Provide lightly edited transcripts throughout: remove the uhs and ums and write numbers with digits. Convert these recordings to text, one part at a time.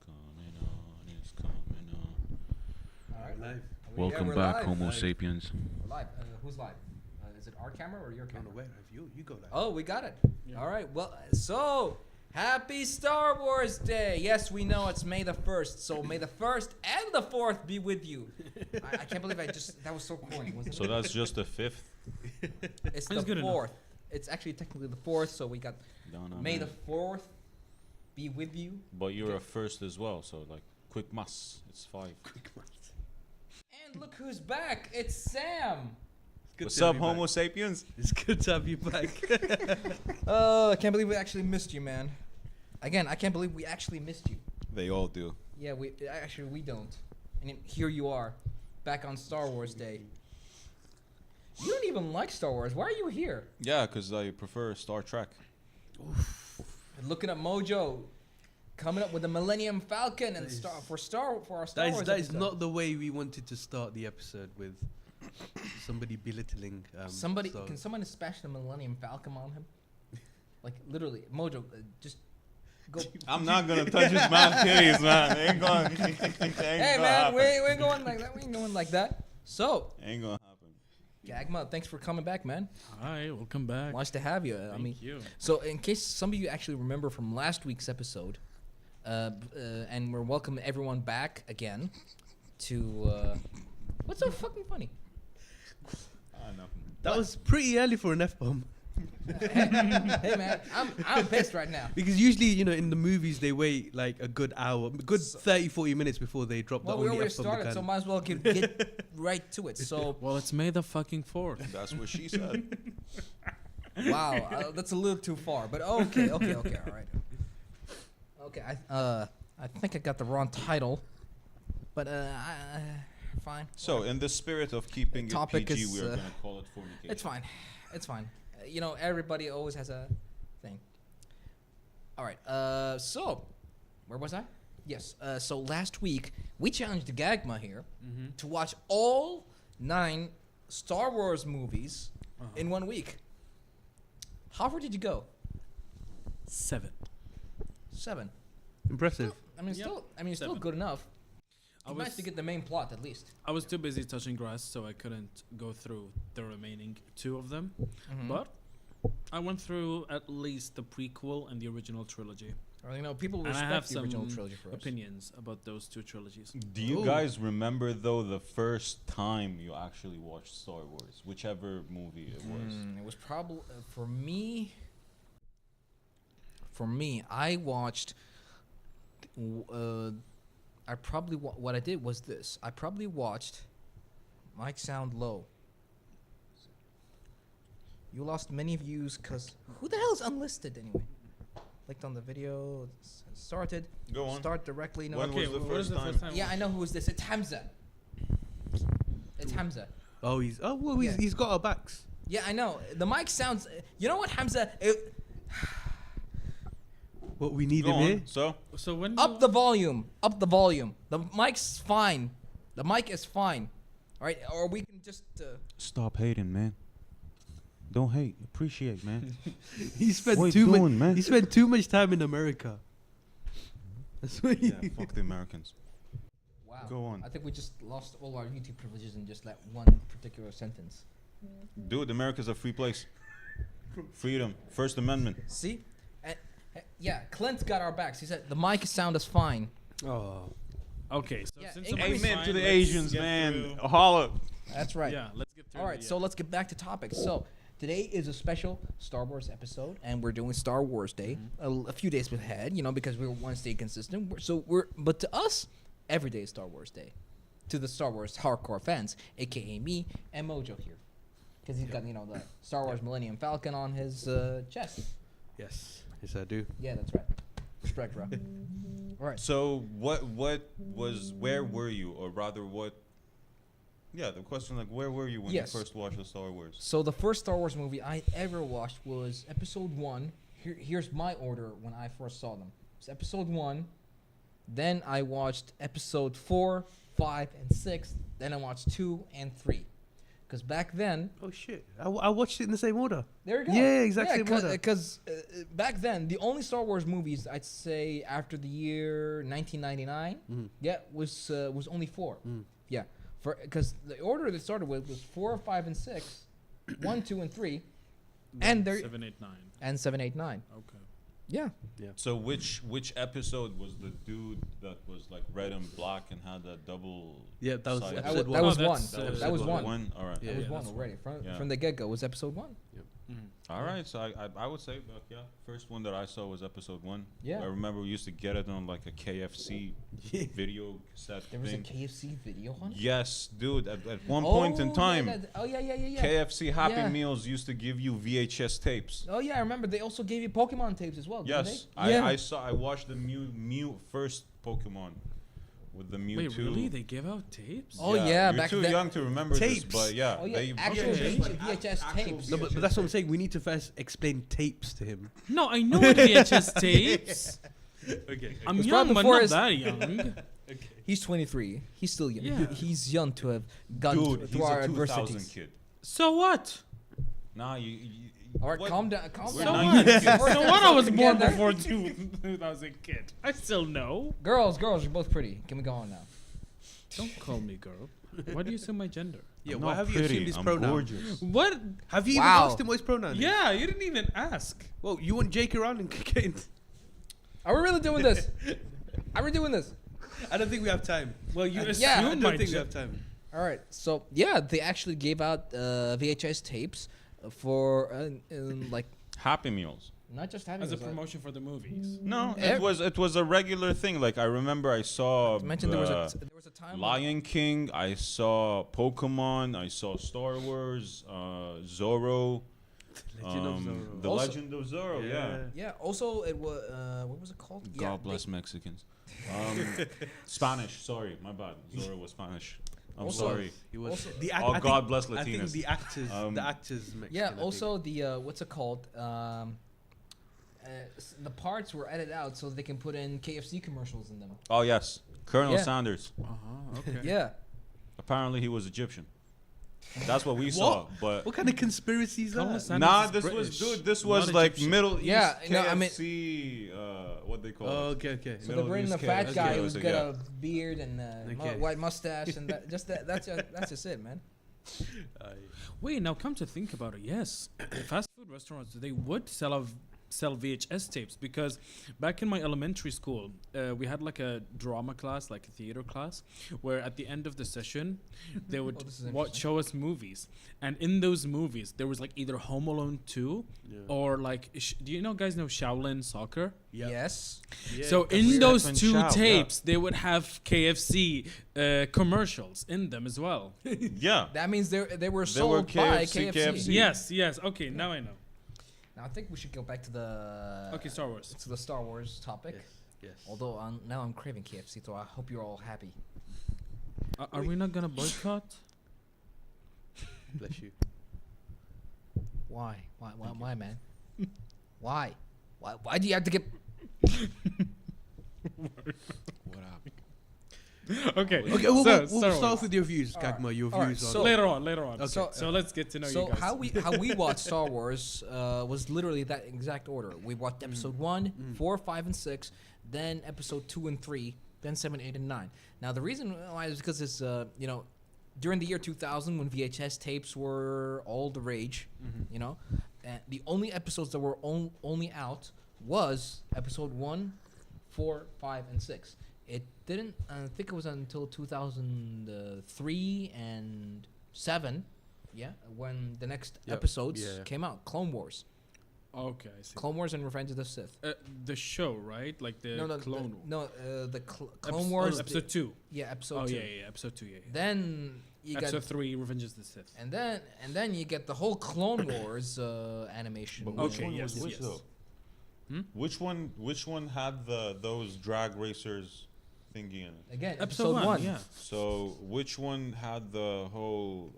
coming on, it's coming on. All right, live. Welcome we're back, live. Homo Live. sapiens. We're live. Who's live? Is it our camera or your No, camera? no, wait, you go live. Oh, we got it. All right. Well, so happy Star Wars Day. Yes, we know it's May the 1st. So May the 1st and the 4th be with you. I can't believe that was so corny, wasn't So it? that's just the fifth. It's That's the good 4th. enough. It's actually technically the 4th. So we got May the 4th be with you. But you're Okay. a first as well, so like quick mass. It's 5. And look who's back. It's Sam. What's up, Homo sapiens? It's good to have you back. Oh, I can't believe we actually missed you, man. Again, I can't believe we actually missed you. They all do. Yeah, we don't. And here you are, back on Star Wars Day. You don't even like Star Wars. Why are you here? Yeah, because I prefer Star Trek. Looking at Mojo, coming up with the Millennium Falcon and for our Star Wars. That is episode. not the way we wanted to start the episode, with somebody belittling. Can someone smash the Millennium Falcon on him? Like literally, Mojo, just go. I'm not gonna touch his man's titties, man. Ain't going. Hey man, we ain't going like that. We ain't going like that. So, Ain't gonna happen. Gagma, thanks for coming back, man. Hi, welcome back. Nice to have you. Thank you. So in case some of you actually remember from last week's episode, and we're welcoming everyone back again to what's so fucking funny? That was pretty early for an F-bomb. Hey man, I'm pissed right now. Because usually, in the movies, they wait like a good hour, good 30, 40 minutes before they drop Well, the we only already F-bomb they started, can. so might as well get right to it. So Well, it's May the fucking 4th. That's what she said. wow, that's a little too far, but okay, all right. Okay, I think I got the wrong title, but fine. So, in the spirit of keeping it Topic PG, is, we are gonna call it fornication. It's fine. Everybody always has a thing. All right. So, where was I? Yes. So last week we challenged Gagma here to watch all 9 Star Wars movies in 1 week. How far did you go? 7. 7. Impressive. Still 7. good enough. I It's nice to get the main plot at least. I was too busy touching grass, so I couldn't go through the remaining 2 of them. Mhm. But I went through at least the prequel and the original trilogy. People And I respect have the some original trilogy for us. opinions about those 2 trilogies. Do you Ooh. guys remember though the first time you actually watched Star Wars, whichever movie it was? It was probably for me. For me, I watched. I probably what I did was this. I probably watched. Mic sound low. You lost many views because who the hell is unlisted anyway? Clicked on the video, started. Go on. Start directly. No. When Okay, was the what first the time? first time? Yeah, I know who is this. It's Hamza. It's Hamza. Oh, he's Yeah. he's got our backs. Yeah, I know. The mic sounds. You know what, Hamza? What we need Go him on. here. So when Up the volume. Up the volume. The mic's fine. The mic is fine. All right, or we can just. Stop hating, man. Don't hate. Appreciate, man. He spent What you too much. doing, man? He spent too much time in America. That's what Yeah, fuck the Americans. Wow. Go on. I think we just lost all our YouTube privileges in just that one particular sentence. Dude, America's a free place. Freedom. First Amendment. See? Yeah, Clint got our backs. He said the mic sound is fine. Oh. Okay, so Yeah, since English- somebody's Amen fine, to the let's Asians, get man. through- Holla. That's right. Yeah, let's get through. All right, so let's get back to topics. So today is a special Star Wars episode, and we're doing Star Wars Day a few days ahead, because we want to stay consistent. But to us, every day is Star Wars Day. To the Star Wars hardcore fans, aka me and Mojo here, because he's got the Star Wars Millennium Falcon on his chest. Yes. Yes, I do. Yeah, that's right. Respect, bro. All right. So where were you, or rather what? Yeah, the question where were you when Yes. you first watched the Star Wars? So the first Star Wars movie I ever watched was Episode 1. Here's my order when I first saw them. It's Episode 1. Then I watched Episode 4, 5, and 6. Then I watched 2 and 3. Because back then, Oh shit! I watched it in the same order. there you go. Yeah, exact same order. Because back then, the only Star Wars movies I'd say after the year 1999, was only 4. Yeah, because the order they started with was 4, 5, and 6, 1, 2, and 3, and there 7, 8, 9. and 7, 8, 9. Okay. Yeah. So which episode was the dude that was like red and black and had that double? Yeah, that was side? episode That was Oh, one. that's, That was one. All right. That was Yeah, one that's already. Yeah. From the get-go was episode 1. All right. So I would say that, yeah, first one that I saw was episode 1. Yeah. I remember we used to get it on like a KFC video cassette There was a thing. KFC video on it? Yes, dude. At one point in yeah, time, yeah. KFC Happy Yeah. Meals used to give you VHS tapes. Oh yeah, I remember. They also gave you Pokemon tapes as well. Didn't Yes, they? Yeah. I watched the Mew first Pokemon with the Mewtwo. Wait, really? They give out tapes? Oh, yeah, you're back too then- young to remember Tapes. this, but yeah, Oh yeah, they actual Okay. VHS tapes. No, but that's what I'm saying. We need to first explain tapes to him. No, I know what VHS tapes. Okay. I'm It's young, probably but before not his- that young. He's 23. He's still young. Yeah. He's young to have gone dude, through he's our a 2000 adversities. kid. So what? Nah, you All right, what? calm down. Calm We're down. not what? young kids. So what? I was First born episode before 2000 kid. I still know. Girls, you're both pretty. Can we go on now? Don't call me girl. Why do you assume my gender? Yeah, I'm why not have you pretty, assumed his I'm pronoun? gorgeous. What? Have you Wow. even asked him what his pronoun is? Yeah, you didn't even ask. Well, you want Jake around and kick it? Are we really doing this? Are we doing this? I don't think we have time. Well, you assume Yeah, I don't my think we gender. have time. All right. So yeah, they actually gave out VHS tapes for like Happy Meals. not just having As a those, promotion for the movies. No, Ev- it was a regular thing. Like I remember, I saw I mentioned there was a time. when- Lion King. I saw Pokemon. I saw Star Wars. Zorro. Legend of Zorro. The Also- Legend of Zorro. Yeah. Yeah. Also, it was what was it called? Yeah, God bless Mexicans. Spanish. Sorry, my bad. Zorro was Spanish. I'm Also- sorry. He was Also- the Oh, I God bless I think Latinas. the actors, Mexican, Yeah. I think. Also, the what's it called? The parts were edited out so they can put in KFC commercials in them. Oh yes, Colonel Yeah. Sanders. Okay. Yeah. Apparently, he was Egyptian. That's what we saw. But What kind of conspiracy is Colonel that? Sanders nah, is this British, was dude. This not was like Egyptian. Middle East Yeah, no, I mean- KFC. What they call Oh, it? okay, okay. So Middle they're bringing the East fat KFC, guy yeah, who's so got yeah. a beard and Okay. white mustache and that's just it, man. Wait, now come to think about it, yes, fast food restaurants they would sell VHS tapes because back in my elementary school, we had like a drama class, like a theater class, where at the end of the session, they would this is interesting. show us movies, and in those movies there was like either Home Alone 2 or like, do you know guys know Shaolin Soccer? Yes. So we in those reference two Shao, yeah. tapes, they would have KFC commercials in them as well. Yeah. That means they were They were sold by KFC. KFC. Yes. Okay, now I know. Now I think we should go back to the Okay, Star Wars. to the Star Wars topic. Yes. Although now I'm craving KFC, so I hope you're all happy. Are we not gonna boycott? Bless you. Why? Why, man? Why? Why do you have to get? What up? Okay. Okay, we'll So, start Star off Wars. with your views, Alright, Gagma. Your alright, views so- on Later on. Okay. So let's get to know So you guys. how we watched Star Wars was literally that exact order. We watched episode 1, 4, 5, and 6, then episode 2 and 3, then 7, 8, and 9. Now the reason why is because it's during the year 2000 when VHS tapes were all the rage, and the only episodes that were only out was episode 1, 4, 5, and 6. It didn't. I think it was until 2003 and 7, when the next Yep. episodes Yeah. came out. Clone Wars, Okay, I see. Clone Wars, and Revenge of the Sith. The show, right? Like the Clone Wars. Clone Wars. Episode 2. Episode Oh 2. yeah, episode 2. Yeah. Then you Episode got 3, Revenge of the Sith. and then you get the whole Clone Wars animation. But which Okay, one yes, was which yes. though? Hmm? Which one had those drag racers thingy in it? Again, Episode 1, yeah. So which one had the whole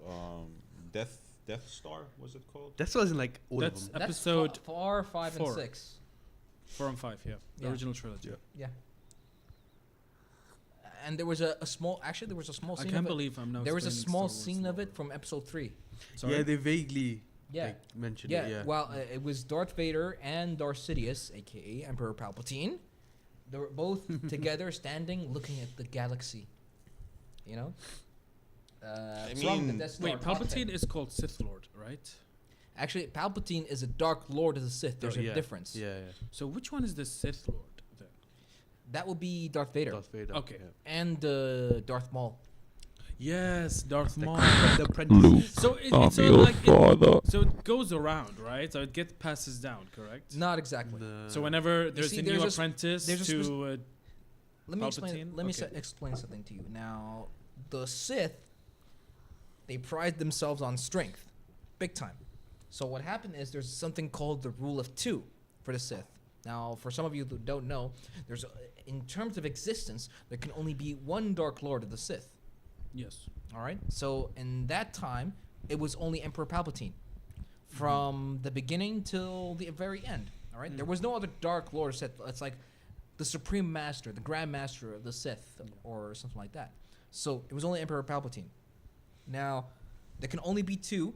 Death Star? Was it called? That wasn't like all That's of them. That's episode 4, 5, 4. and 6. 4 and 5, yeah. The Yeah. original trilogy. Yeah. Yeah. and there was a small. Actually, there was a small I scene. can't of it. believe I'm now. There was a explaining small Star Wars scene of lore. it from episode 3. Sorry? Yeah, they vaguely Yeah. like, mentioned Yeah, it. Yeah. well, it was Darth Vader and Darth Sidious, aka Emperor Palpatine. They were both together, standing, looking at the galaxy. You know. From the mean- Death Star, Wait, not Palpatine him. is called Sith Lord, right? Actually, Palpatine is a Dark Lord of the Sith. There's a yeah. difference. Yeah, So which one is the Sith Lord then? That would be Darth Vader Darth Vader. Okay. Yeah. and Darth Maul. Yes, Darth Maul. The apprentice. So it's so like so it goes around, right? So it gets passes down, correct? Not exactly. So whenever there's see, a there's new a s- apprentice there's a to Let me explain. Palpatine? Let me Okay. explain something to you. Now, the Sith, they pride themselves on strength, big time. So what happened is there's something called the Rule of Two for the Sith. Now, for some of you who don't know, in terms of existence, there can only be one Dark Lord of the Sith. yes. All right. So in that time, it was only Emperor Palpatine, from the beginning till the very end. All right. There was no other Dark Lord Sith. It's like the Supreme Master, the Grand Master of the Sith, or something like that. So it was only Emperor Palpatine. Now, there can only be two,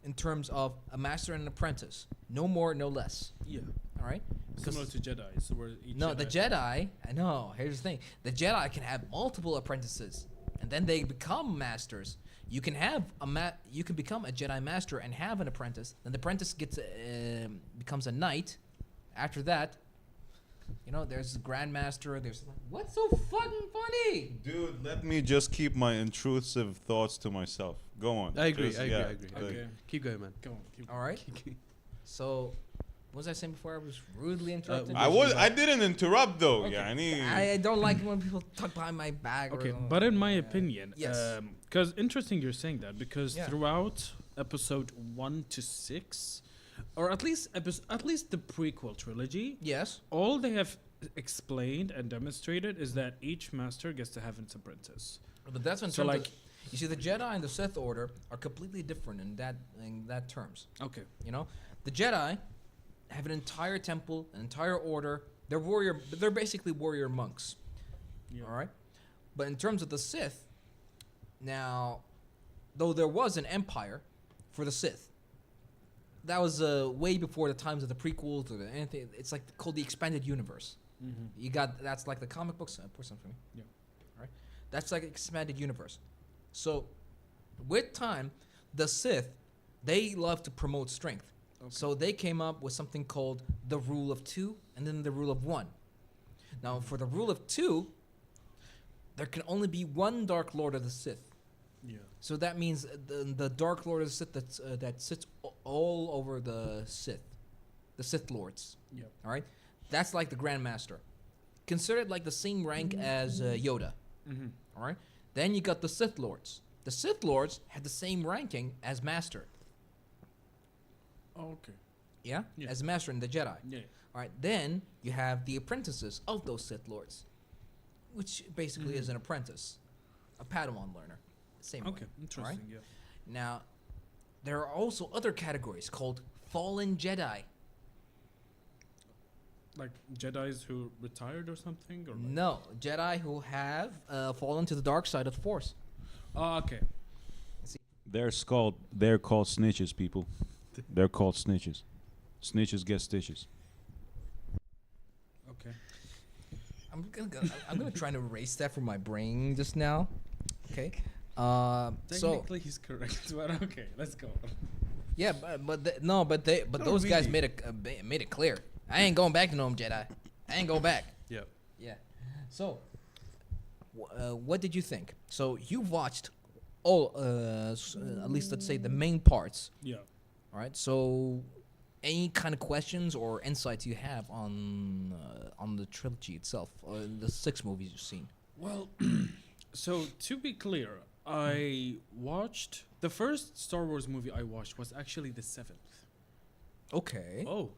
in terms of a master and an apprentice. No more, no less. Yeah. All right. Similar to Jedi, so where each No, the Jedi. I know. Here's the thing: the Jedi can have multiple apprentices, and then they become masters. You can have You can become a Jedi master and have an apprentice. Then the apprentice becomes a knight. After that, there's the Grand Master. There's what's so fucking funny? Dude, let me just keep my intrusive thoughts to myself. Go on. I agree. Just- I yeah, agree. like- Okay. Keep going, man. Go on. Keep All right. So, what was I saying before? I was rudely interrupted. I didn't interrupt though. Okay. Yeah, I need. I don't like when people talk behind my back. Okay, or, but in my opinion, Yes. because interesting you're saying that because Yeah. throughout episode 1 to 6, or at least the prequel trilogy, yes. all they have explained and demonstrated is that each master gets to have its apprentice. But that's in So, terms like- of, you see, the Jedi and the Sith Order are completely different in that terms. Okay. The Jedi have an entire temple, an entire order. They're basically warrior monks. Yeah. All right. But in terms of the Sith, now, though there was an empire for the Sith, that was way before the times of the prequels or anything. It's like called the expanded universe. Mm-hmm. That's like the comic books. Pour some for me. Yeah. All right. That's like expanded universe. So, with time, the Sith, they love to promote strength. Okay. So they came up with something called the Rule of Two, and then the Rule of One. Now, for the Rule of Two, there can only be one Dark Lord of the Sith. Yeah. So that means the Dark Lord of the Sith that sits all over the Sith Lords. Yeah. All right, that's like the Grand Master, considered like the same rank as Yoda. Mm-hmm. All right, then you got the Sith Lords. The Sith Lords had the same ranking as Master. Oh, okay. Yeah, Yeah. as Master in the Jedi. Yeah. All right, then you have the apprentices of those Sith Lords, which basically is an apprentice, a Padawan learner. Same way. Okay. Interesting. Yeah. Now, there are also other categories called Fallen Jedi. Like Jedi's who retired or something, or like- No, Jedi who have fallen to the dark side of the Force. Oh, okay. They're called snitches, people. They're called snitches. Snitches get stitches. Okay. I'm gonna try to erase that from my brain just now. Okay. So Technically, he's correct, but okay, let's go. yeah, but those guys made it clear. I ain't going back to no Jedi. I ain't going back. Yeah. Yeah. So, what did you think? So you've watched all, at least let's say the main parts. Yeah. All right. So, any kind of questions or insights you have on the trilogy itself, or the 6 movies you've seen? Well, so to be clear, I watched the first Star Wars movie I watched was actually the 7th. Okay. Oh.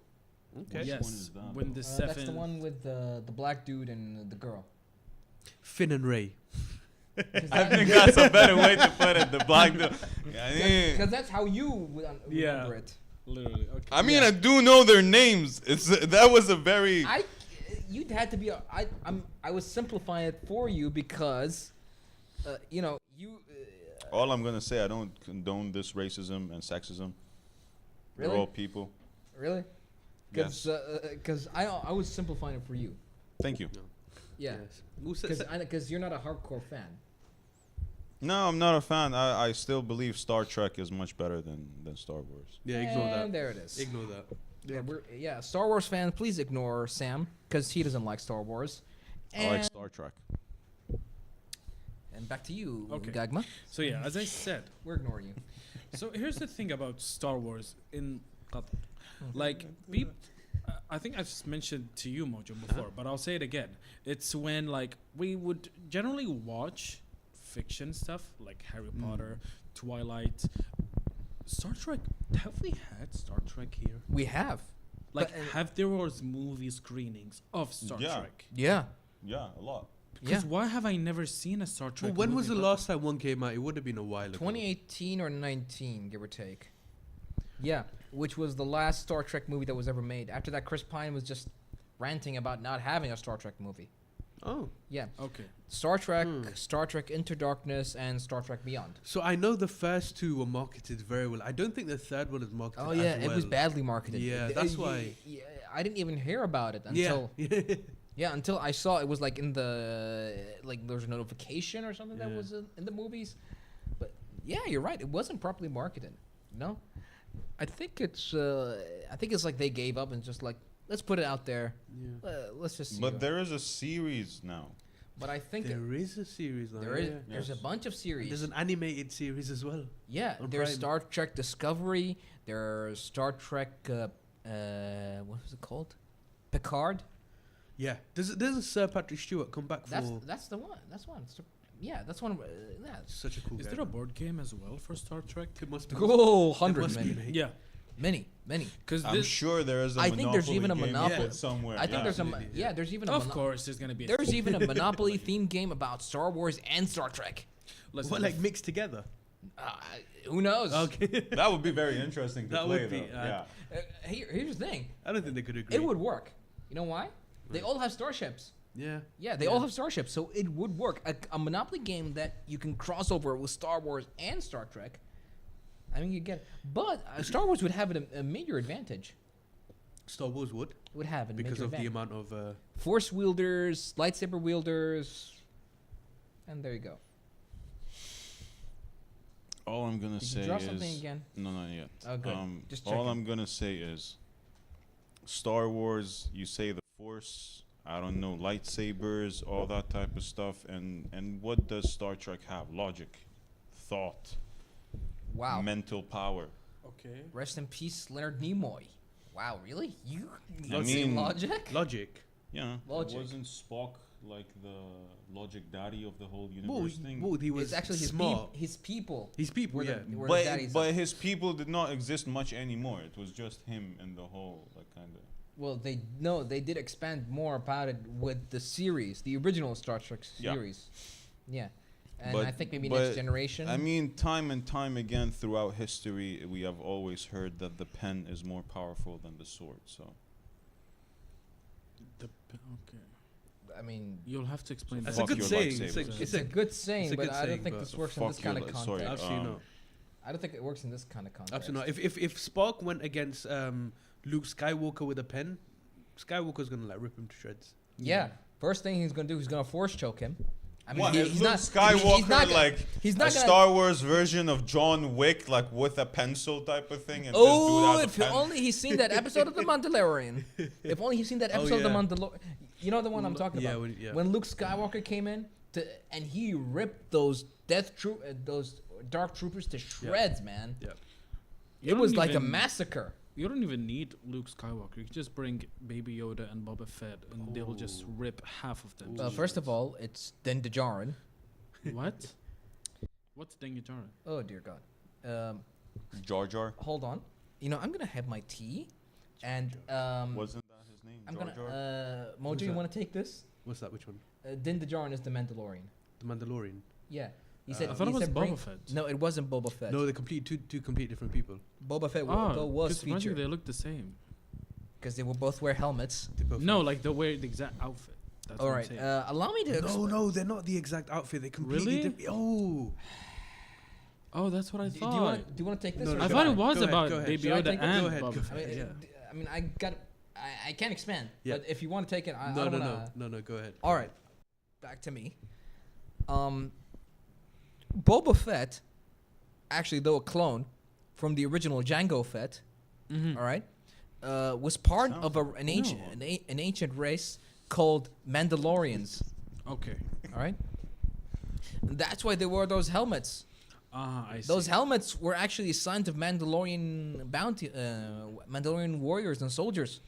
Okay. Yes. Yes, one is that? when the 7th. That's the one with the black dude and the girl. Finn and Ray. I think that's a better way to put it. The black dude. Because that's how you would Yeah. remember it. Literally. Okay. I mean, I do know their names. That was a very. you'd had to be. I was simplifying it for you because, you know, you. All I'm gonna say, I don't condone this racism and sexism. Really? We're all people. Really? Yes. Because I was simplifying it for you. Thank you. Yeah. Yes. Because you're not a hardcore fan. No, I'm not a fan. I still believe Star Trek is much better than Star Wars. Yeah, ignore And that. there it is. Ignore that. Yeah, Star Wars fans, please ignore Sam because he doesn't like Star Wars. I like And, Star Trek. and back to you, Okay. Gagma. So yeah, as I said, We're ignoring you. so here's the thing about Star Wars in Qatar. Like, peop I think I've mentioned to you, Mojo, before, but I'll say it again. It's when, like, we would generally watch fiction stuff, like Harry Potter, Twilight, Star Trek. Have we had Star Trek here? We have. Like, But, have there was movie screenings of Star Yeah. Trek? Yeah. Yeah, a lot. Because Yeah. why have I never seen a Star Trek Well, when was the movie? last time one came out? It would have been a while ago. 2018 or 19, give or take. Yeah, which was the last Star Trek movie that was ever made. After that, Chris Pine was just ranting about not having a Star Trek movie. Oh, Yeah, Okay. Star Trek, Star Trek Into Darkness, and Star Trek Beyond. so I know the first two were marketed very well. I don't think the third one is marketed. Oh yeah, as it was well. badly marketed. Yeah, that's why. Yeah, I didn't even hear about it until Yeah. until I saw it was like in the like there was a notification or something that Yeah. was in the movies. But yeah, you're right. It wasn't properly marketed. No, I think it's like they gave up and just like let's put it out there. Let's just see. But there is a series now. But I think There is a series now. there is yeah. there's a Yes. bunch of series. There's an animated series as well. Yeah, on there's Prime. Star Trek Discovery. There's Star Trek. What was it called? Picard. Yeah. There's a Sir Patrick Stewart come back That's for that's the one. That's one. Yeah, that's one. Yeah. such a cool Is guy. there a board game as well for Star Trek? It must be. Oh, It hundreds, must be, many, mate. Yeah, many. because I'm sure there is a I think there's even a game Monopoly. put somewhere. I think yeah. there's a absolutely, yeah. There's even a of course there's gonna be. there's even a Monopoly themed game about Star Wars and Star Trek. Listen, What, like mixed together? Uh, who knows? Okay. That would be very interesting to That play. would be, though. uh, yeah. Here's the thing. I don't think they could agree. It would work. You know why? They all have starships. Yeah. Yeah, they all have starships, so it would work. A Monopoly game that you can cross over with Star Wars and Star Trek. I mean, you get, but Star Wars would have a major advantage. Star Wars would Would have a because major of the advantage. amount of. Force wielders, lightsaber wielders, and there you go. All I'm gonna Did say you draw is something again? no, not yet. Oh, good. Just checking. all I'm gonna say is Star Wars. You say the Force. I don't know, lightsabers, all that type of stuff. And what does Star Trek have? Logic, thought, Wow. mental power. Okay. Rest in peace, Leonard Nimoy. Wow, really? You I see mean- logic? Logic. Yeah, Logic. wasn't Spock like the logic daddy of the whole Well, universe thing? he was It's actually smart. his people. His people, were yeah. the, were the daddies But of- his people did not exist much anymore. It was just him and the whole like kind of. Well, they did expand more about it with the series, the original Star Trek Yeah. series. Yeah. And But- I think maybe but Next Generation. I mean, time and time again throughout history, we have always heard that the pen is more powerful than the sword. So Okay. I mean, You'll have to explain That's that. a Fuck good your saying. lightsabers. it's a good saying, it's a but good I don't saying, think but this works in this fuck kind of your context. sorry. Absolutely not. I don't think it works in this kind of context. Absolutely not. If Spock went against Luke Skywalker with a pen, Skywalker's gonna like rip him to shreds. Yeah. First thing he's gonna do, he's gonna force choke him. I mean, what? he- Is he's Luke not Skywalker he's not gonna- like he's a not gonna. Star Wars version of John Wick, like with a pencil type of thing? And Oh, just do that if with a pen? only he's seen that episode of The Mandalorian. If only he's seen that Oh, episode yeah. of The Mandalorian. You know the one I'm talking Yeah, about. when- When Luke Skywalker came in and he ripped those those dark troopers to shreds, man. Yeah. You It was don't like a even- massacre. You don't even need Luke Skywalker. You can just bring Baby Yoda and Boba Fett, and they'll just rip half of them. First of all, it's Din Djarin. What? What's Din Djarin? Oh dear God. Jar Jar. Hold on. You know, I'm gonna have my tea, and Wasn't that his name? I'm Jar gonna Jar. Mojo. Who's You that? want to take this? What's that? Which one? Din Djarin is the Mandalorian. The Mandalorian. Yeah. He said. I thought he it was said bring- Boba Fett. No, it wasn't Boba Fett. No, they're two complete different people. Boba Fett Ah, though was 'cause imagine featured. they look the same. because they will both wear helmets. They both No, have- like the exact outfit. That's All what I'm right. saying. Allow me to. No, they're not the exact outfit. They completely Really? different. Oh, Oh, that's what I Do thought. you want to take this? No, or no, I should thought go it was Go ahead, about go ahead. Baby Should I Yoda take it? and Go ahead, Boba go Fett. I mean, Yeah. I mean, I got. I can't expand. Yeah. But if you want to take it, I no, don't no, wanna, no. Go ahead. All right, back to me. Boba Fett, actually, though a clone from the original Jango Fett, Mhm. all right, was part Sounds of an ancient familiar. an ancient race called Mandalorians. Okay. All right, and that's why they wore those helmets. I see. Those helmets were actually signs of Mandalorian bounty, Mandalorian warriors and soldiers.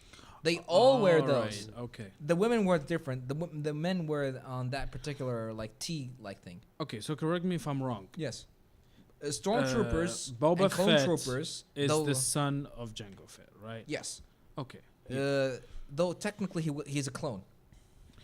They all wear those. Right, okay. The women were different. The men were on that particular like T-like thing. Okay, so correct me if I'm wrong. Yes. Stormtroopers, Boba and clone Fett troopers. Is though- the son of Jango Fett, right? yes. Okay. Though technically he's a clone.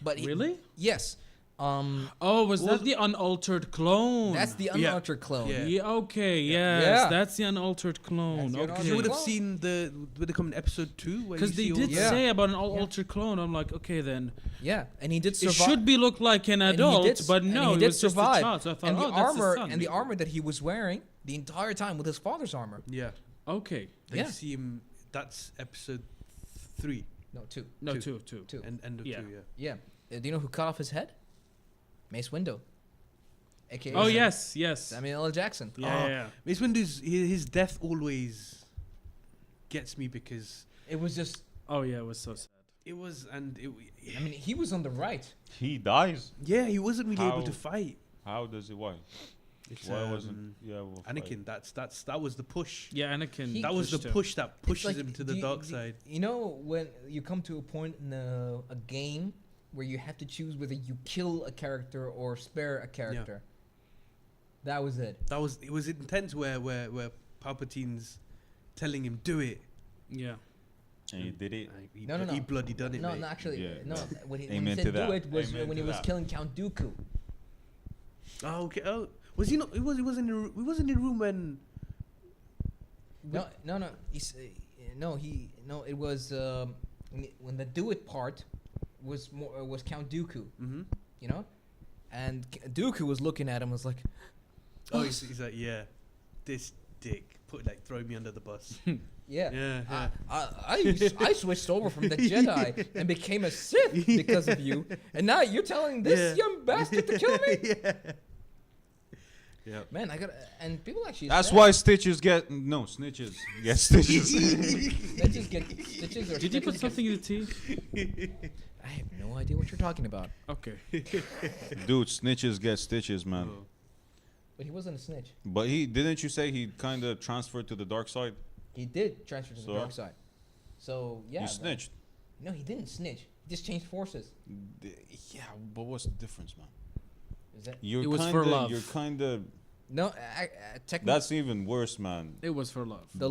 But Really? Yes. Oh, was Well, that the unaltered clone? That's the Yeah. unaltered clone. Yeah. Yeah, okay, yes. Yeah. That's the unaltered clone. That's the Okay. unaltered You would have Clone. seen would it come in episode 2? Because they did Yeah. say about an unaltered clone. I'm like, okay, then Yeah, and he did it survive. should be look like an and he adult, did s- but and no, he it did was just a survive. child. So I thought, and the oh, that's armor the son. and the armor that he was wearing the entire time with his father's armor. Yeah. Okay. They Yeah. see him. That's episode 3. No, two. No, Two. two. End of Yeah. 2. Yeah. Yeah. Do you know who cut off his head? Mace Windu. AKA Oh yes, yes. Samuel L. Jackson. Yeah, Oh, yeah, yeah. Mace Windu's his death always gets me because It was just. Oh yeah, it was so sad. it was and it. I mean, he was on the right. He dies. Yeah, he wasn't really able How? to fight. How does it? Why? It's, Why wasn't? Yeah. Well, Anakin? that was the push. Yeah, Anakin. That was the pushed him. push that pushes like, him to do the you- dark do- side. You know, when you come to a point in a game where you have to choose whether you kill a character or spare a character. That was it. It was intense where Palpatine's telling him do it. Yeah. And he did it. He, No, no, no. he bloody done it. No, mate. no, actually, Yeah. no. When he Amen said to do that. it was Amen when he to was that. killing Count Dooku. Oh, okay. Oh, was he not? He wasn't. He wasn't in the room when. No. He's, no. It was when the do it part was Count Dooku. Mm-hmm. You know, and Dooku was looking at him, was like, Oh, he's like, yeah, this dick throwing me under the bus. yeah. Yeah. I switched over from the Jedi and became a Sith because of you, and now you're telling this Yeah. young bastard to kill me? yeah. Yeah. Man, I got and people actually. That's said- why stitches get no snitches. Get stitches. Let's just get stitches or Did you put stitches. something in the tea? I have no idea what you're talking about. Okay. Dude, snitches get stitches, man. Oh. But he wasn't a snitch. But he didn't you say he kind of transferred to the dark side? He did transfer to the So? dark side. So yeah. You but- snitched. No, he didn't snitch. He just changed forces. Yeah, but what's the difference, man? Is that You're It was kinda, for love. You're kind of. no? Technically, That's even worse, man. It was for love. the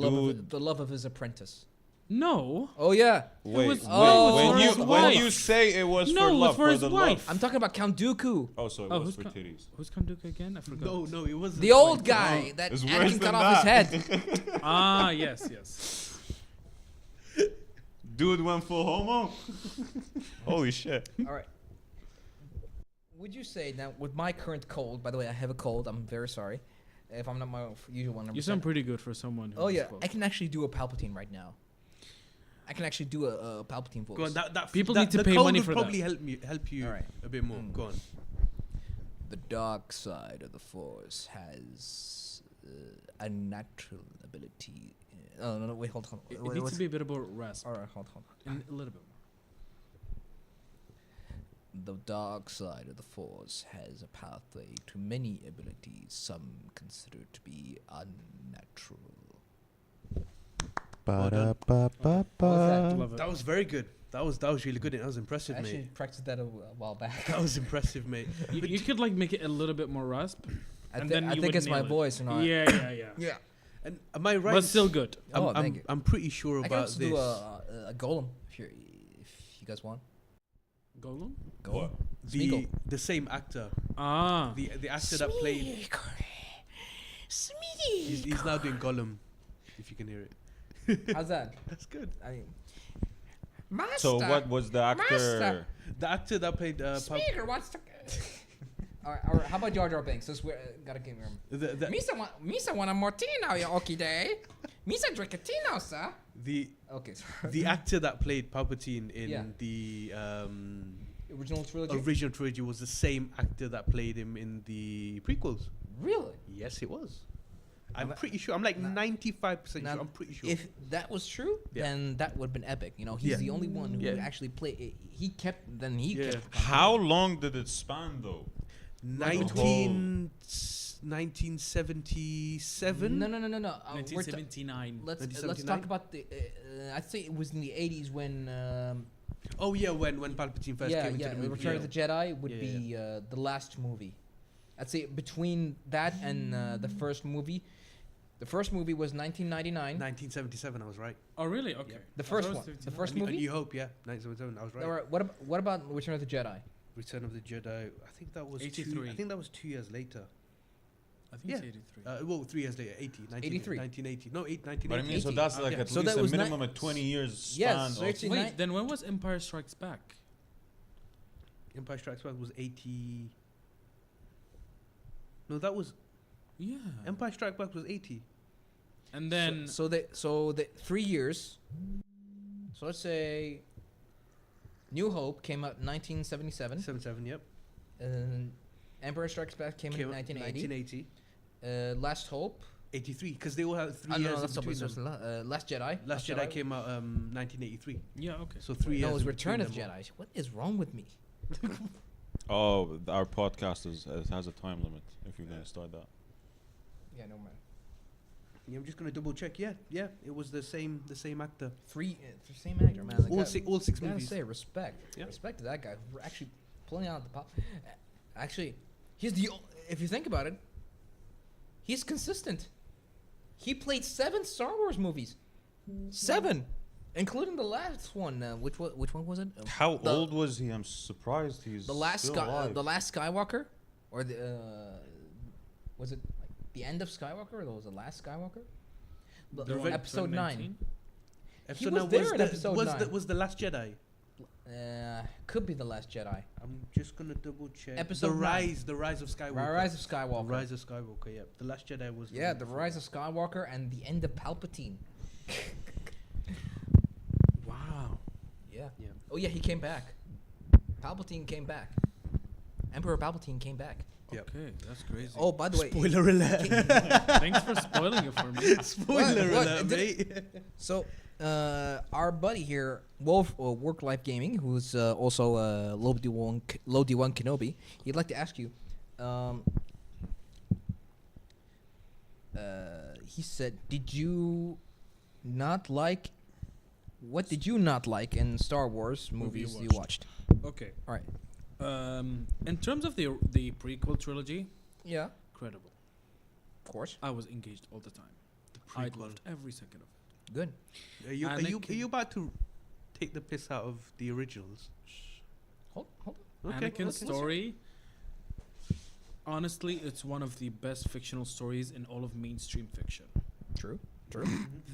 love of his apprentice. No. Oh yeah. Wait, was- wait, oh, when for you his when wife. you say it was No, for it was love, for his the wife. love. I'm talking about Count Dooku, Oh, so it Oh, was who's for co- titties. Who's Kanduka again? I forgot. No, it wasn't. the old like- guy that It's worse Anakin cut than off his that. head. Ah, yes, yes. Dude went full homo. Holy shit. All right. Would you say now, with my current cold? By the way, I have a cold. I'm very sorry if I'm not my usual one. You sound pretty good for someone. Who Oh is yeah, close. I can actually do a Palpatine right now. I can actually do a Palpatine voice. Go on, that People that, need to the pay cold money would for that. probably help you Alright. a bit more. Mm. Go on. The dark side of the Force has a natural ability. No, wait, hold on. It needs to be a bit of a rasp. All right, hold. And a little bit more. The dark side of the Force has a pathway to many abilities, some considered to be unnatural. Love it. That was very good. That was really good. That was I impressive, actually mate. practiced that a while back. That was impressive, mate. You could like make it a little bit more rasp. I, And thi- then I you think would it's my nail it. voice, you know. Yeah. Yeah. And am I right? But still good. Oh, thank you. I'm pretty sure I can about also this. do a golem if you guys want. Golem? Golem. What? Smeagol. The same actor, Ah. the actor that played. He's now doing Gollum, if you can hear it. How's that? That's good. I mean, Master. So what was the actor? Master. The actor that played Speaker wants to. all right, how about Jar Jar Binks? Since we gotta give him. the Misa want a martino, ya okay day. Misa drink a tino, sir. the Okay, sorry. the actor that played Palpatine in Yeah. the Original trilogy. original trilogy was the same actor that played him in the prequels. Really? Yes, it was. I'm Now- pretty sure. I'm like now- 95% now, sure. I'm pretty sure. If that was true, Yeah. then that would have been epic. You know, he's Yeah. the only one who Yeah. actually played. He kept. Then he Yeah. kept. How long did it span though? 1977. No. We're 1979. let's 1979? talk about the. I'd say it was in the 80s when. Oh yeah, when Palpatine first came into the movie. Return of the Jedi would Yeah, be the last movie. I'd say between that and the first movie. The first movie was 1999. 1977. I was right. Oh, really? Okay. The I first thought it one. was The 59. first A movie. New Hope. Yeah, 1977. I was right. All right, what about Return of the Jedi? Return of the Jedi. I think that was 83. I think that was 2 years later. I think Yeah. it's 83. Well, 3 years later. 83. 1980. No, 1980. But I mean, so 80. that's like Okay. at So least that a was minimum of 20 years Yes, span. so of- it's in Wait, ni- then when was Empire Strikes Back? Empire Strikes Back was 80. No, that was Yeah. Empire Strikes Back was 80. And then so the 3 years. So let's say. New Hope came out in 1977. 77. Yep. And Emperor Strikes Back came in Came out 1980. 1980. Last Hope. 83. Because they all had 3 No, years that's in between them. Last Jedi. Last Jedi came out 1983. yeah, okay. So 3 years. No, it was in Return of between the them all. Jedi. What is wrong with me? Oh, our podcast has a time limit. If you're gonna start that. Yeah, no man. Yeah, I'm just gonna double check. Yeah, it was the same actor. The same actor, man. The All guy- six, all six gotta movies. say respect. Yeah. Respect to that guy for actually pulling out the pop. Actually, he's if you think about it, he's consistent. He played 7 Star Wars movies. 7, including the last one. Which one was it? How The- old was he? I'm surprised he's The last still alive. the last Skywalker, or the was it like the end of Skywalker, or was the last Skywalker? The one- episode 9. 19? Episode was nine there in the, episode was 9. was the Last Jedi. Could be the Last Jedi. I'm just gonna double check. Episode the nine. rise of Skywalker. Rise of Skywalker. Rise of Skywalker. Yeah, the Last Jedi was. Yeah, the Rise of Skywalker and the end of Palpatine. Wow. Yeah. Yeah. Oh yeah, he came back. Palpatine came back. Emperor Palpatine came back. Yep. Okay, that's crazy. Oh, by the way, Spoiler alert. Thanks for spoiling it for me. Spoiler What? alert, Did- mate. so our buddy here, Wolf or Work Life Gaming, who's also Low D1 Kenobi, he'd like to ask you. He said, "Did you not like? What did you not like in Star Wars Movie you movies you watched?" Okay. All right. In terms of the prequel trilogy, Yeah, incredible. of course. I was engaged all the time. I loved every second of it. Good. Are you Anakin- about to take the piss out of the originals? Hold on. Okay. Anakin's okay. story, honestly, it's one of the best fictional stories in all of mainstream fiction. True. True.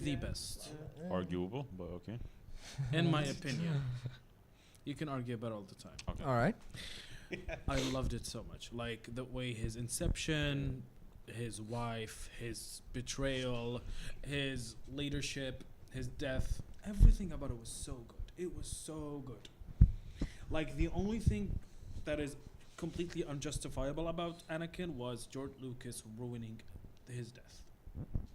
The best, Arguable, but okay. in my opinion. You can argue about it all the time. Okay. All right. I loved it so much. Like the way his inception, his wife, his betrayal, his leadership, his death, everything about it was so good. It was so good. Like the only thing that is completely unjustifiable about Anakin was George Lucas ruining his death.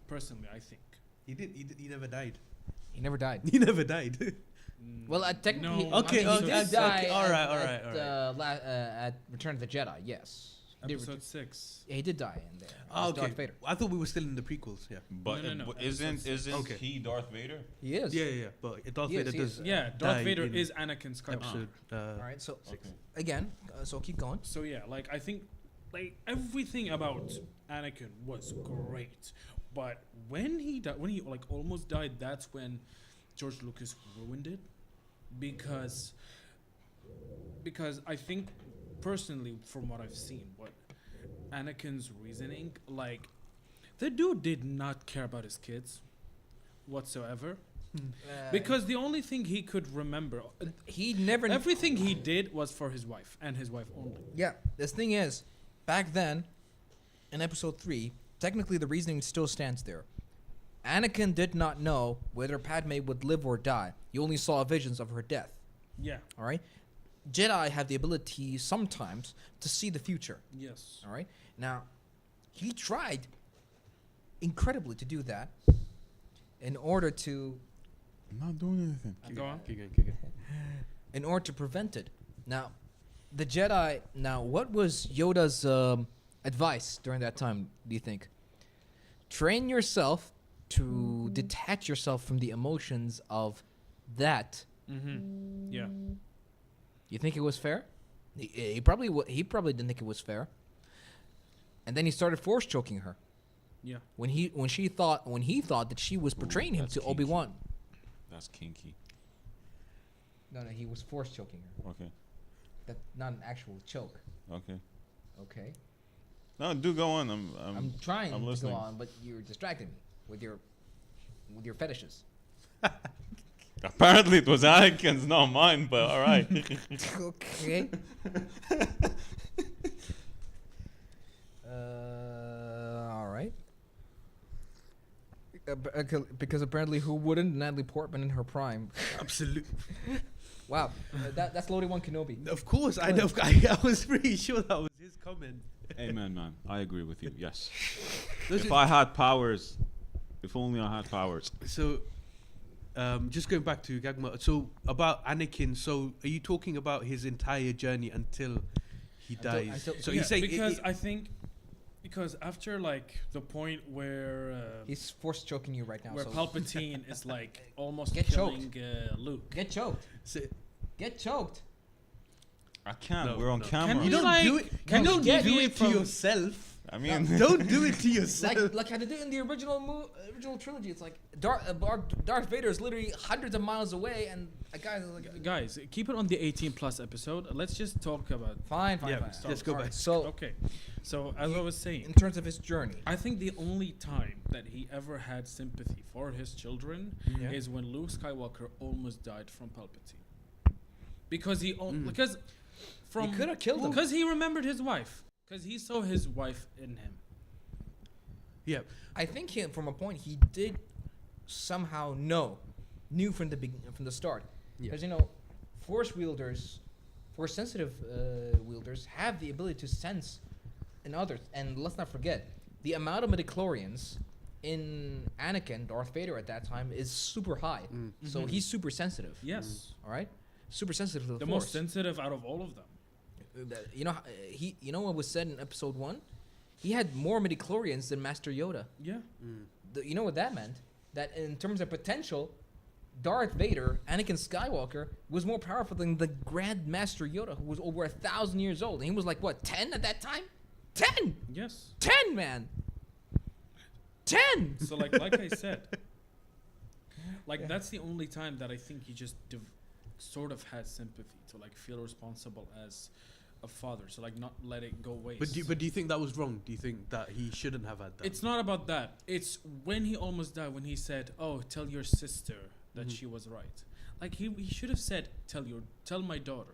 Personally, I think. He did. He never died. He never died. He never died. Well, technically, No, Okay, he okay, did okay, die all right, at Return of the Jedi. Yes. Episode 6. Yeah, he did die in there. Oh, as okay. Darth Vader. I thought we were still in the prequels. Yeah. But No, no, no. but isn't Okay. he Darth Vader? He is. Yeah. But Darth Yes, Vader yes. does. Yeah, Darth die Vader in is Anakin Skywalker. episode. All right. So Okay. again, so keep going. So yeah, like I think like everything about Anakin was great. But when he like almost died, that's when George Lucas ruined it. Because I think personally from what I've seen, what Anakin's reasoning, like the dude did not care about his kids whatsoever. Because the only thing he could remember, he never. everything he did was for his wife and his wife only. Yeah, this thing is, back then, in episode 3, technically the reasoning still stands there. Anakin did not know whether Padme would live or die. He only saw visions of her death. Yeah. All right? Jedi have the ability sometimes to see the future. Yes. All right? Now, he tried incredibly to do that in order to I'm not doing anything. Go on. Keep going. in order to prevent it. Now, the Jedi. Now, what was Yoda's advice during that time? Do you think? Train yourself to detach yourself from the emotions of that. Mm-hmm. Yeah. You think it was fair? He probably he probably didn't think it was fair. And then he started force choking her Yeah. when he thought that she was betraying him that's to kinky. Obi-Wan. That's kinky. No, he was force choking her. Okay. That's not an actual choke. Okay. Okay. No, do go on. I'm trying I'm to listening. go on, but you're distracting me with your fetishes. Apparently, it was Anakin's, not mine. But all right. Okay. All right. Because apparently, who wouldn't? Natalie Portman in her prime. Absolutely. Wow, that's Loaded One Kenobi. Of course, I know. I was pretty sure that was his comment. Amen, man. I agree with you. Yes. Those If are- I had powers, if only I had powers. So, just going back to Gagma. So about Anakin. So are you talking about his entire journey until he dies? So Yeah, he's saying because I think because after like the point where He's force choking you right now. where So Palpatine is like almost Get killing Luke. get choked. so, Get choked. I can't. No, We're on no. camera. Can you don't like- do it. can you you don't do deviate it to from- yourself. I mean, Don't do it to yourself. Like how they did in the original trilogy. It's like Darth Vader is literally hundreds of miles away, and a guy is like, Guys, keep it on the 18 plus episode. Let's just talk about. fine, Yeah, fine. let's go Alright, back. So, Okay, so as I was saying, in terms of his journey, I think the only time that he ever had sympathy for his children Yeah. is when Luke Skywalker almost died from Palpatine. Because because from He coulda killed him. because he remembered his wife. Because he saw his wife in him. Yeah. I think from a point he did somehow knew from the start, Yeah. because force sensitive wielders have the ability to sense in others, and let's not forget the amount of midichlorians in Anakin, Darth Vader at that time, is super high. So Mhm. he's super sensitive. Yes. All right, super sensitive to the The force. most sensitive out of all of them. You know what was said in episode 1? He had more midichlorians than Master Yoda. Yeah. You know what that meant? That in terms of potential, Darth Vader, Anakin Skywalker, was more powerful than the Grand Master Yoda, who was over 1,000 years old. And he was like, what, 10 at that time? 10! Yes. 10, man! 10! So like I said, like that's the only time that I think he just sort of had sympathy to like feel responsible as a father. So like not let it go waste. But do you think that was wrong? Do you think that he shouldn't have had that? It's not about that. It's when he almost died, when he said, "Oh, tell your sister that she was right." Like he should have said, "Tell my daughter."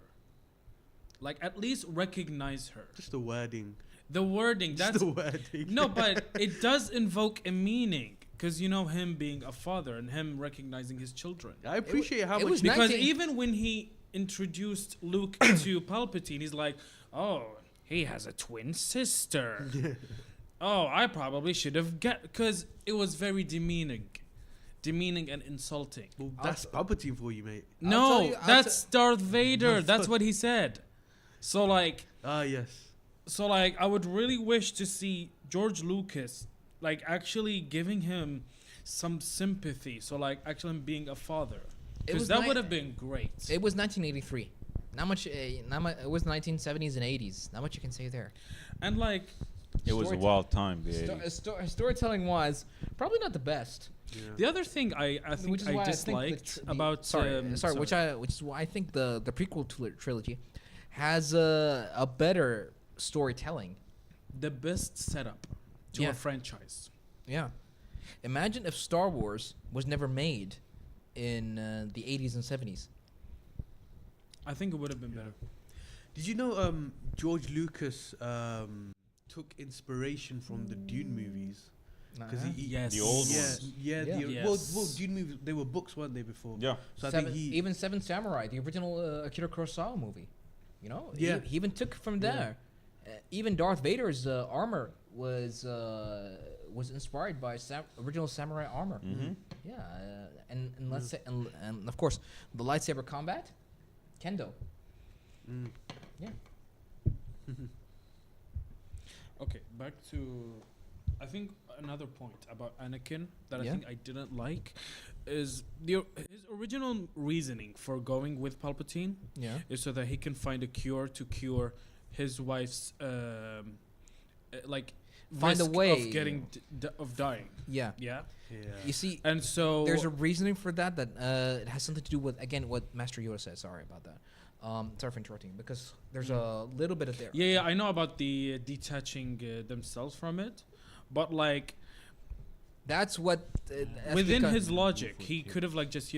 Like at least recognize her. just the wording. The wording. Just That's the wording. no, but it does invoke a meaning because him being a father and him recognizing his children. I appreciate how it much. was Because 19 even when he introduced Luke to Palpatine, he's like, "Oh, he has a twin sister." Oh, I probably should have because it was very demeaning and insulting. Well, that's Palpatine for you, mate. I'll No, tell you- that's Darth Vader. No, That's fuck. what he said. So like, Yes. I would really wish to see George Lucas like actually giving him some sympathy. So like actually him being a father. It Because was that ni- would have been great. It was 1983. Not much. It was 1970s and 80s. Not much you can say there. And like, it was a wild time. Storytelling wise, probably not the best. Yeah. the other thing I Which think is I why disliked the about which is why I think the prequel trilogy has a better storytelling. the best setup to Yeah. a franchise. Yeah. Imagine if Star Wars was never made in the 80s and 70s. I think it would have been better. Did you know George Lucas took inspiration from the Dune movies? Because Yes. The old yeah, ones. yeah, Yeah. well, Dune movies, they were books, weren't they, before? Yeah. So I think he Even Seven Samurai, the original Akira Kurosawa movie. You know, Yeah. he even took from Yeah. there. Even Darth Vader's armor was inspired by original samurai armor. Mm-hmm. Yeah, and let's say and of course the lightsaber combat, kendo. Mm. Yeah. Okay, back to, I think another point about Anakin that I Yeah. think I didn't like is his original reasoning for going with Palpatine Yeah. is so that he can find a cure to cure his wife's like Find a risk way. of getting of dying. Yeah. Yeah, Yeah. You see, and so there's a reasoning for that it has something to do with again what Master Yoda said. Sorry about that. Sorry for interrupting because there's a little bit of there. yeah, I know about the detaching themselves from it, but like That's what that's within because- his logic, he could have like just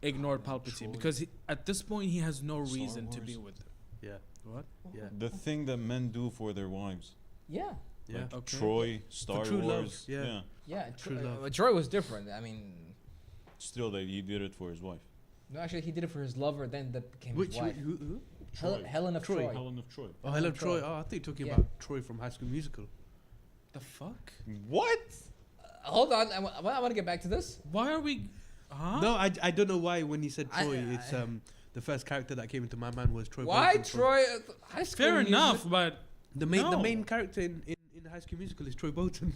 ignored Palpatine because at this point he has no Star reason to Wars. be with him. Yeah. What? Yeah. The thing that men do for their wives. Yeah. Yeah. Like Okay. Troy, Star true love, Wars. yeah. Yeah. True love. Troy was different. I mean, Still, he did it for his wife. no, actually, he did it for his lover. Then that became Which his wife. who? Troy. Helen of Troy. Troy. Helen of Troy. Oh, Helen Troy. Oh, I think you're talking Yeah. about Troy from High School Musical. The fuck? What? Hold on, I want to get back to this. Why are we? Huh? No, I don't know why when he said I- Troy, it's the first character that came into my mind was Troy. Why Bolton from- Troy? High school. Fair Music- enough, but The No. main character in High School Musical is Troy Bolton.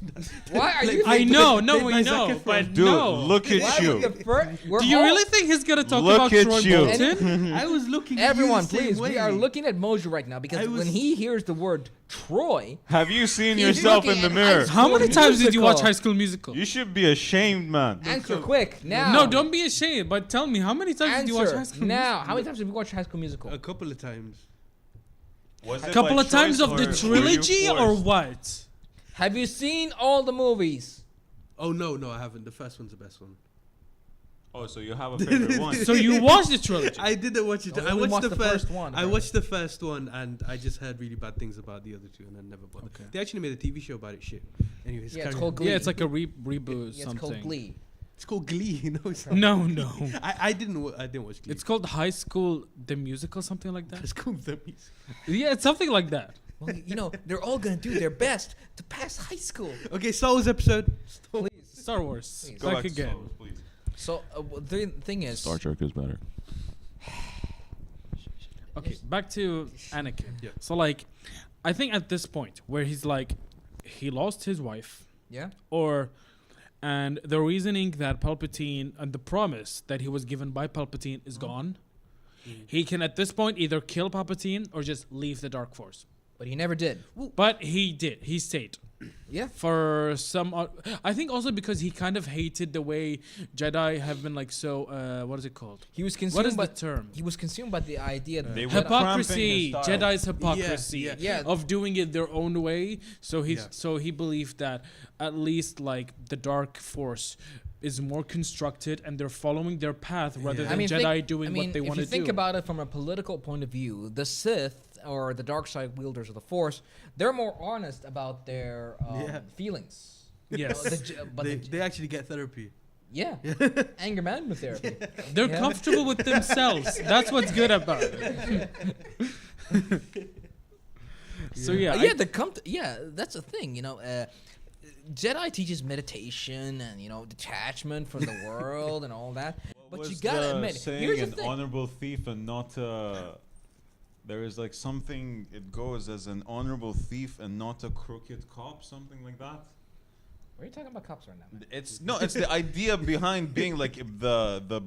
Why are you? I thinking- know, no, played we by know, Zac Efron. but Dude, no. look Why at would you. the we're Do you all- really think he's gonna talk Look about at Troy you. Bolton? I was looking. Everyone, at you the same please. way. We are looking at Mojo right now because I was- when he hears the word Troy, Have you seen He's yourself looking in the at mirror? High How many School times did you watch Musical. High School Musical? You should be ashamed, man. answer quick now. No, don't be ashamed. But tell me, how many times did you watch High answer School now. How many times have you watched High School Musical? a couple of times. Was A couple of times of the trilogy or what? Have you seen all the movies? Oh no, I haven't. The first one's the best one. Oh, so you have a favorite one. So you watched the trilogy? I didn't watch it. Oh, I we watched watched the the first first one, I right? watched the first one, and I just heard really bad things about the other two, and I never bothered. Okay. They actually made a TV show about it. Shit. Anyways, Yeah, carry it's on. called Glee. Yeah, it's like a reboot Yeah, something. it's called Glee. It's called Glee. You know, it's not. No, no. I didn't watch Glee. It's called High School the Musical, something like that. It's called The Music. Yeah, it's something like that. Well, you know, they're all gonna do their best to pass high school. Okay, Star Wars episode. Please. Star Wars. Please. Go Back back to again. Star Wars, please. So the thing is, Trek is better. Okay, back to Anakin. Yeah. So like, I think at this point where he's like, he lost his wife, yeah, and the reasoning that Palpatine and the promise that he was given by Palpatine is gone. He can at this point either kill Palpatine or just leave the Dark Force. but he never did. But he did. He stayed. Yeah, For some, I think also because he kind of hated the way Jedi have been like so. What is it called? he was What consumed is by the term? he was consumed by the idea that They were Hypocrisy. cramping his style. Jedi's hypocrisy Yeah, yeah. of doing it their own way. So Yeah. he believed that at least like the Dark Force is more constructed and they're following their path rather Yeah. than Jedi think- doing what they if want you to think do. about it from a political point of view, the Sith or the dark side wielders of the Force, they're more honest about their Yeah. feelings. Yes. But They actually get therapy. yeah, anger management therapy. They're Yeah. comfortable with themselves. That's what's good about it. So yeah, Yeah, that's the thing. You know, Jedi teaches meditation and detachment from the world and all that. But you gotta admit, saying here's the an thing. honorable thief and not there is like something. It goes as an honorable thief and not a crooked cop, something like that. What are you talking about cops right now, man? It's no, it's the idea behind being like the.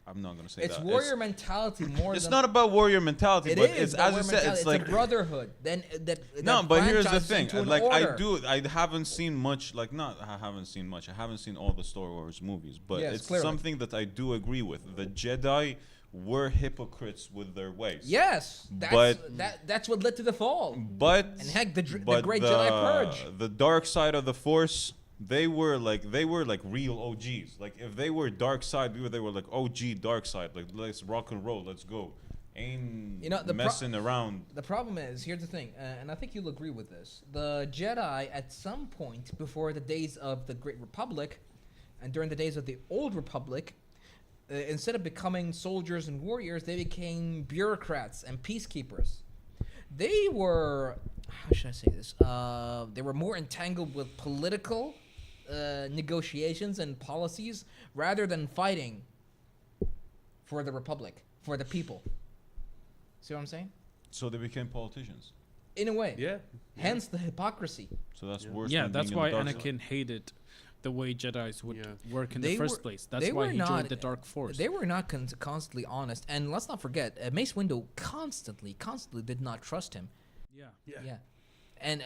I'm not gonna say It's that. warrior mentality more It's than not about warrior mentality, it but is it's about as you warrior said, mentality. it's like a brotherhood. Then no, that but here's the franchises thing. into an Like order. I haven't seen much. Like not, I haven't seen much. I haven't seen all the Star Wars movies, but Yes, it's clearly. something that I do agree with. The Jedi were hypocrites with their ways. Yes, that's what led to the fall. But And heck, the but great Jedi purge. The dark side of the Force they were like real OGs. Like if they were dark side, they were like OG dark side. Like let's rock and roll, let's go. Ain't messing around. The problem is, here's the thing, and I think you'll agree with this. The Jedi, at some point before the days of the Great Republic, and during the days of the Old Republic, instead of becoming soldiers and warriors, they became bureaucrats and peacekeepers. They were, how should I say this? They were more entangled with political negotiations and policies rather than fighting for the Republic, for the people. See what I'm saying? So they became politicians. In a way. Yeah. Hence the hypocrisy. So that's Yeah. worse. Yeah, than that's being why in the dark Anakin hated the way Jedi's would Yeah. work in They the first were- place. That's they why were he not- joined the Dark Force. They were not constantly honest. And let's not forget, Mace Windu constantly did not trust him. yeah. Yeah. And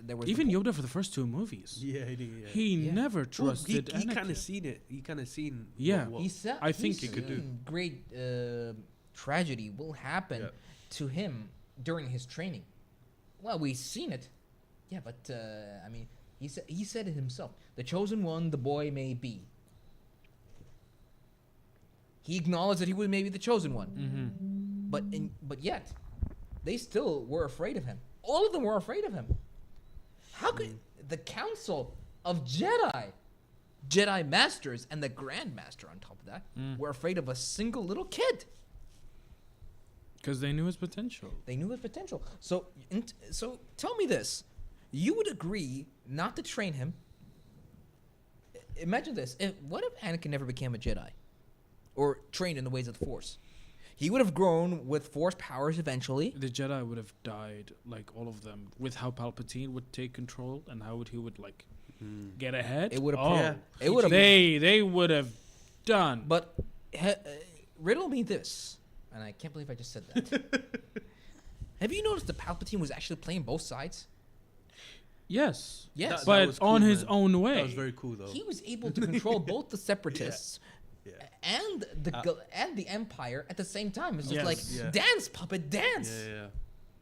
there was Even Yoda for the first two movies. Yeah, he did. Yeah. He Yeah. never Well, trusted he kind Anakin. of seen it. He kind of seen. Yeah. What, He said I think he could do. Great tragedy will happen Yeah. to him during his training. Well, we've seen it. Yeah, but I mean, he said it himself. The chosen one, the boy may be. He acknowledged that he was maybe the chosen one, Mm-hmm. but yet, they still were afraid of him. All of them were afraid of him. How could the Council of Jedi Masters, and the Grand Master on top of that, were afraid of a single little kid? Because they knew his potential. They knew his potential. So tell me this: you would agree not to train him? Imagine this: what if Anakin never became a Jedi, or trained in the ways of the Force? He would have grown with Force powers eventually. The Jedi would have died, like all of them, with how Palpatine would take control and how he would like get ahead. It would have. Oh, Yeah. It would have. they would have done. But riddle me this, and I can't believe I just said that. Have you noticed that Palpatine was actually playing both sides? Yes. Yes. That But was on cool, his man. own way. That was very cool, though. He was able to control both the Separatists Yeah. and the Empire at the same time. It's just Yes. like Yeah. dance, puppet, dance. Yeah.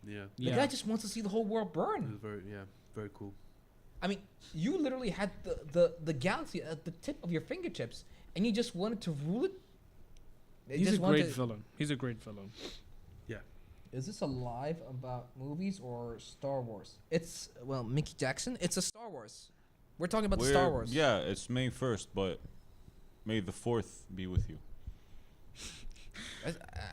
The Yeah. guy just wants to see the whole world It burn. was very cool. I mean, you literally had the galaxy at the tip of your fingertips, and you just wanted to rule it. You He's a just wanted great to- villain. He's a great villain. Is this a live about movies or Star Wars? It's, well, Mickey Jackson. It's a Star Wars. We're talking about the Star Wars. Yeah, it's May 1st, but May the 4th be with you.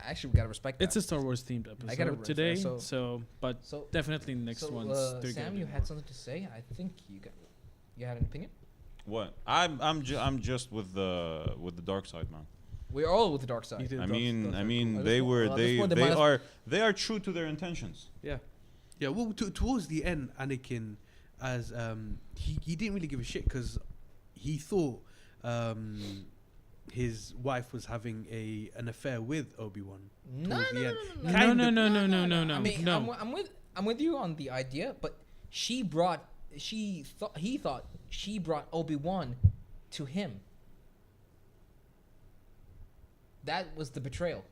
Actually, we gotta respect that. It's a Star Wars themed episode gotta today. so- But so definitely next so, one's they're Sam, gonna you be had more. something to say. I think you had an opinion. What? I'm just with the dark side, man. We're all with the dark You side. did I those- mean, those I are mean, cool. they This were one- this they one they they might as- are true to their intentions. cool. Yeah. Well, towards the end, Anakin, as he didn't really give a shit because he thought his wife was having an affair with Obi-Wan. No, towards the end. no. Kind No, of- no, no, no, no, no, I mean, no. I'm with you on the idea, but he thought she brought Obi-Wan to him. That was the betrayal,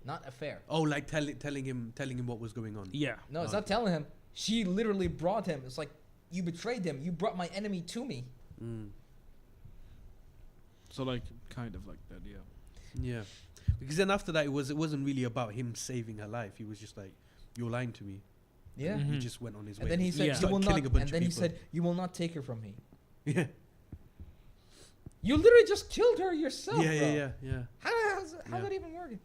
not affair. Oh, like telling him what was going on. Yeah. No, it's not telling him. She literally brought him. It's like, you betrayed him. You brought my enemy to me. Mm. So like kind of like that, yeah. Yeah. Because then after that, it wasn't really about him saving her life. He was just like, "You're lying to me." Yeah. He Mhm. just went on his way. And then he said, Yeah. "You will Started not." killing a bunch And of then he people. said, "You will not take her from me." Yeah. You literally just killed her yourself. Yeah, bro. yeah. How's Yeah. that even working?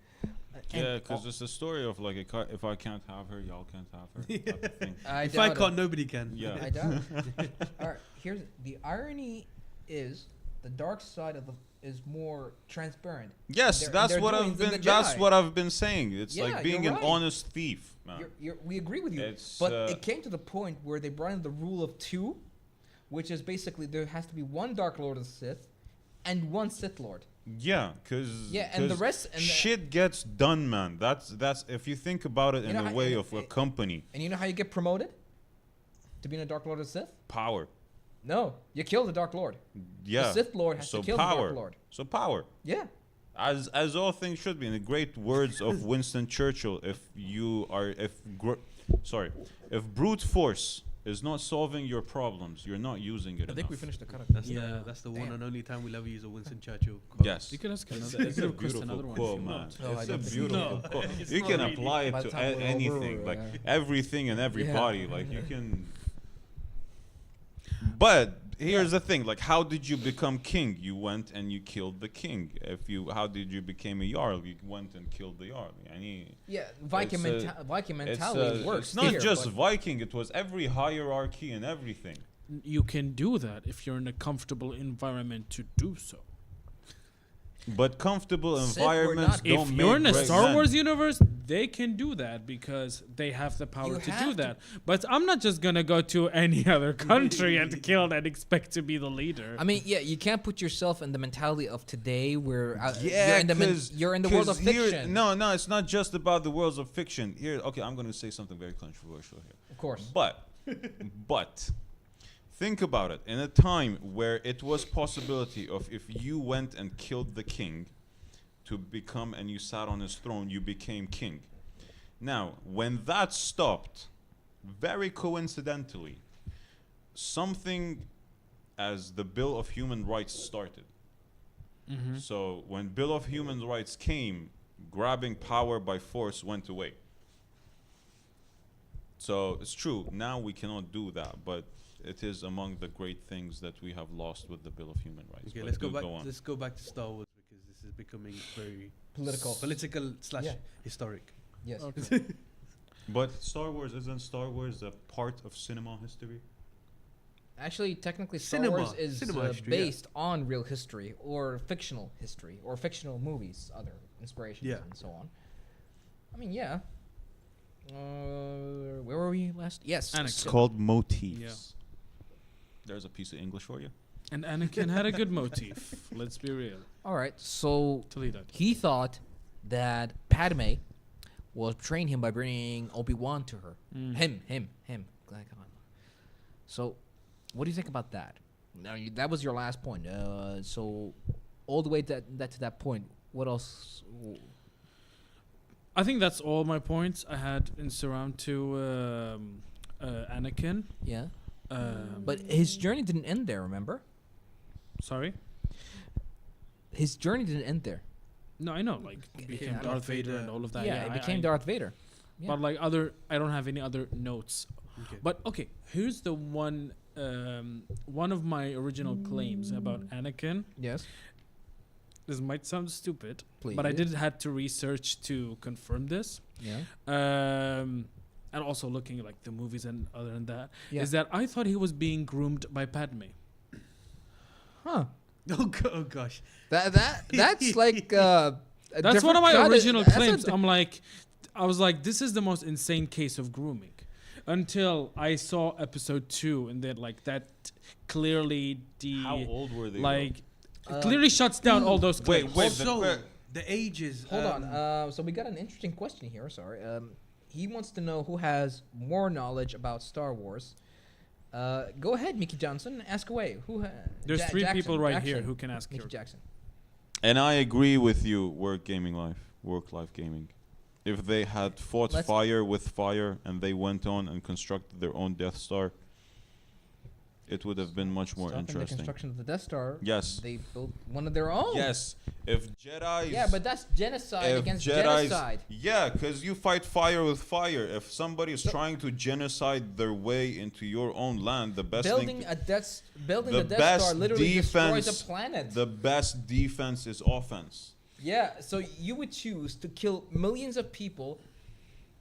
Yeah, because it's a story of like if I can't have her, y'all can't have her. Type of thing. If I can't, nobody can. Yeah. I doubt it. All right. Here's the irony: is the dark side of the is more transparent. Yes, Their- that's their what doings I've in been. the That's Jedi. what I've been saying. It's Yeah, like being you're an right. honest thief, man. We agree with you, It's, but it came to the point where they brought in the rule of two, which is basically there has to be one Dark Lord of the Sith and one Sith Lord. Yeah, because Yeah, and the rest and the, shit gets done, man. That's if you think about it You in know the how- way and of a it- company, and you know how you get promoted to being a Dark Lord of the Sith? power. No, you kill the Dark Lord. Yeah. The Sith Lord has so to kill power. the Dark Lord. So power. Yeah. As all things should be. In the great words of Winston Churchill, if brute force is not solving your problems, you're not using it I think enough. we finished the cut. That's the one Damn. and only time we'll ever use a Winston Churchill quote. Yes. You could ask It's another. it's You a could request beautiful another one. quote, if you man. want. No, I It's a don't think so. beautiful No. quote. It's You not can really. apply By it the to time we're over, anything, like yeah. everything and everybody. Yeah. Like you can. But here's the thing: like, how did you become king? You went and you killed the king. How did you become a jarl? You went and killed the jarl. Yeah, Viking, It's, Viking It's, mentality works. it's not here, just but- Viking. It was every hierarchy and everything. You can do that if you're in a comfortable environment to do so. But comfortable Sith were environments not- don't If make you're in a great Star men. Wars universe, they can do that because they have the power You to have do to- that. But I'm not just gonna go to any other country and kill and expect to be the leader. I mean, yeah, you can't put yourself in the mentality of today where Yeah, you're in the world of 'cause here- fiction. no, it's not just about the worlds of fiction. Here, okay, I'm going to say something very controversial here. Of course. But think about it. In a time where it was possibility of if you went and killed the king to become and you sat on his throne, you became king. Now, when that stopped, very coincidentally, something as the Bill of Human Rights started. Mm-hmm. So when Bill of Human Rights came, grabbing power by force went away. So it's true, now we cannot do that, but it is among the great things that we have lost with the Bill of Human Rights. Okay, But let's go do back. on. Let's go back to Star Wars because this is becoming very Political. slash Yeah. historic. Yes. Okay. But isn't Star Wars a part of cinema history? Actually, technically, Star Cinema. Wars is Cinema history, yeah. based on real history or fictional history or fictional movies, other inspirations, Yeah. and so on. I mean, yeah. Where were we last? Yes. Anakin. It's so- called motifs. Yeah. There's a piece of English for you. And Anakin had a good motif. Let's be real. All right. So Till he died. he thought that Padme was betraying him by bringing Obi-Wan to her. Mm. Him. Like, come on. So, what do you think about that? Now, that was your last point. So, all the way to that point, what else? I think that's all my points I had in surround to Anakin. Yeah. Um, But his journey didn't end there, remember? sorry. His journey didn't end there. No, I know. Like became Yeah, Darth Vader and all of that. yeah, it I- became I- Darth Vader. Yeah. But like I don't have any other notes. Okay. But okay, here's the one of my original claims about Anakin. Yes. This might sound stupid, Please. but I did had to research to confirm this. Yeah. And also looking at like the movies and other than that, Yeah. is that I thought he was being groomed by Padme. Huh. Oh gosh. That's like a That's one of my different original that's a claims. di- I was like, this is the most insane case of grooming. Until I saw episode 2 and then like that clearly How old were they? like Uh, clearly shuts down all those Wait, claims. wait. Also, the ages. Hold on. So we got an interesting question here. Sorry. He wants to know who has more knowledge about Star Wars. Go ahead, Mickey Johnson. Ask away. There's three Jackson, people right Jackson. here who can ask Mickey your Jackson. And I agree with you. Work-life gaming. If they had fought Let's- fire with fire and they went on and constructed their own Death Star, it would have been much more Stopping the interesting. construction of the Death Star. Yes. They built one of their own. Yes. If Jedi's. Yeah, but that's genocide if against Jedi's, genocide. Yeah, because you fight fire with fire. If somebody is So- trying to genocide their way into your own land, the best Building thing, a Death building the a Death Star best literally destroys defense- a planet. the best defense is offense. Yeah, so you would choose to kill millions of people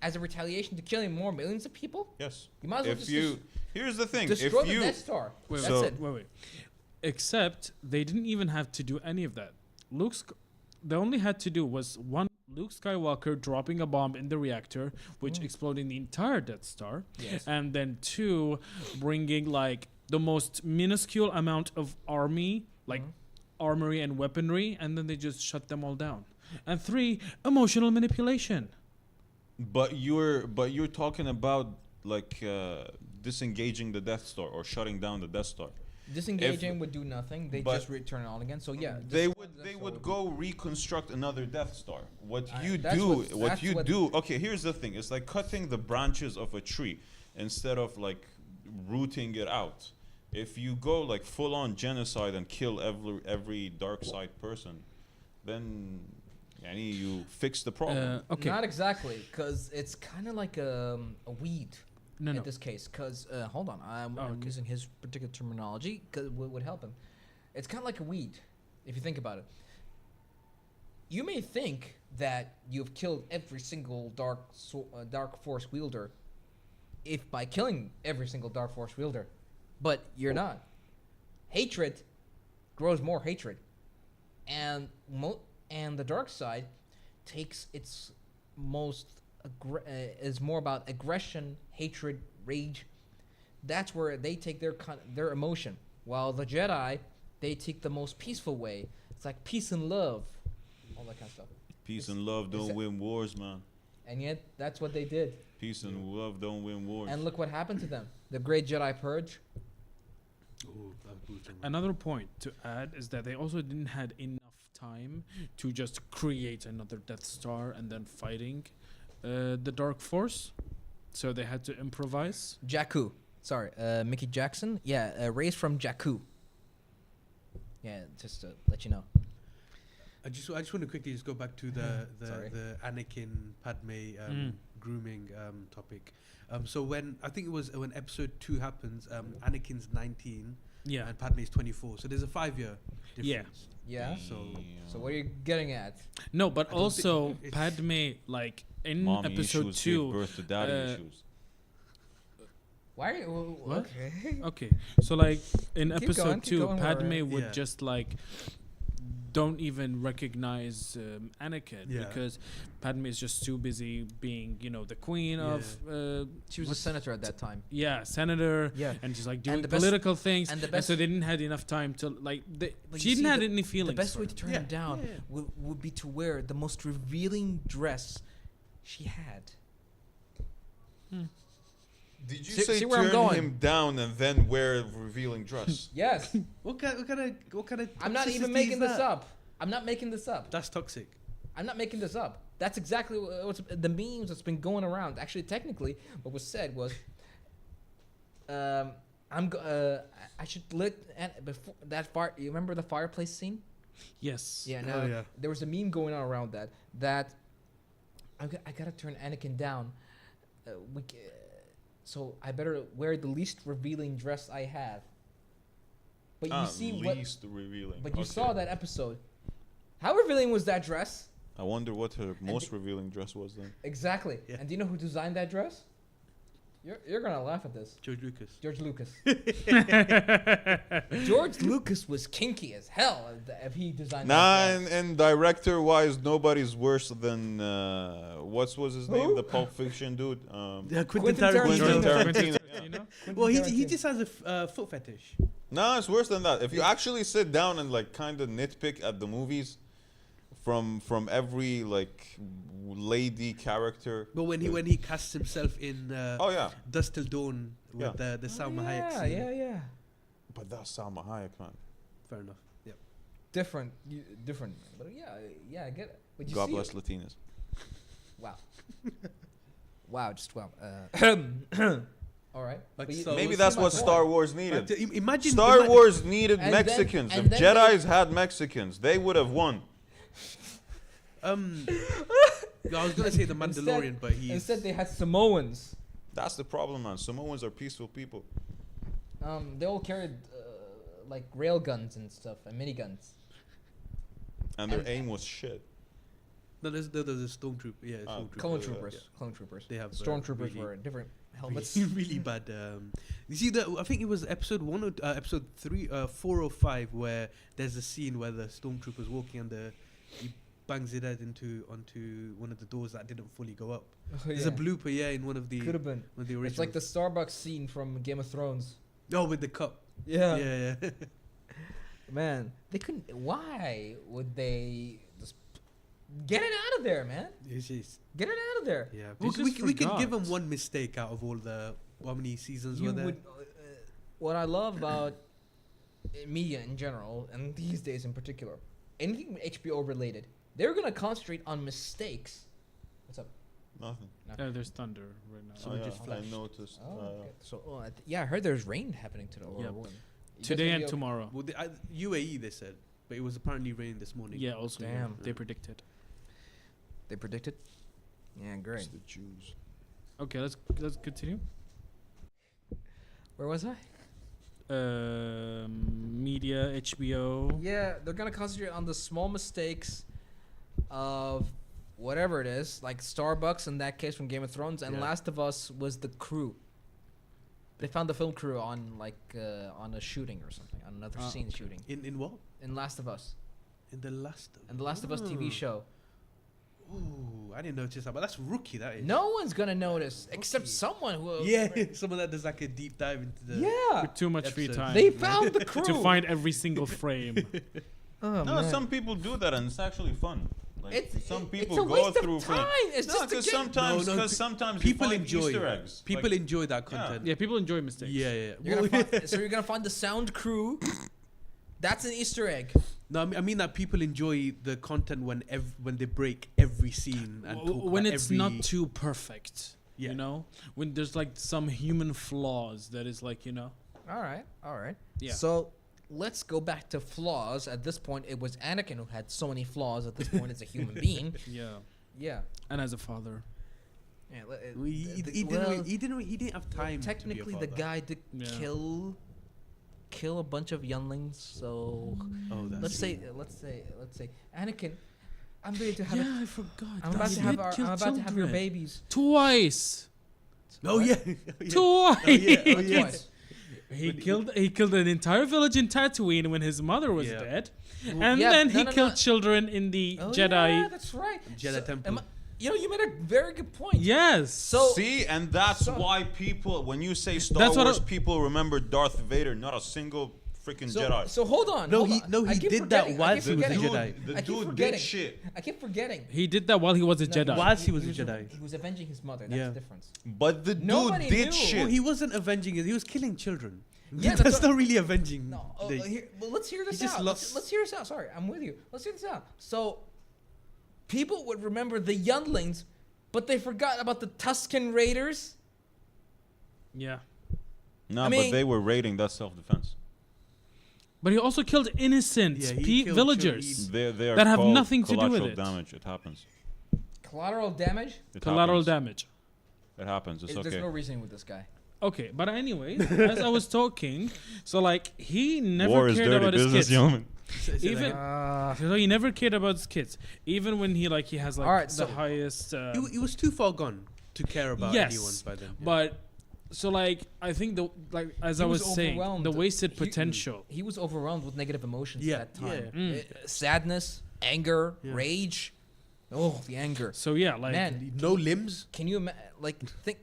as a retaliation to killing more millions of people? Yes. You might as well If just you, here's the thing. destroy If the you, Death Star. Wait, That's So- it. wait. Except they didn't even have to do any of that. They only had to do was one Luke Skywalker dropping a bomb in the reactor, which exploding the entire Death Star, Yes. and then 2 bringing like the most minuscule amount of army, like armory and weaponry, and then they just shut them all down. And 3 emotional manipulation. but you're talking about like disengaging the Death Star or shutting down the Death Star. Disengaging would do nothing. They but- just return it on again. So yeah, They destroy would the they Death would Star go reconstruct another Death Star. What you that's do, what- what that's you what- do. Okay, here's the thing. It's like cutting the branches of a tree instead of like rooting it out. If you go like full on genocide and kill every dark side person, then you fix the problem. Okay. Not exactly, because it's kind of like a weed No, in no. this case. Because hold on, I'm okay. using his particular terminology because it would help him. It's kind of like a weed, if you think about it. You may think that you've killed every single dark force wielder, if by killing every single dark force wielder, but you're not. Hatred grows more hatred, and the dark side takes its is more about aggression, hatred, rage. That's where they take their emotion, while the Jedi, they take the most peaceful way. It's like peace and love, all that kind of stuff. Peace and love don't win wars, man. And yet, that's what they did. Peace and love don't win wars. And look what happened to them. The Great Jedi Purge. Oh, that was brutal, man. Another point to add is that they also didn't had enough time to just create another Death Star and then fighting the Dark Force, so they had to improvise. Jakku. Sorry, Mickey Jackson. Yeah, raised from Jakku. Yeah, just to let you know. I just want to quickly just go back to Sorry. the Anakin Padme grooming topic. So when I think it was when episode 2 happens, Anakin's 19 Yeah. and Padme's 24. So there's a 5-year difference. Yeah. So- So what are you getting at? No, but I don't also think it's- Padme, like in Mommy episode issues give 2. birth to daddy issues. Why are you? What? Okay. Okay, so like in Keep episode going, keep 2, going, Padme we're- would Yeah. just like don't even recognize Anakin Yeah. because Padme is just too busy being, the queen of She was a senator at that time. senator, Yeah. and she's like And doing the best- political things, and the and, best- so they didn't have enough time to like. But She you didn't see, have the- any feelings. The best for way to her. turn Yeah, it down yeah. would be to wear the most revealing dress she had. Did you See- say see where I'm turn going? him down and then wear a revealing dress? Yes. What kind of? I'm not even toxicity making is this that? up. I'm not making this up. That's toxic. I'm not making this up. That's exactly what's the memes that's been going around. Actually, technically, what was said was, I should let before that fire. You remember the fireplace scene? Yes. Yeah. Oh, No. yeah. There was a meme going on around that I gotta turn Anakin down. So I better wear the least revealing dress I have. But you see what? least revealing. But you Okay. saw that episode. How revealing was that dress? I wonder what her most revealing dress was then. Exactly. Yeah. And do you know who designed that dress? You're gonna laugh at this. George Lucas. George Lucas. George Lucas was kinky as hell if he designed Nah, that and, dress. and director wise, nobody's worse than what was his name? Who? The Pulp Fiction dude. Yeah, Quentin Quentin Tarantino. Tarantino. Quentin Well, he Tarantino. just has a foot fetish. No, it's worse than that. If you actually sit down and like kind of nitpick at the movies, from every like lady character. But when he casts himself in Oh yeah, Dust Till Dawn with Yeah. the Salma Hayek Yeah, scene. yeah. but that's Salma Hayek, man. Fair enough. Yeah. Different. But yeah, I get it. But you God see bless Latinas. Wow. Wow, just wow. All right. Like But you- so- Maybe you that's see my what point. Star Wars needed. But imagine Star Wars needed And then- Mexicans. and If then Jedi's had Mexicans, they would have won. I was gonna say the Instead- Mandalorian, but he's Instead, they had Samoans. That's the problem, man. Samoans are peaceful people. They all carried like rail guns and stuff and miniguns. And their And- aim was shit. no, there's a stormtrooper. Yeah, Oh, stormtrooper. Clone yeah. troopers. Clone troopers. They have Stormtroopers really, were different helmets. really bad. You see, I think it was episode 1 or episode 3, 4 or 5, where there's a scene where the stormtrooper's walking and he bangs it head onto one of the doors that didn't fully go up. Oh, There's a blooper, in one of the Could have been. one of the originals. It's like the Starbucks scene from Game of Thrones. oh, with the cup. Yeah. Yeah. Man, they couldn't. Why would they just get it out of there, man? It's just, Get it out of there. yeah. They We just could give them forgot. one mistake out of all the how many seasons You were there? would. What I love about media in general, and these days in particular, anything HBO related, they're gonna concentrate on mistakes. What's up? Nothing. There's thunder right now. Someone just I flashed. noticed. Oh, okay. So, I heard there's rain happening today. Or Yep. what? You guys Today gonna and be tomorrow. Well, UAE they said, but it was apparently raining this morning. Yeah, also. Damn. They predicted. They predicted. Yeah, great. It's the Jews. Okay, let's continue. Where was I? Media, HBO. Yeah, they're gonna concentrate on the small mistakes of whatever it is, like Starbucks in that case from Game of Thrones, and Yeah. Last of Us was the crew. They found the film crew on on a shooting or something, on another scene okay. shooting In what? in Last of Us, In the Last. in the Last of Us TV show. Ooh, I didn't notice that, but that's rookie. That is. No one's gonna notice except Okay. someone who. Yeah, someone that does like a deep dive into the. Yeah. With too much free Episode. time. They found the crew. to find every single frame. Oh, No, man. some people do that, and it's actually fun. Like some people it's a go waste through of for time. It's no, just a because game. sometimes, No, because sometimes people you find enjoy Easter eggs. People Like, enjoy that content. Yeah, people enjoy mistakes. Yeah, yeah. You're Well, gonna find, so you're gonna find the sound crew. That's an Easter egg. no, I mean that people enjoy the content when they break every scene and talk When about it's every, not too perfect. Yeah. You know? When there's like some human flaws that is like, you know. All right, all right. Yeah. So let's go back to flaws. At this point, it was Anakin who had so many flaws. At this point, as a human being. Yeah. Yeah. And as a father. Yeah. He didn't have time. Technically, to be a the father. guy did Yeah. kill a bunch of younglings. So Oh, that's let's say Anakin. I'm ready to have. Yeah, I forgot. I'm about to have your babies. Twice. Oh yeah. Twice. Oh, yeah. Twice. He killed an entire village in Tatooine when his mother was Yeah. dead, Well, and yeah, then no, he no, killed no. children in the Oh, Jedi. Yeah, that's right. Jedi Temple. You made a very good point. Yes. So See, and that's So- why people, when you say Star That's what Wars, I- people remember Darth Vader, not a single freaking Jedi. So hold on. No, hold on. I he keep did forgetting, that I while keep he was a forgetting. Jedi. The I keep dude forgetting. did shit. I keep forgetting. He did that while he was a No, Jedi. Whilst he was a Jedi. He was avenging his mother. That's Yeah. the difference. But the dude Nobody did knew. shit. Well, he wasn't avenging it. He was killing children. Yeah, that's that's not really avenging. No. the- Well, let's hear this just out. lost- Let's hear this out. Sorry, I'm with you. Let's hear this out. So, people would remember the younglings, but they forgot about the Tusken Raiders. Yeah. No, I mean- but they were raiding. That's self-defense. But he also killed innocent Yeah, he killed villagers. They are That have called nothing to do with collateral it. damage. It happens. Collateral damage. It Collateral happens. damage. It happens. It's There's okay. no reasoning with this guy. Okay, but anyway, as I was talking, so like he never War is cared dirty about his business, kids. gentlemen. Even so he never cared about his kids. Even when he has like Alright, the so- highest. he was too far gone to care about Yes, anyone by then. But so like I think as He I was was saying, overwhelmed. the wasted He- potential. He was overwhelmed with negative emotions Yeah, at that time. yeah. Sadness, anger, Yeah. rage. Oh, the anger. So yeah, like Man, no limbs. can you think?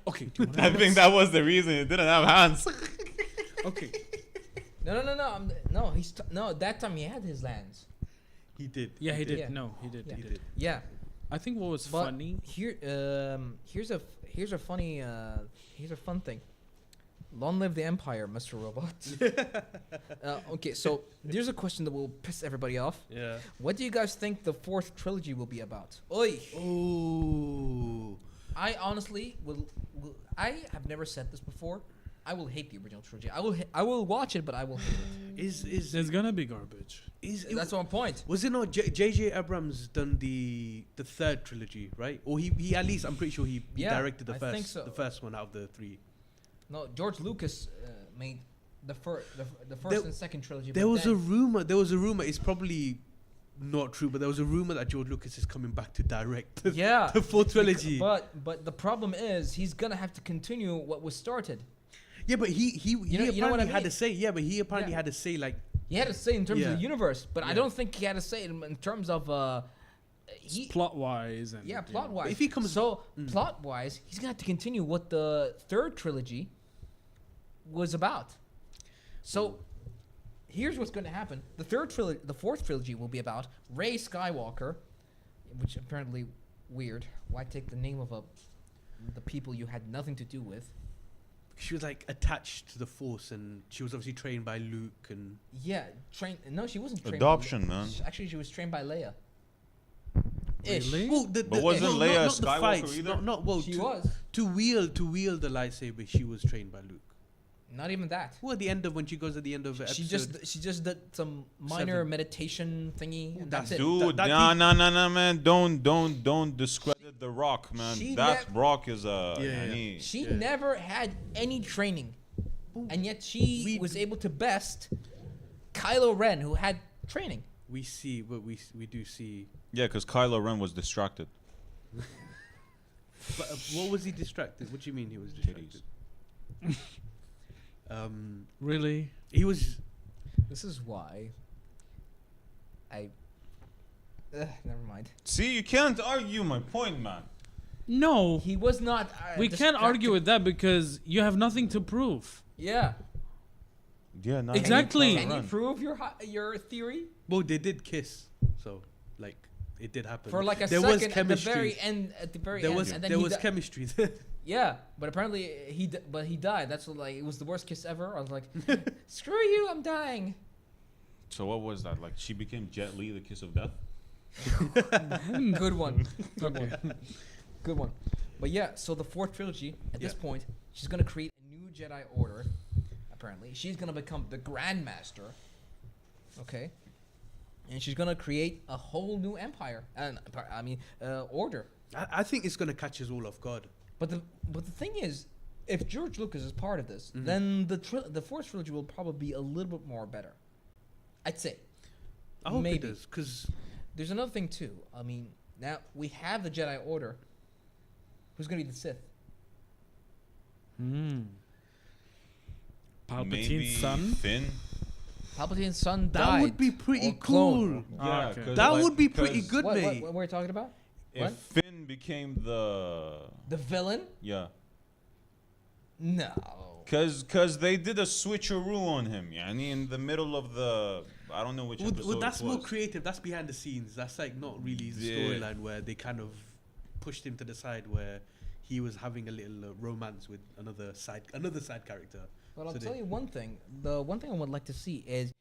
okay, do you wanna I know think that was the reason it didn't have hands. what's- okay. No. No. That time he had his lands. He did. Yeah, he did. Yeah. No, he did. Yeah. He did. Yeah. I think what was But funny. here's a fun thing. Long live the Empire, Mr. Robot. Okay, so there's a question that will piss everybody off. Yeah. What do you guys think the fourth trilogy will be about? Oi! Oh. I honestly will. I have never said this before. I will hate the original trilogy. I will watch it, but I will hate it. There's gonna be garbage. That's one point. Was it not J.J. Abrams done the third trilogy, right? Or he at least I'm pretty sure he Yeah, directed the I first think so. the first one out of the three. No, George Lucas made the first There- and second trilogy. There but was a then- rumor. There was a rumor. It's probably not true, but there was a rumor that George Lucas is coming back to direct yeah the fourth trilogy. But the problem is he's gonna have to continue what was started. Yeah, but he you know what I apparently had mean? to say. Yeah, but he apparently Yeah. had to say like. He had to say in terms of Yeah. the universe, but I Yeah. don't think he had to say it in terms of he. Plot wise and Yeah, you plot know. wise. If he comes- so plot wise, he's gonna have to continue what the third trilogy was about. So here's what's going to happen: the fourth trilogy will be about Rey Skywalker, which apparently weird. Why take the name of the people you had nothing to do with? She was like attached to the Force, and she was obviously trained by Luke. And Yeah, trained. No, she wasn't trained. Adoption, by man. Actually, she was trained by Leia. Ish. Really? Well, But wasn't Leia not the Skywalker fights, either? Not well. She was. To wield the lightsaber. She was trained by Luke. Not even that. Well, at the end of when she goes at the end of episode. She just did some minor 7. meditation thingy. And that's it. Dude, That- no, man. Don't discredit the Rock, man. She That nev- Rock is She Yeah. never had any training, and yet We- was able to best Kylo Ren, who had training. we see, but we do see. Yeah, because Kylo Ren was distracted. But what was he distracted? What do you mean he was distracted? Really? He was. This is why never mind. See, you can't argue my point, man. No. He was not. We can't argue with that because you have nothing to prove. Yeah. Yeah, not Exactly. Can you prove your theory? Well, they did kiss, so like it did happen. For like a there second was chemistry. at the very end. At the very there end, was and then there he was di- chemistry. Yeah, but apparently he died. That's what, like, it was the worst kiss ever. I was like, screw you, I'm dying. So what was that? Like she became Jet Li, the kiss of death? Good one. Good one. Good one. But yeah, so the fourth trilogy, at this Yeah. point, she's going to create a new Jedi Order, apparently. She's going to become the Grand Master. Okay? And she's going to create a whole new empire. Order. I think it's gonna catch us all off guard. But the thing is, if George Lucas is part of this, Mhm. then the fourth trilogy will probably be a little bit more better. I'd say. I hope Maybe. it does, because There's another thing too. I mean, now we have the Jedi Order. Who's gonna be the Sith? Hmm. Palpatine's Maybe son? Finn. Palpatine's son that died. would be pretty or cloned. cool. Ah, okay. 'cause, That like, would be pretty 'cause good, mate. What are you talking about? If What? Finn became the The villain? yeah, No. cause they did a switcheroo on him, yani in the middle of the I don't know which episode Well, that's it more was. creative. That's behind the scenes. That's like not really the Yeah. storyline where they kind of pushed him to the side where he was having a little romance with another side character. But I'll So tell they- you one thing. The one thing I would like to see is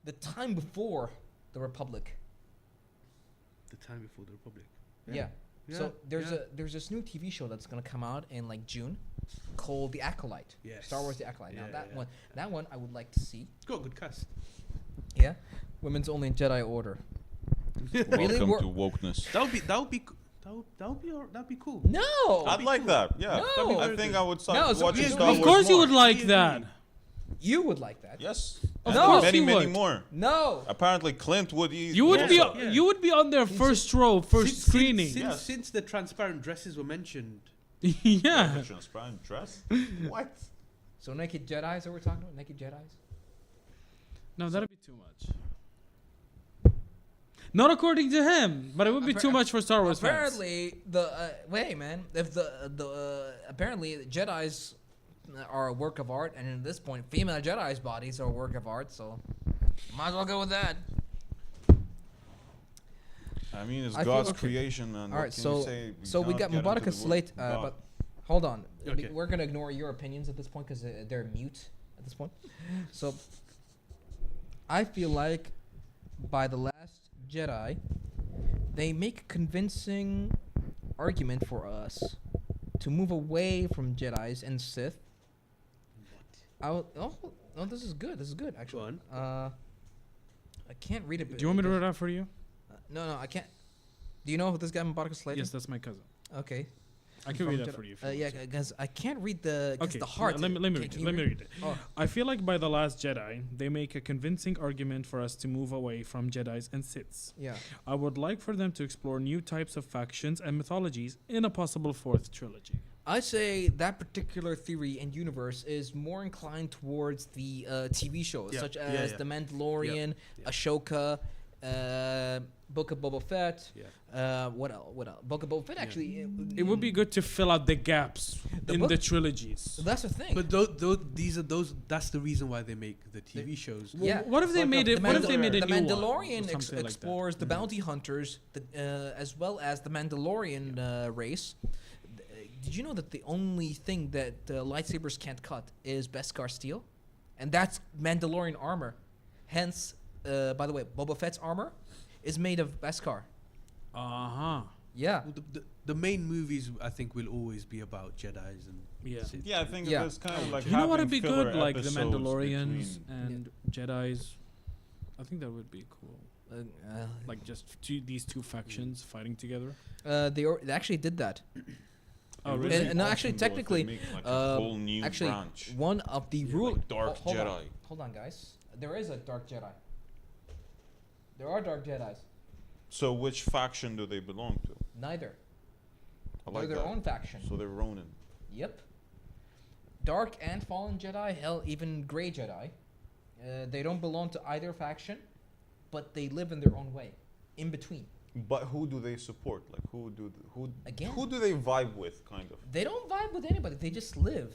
the time before the Republic. The time before the Republic. Yeah. So Yeah, there's this new TV show that's gonna come out in like June, called The Acolyte. Yes. Star Wars: The Acolyte. Now Yeah, yeah. that one I would like to see. It's got a good cast. Yeah. Women's only Jedi Order. Really? Welcome We're- to wokeness. That'd be cool. No. I'd like that. Yeah, No. I think I would start No, so watching we- Star Of Wars. Of course you more. would like Yeah, that. You would like that. Yes. Of And course many, you many would. more. No. Apparently, Clint would. You would be Yeah. you would be on their first row, first screening. Yes. Since the transparent dresses were mentioned, Yeah. Transparent dress. What? So naked Jedi's that we're talking about? Naked Jedi's? No, that'd be too much. Not according to him, but it would be too much for Star Wars fans. Apparently, wait, man. If apparently the Jedi's are a work of art, and at this point, female Jedi's bodies are a work of art. So, might as well go with that. I mean, it's I feel- God's okay. creation, man. All What right, can so you say? so we got cannot get Mubarak into the Slate, word God. but hold on, Okay. we're gonna ignore your opinions at this point because they're mute at this point. So, I feel like by the Last Jedi, they make a convincing argument for us to move away from Jedi's and Sith. Oh, this is good. This is good, actually. Go on. I can't read it. Do you want me to read out for you? No, I can't. Do you know who this guy Mubarak Slate Yes, is? that's my cousin. Okay. I can From read that Jedi- for you. If you Yeah, want to. because I can't read the. 'cause Okay, the heart. let me read Can it. you Let me read it. Oh, I feel like by The Last Jedi, they make a convincing argument for us to move away from Jedis and Siths. yeah. I would like for them to explore new types of factions and mythologies in a possible fourth trilogy. I say that particular theory and universe is more inclined towards the TV shows, Yeah, such yeah, as yeah. The Mandalorian, Yeah. Ashoka, Book of Boba Fett. Yeah. What else? What else? Book of Boba Fett. Yeah. Actually, It would be good to fill out the gaps The in book- the trilogies. That's the thing. But these are those. That's the reason why they make the TV shows. Yeah. What if they made it? What if they made a the new one? Mandalorian or something like that? explores the bounty hunters, as well as the Mandalorian race. Did you know that the only thing that lightsabers can't cut is Beskar steel, and that's Mandalorian armor. Hence, by the way, Boba Fett's armor is made of Beskar. Yeah. Well, the main movies I think will always be about Jedi's and Yeah. Sith. Yeah, I think Yeah. there's kind of like You know what having would be filler good? Like the episodes Mandalorians between- and Jedi's. I think that would be cool. Like just these two factions fighting together. They actually did that. Oh, It would really? be And no, awesome actually, though if they technically, make, like, a whole new actually, branch. one of the Yeah, rule like Dark hold on. Jedi. Hold on, guys. There is a Dark Jedi. There are Dark Jedis. So which faction do they belong to? Neither. I They're like their that. own faction. So they're Ronin. Yep. Dark and Fallen Jedi, hell, even Grey Jedi. They don't belong to either faction, but they live in their own way, in between. But who do they support? Like Again. who do they vibe with, kind of? They don't vibe with anybody. They just live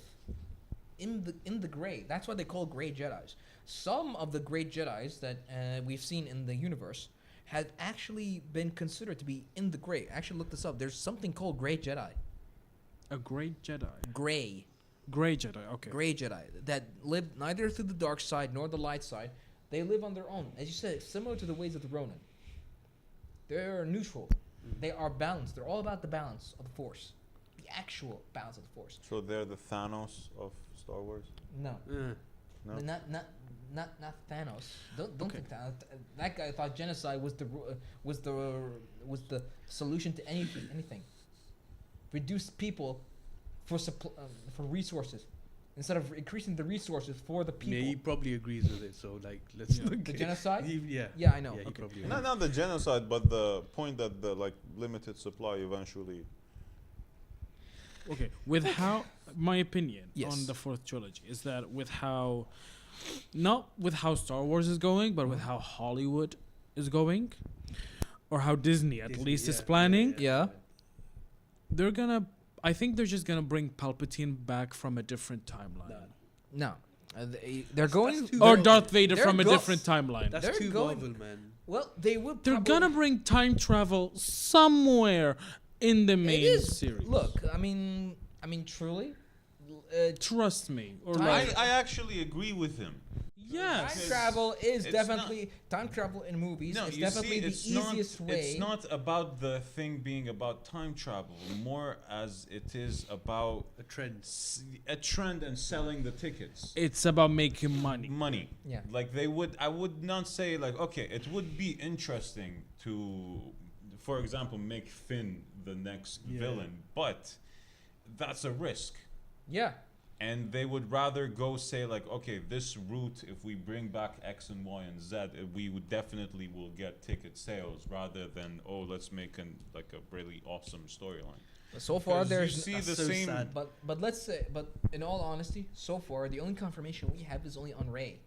in the gray. That's why they call Grey Jedis. Some of the Great Jedis that we've seen in the universe had actually been considered to be in the gray. Actually, look this up. There's something called Grey Jedi. A great Jedi. Gray. Grey Jedi. Okay. Grey Jedi that live neither through the dark side nor the light side. They live on their own. As you said, similar to the ways of the Ronin. They're neutral. They are balanced. They're all about the balance of the Force. The actual balance of the Force. So they're the Thanos of Star Wars. No. No. Not Thanos. Don't Okay. think Thanos. That guy thought genocide was the solution to anything. Reduce people for resources instead of increasing the resources for the people. Yeah, he probably agrees with it. So like, let's Yeah. look The at- genocide? Yeah. Yeah, I know. Yeah, he Okay. probably Not, agrees. not the genocide, but the point that the like limited supply eventually. Okay, with how my opinion Yes. on the fourth trilogy is that with how, not with how Star Wars is going, but with how Hollywood is going, or how Disney at Disney, least is yeah, planning, Yeah. they're gonna. I think they're just gonna bring Palpatine back from a different timeline, No. They're going. that's too or Well, Darth Vader they're from a go- different timeline. That's They're too going- Marvel, man. Well, they would. They're probably- gonna bring time travel somewhere in the It main is. series. Look, I mean, truly. Trust me, or Time- like, I actually agree with him. yes, Time travel is It's definitely time travel in movies. No, is you definitely see, the it's easiest not, way. It's not about the thing being about time travel, more as it is about A trend. a trend and selling the tickets. it's about making money. Money. Yeah. Like I would not say like, okay, it would be interesting to, for example, make Finn the next Yeah. villain, but that's a risk. Yeah. And they would rather go say like, okay, this route, if we bring back X and Y and Z, we would definitely will get ticket sales rather than, oh, let's make like a really awesome storyline. So far, 'Cause you there's. see That's the so same. sad. But let's say, but in all honesty, so far the only confirmation we have is only on Ray.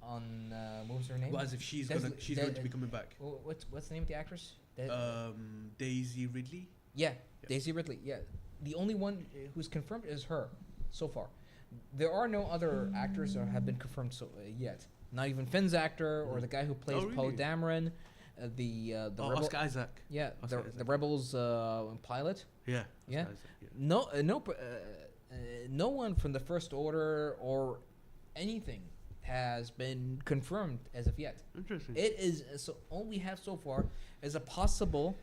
On what was her name? But as if she's Des- going to Des- be coming back. What's the name of the actress? Daisy Ridley. Yeah, Yeah. Daisy Ridley. Yeah, the only one who's confirmed is her, so far. There are no other actors that have been confirmed yet. Not even Finn's actor or the guy who plays Oh, Poe really? Dameron, the Oh, rebel. Oscar Isaac. Yeah, Oscar the Isaac. rebels pilot. Yeah. Yeah. Oscar Isaac, yeah. No one from the First Order or anything has been confirmed as of yet. Interesting. It is so all we have so far is a possible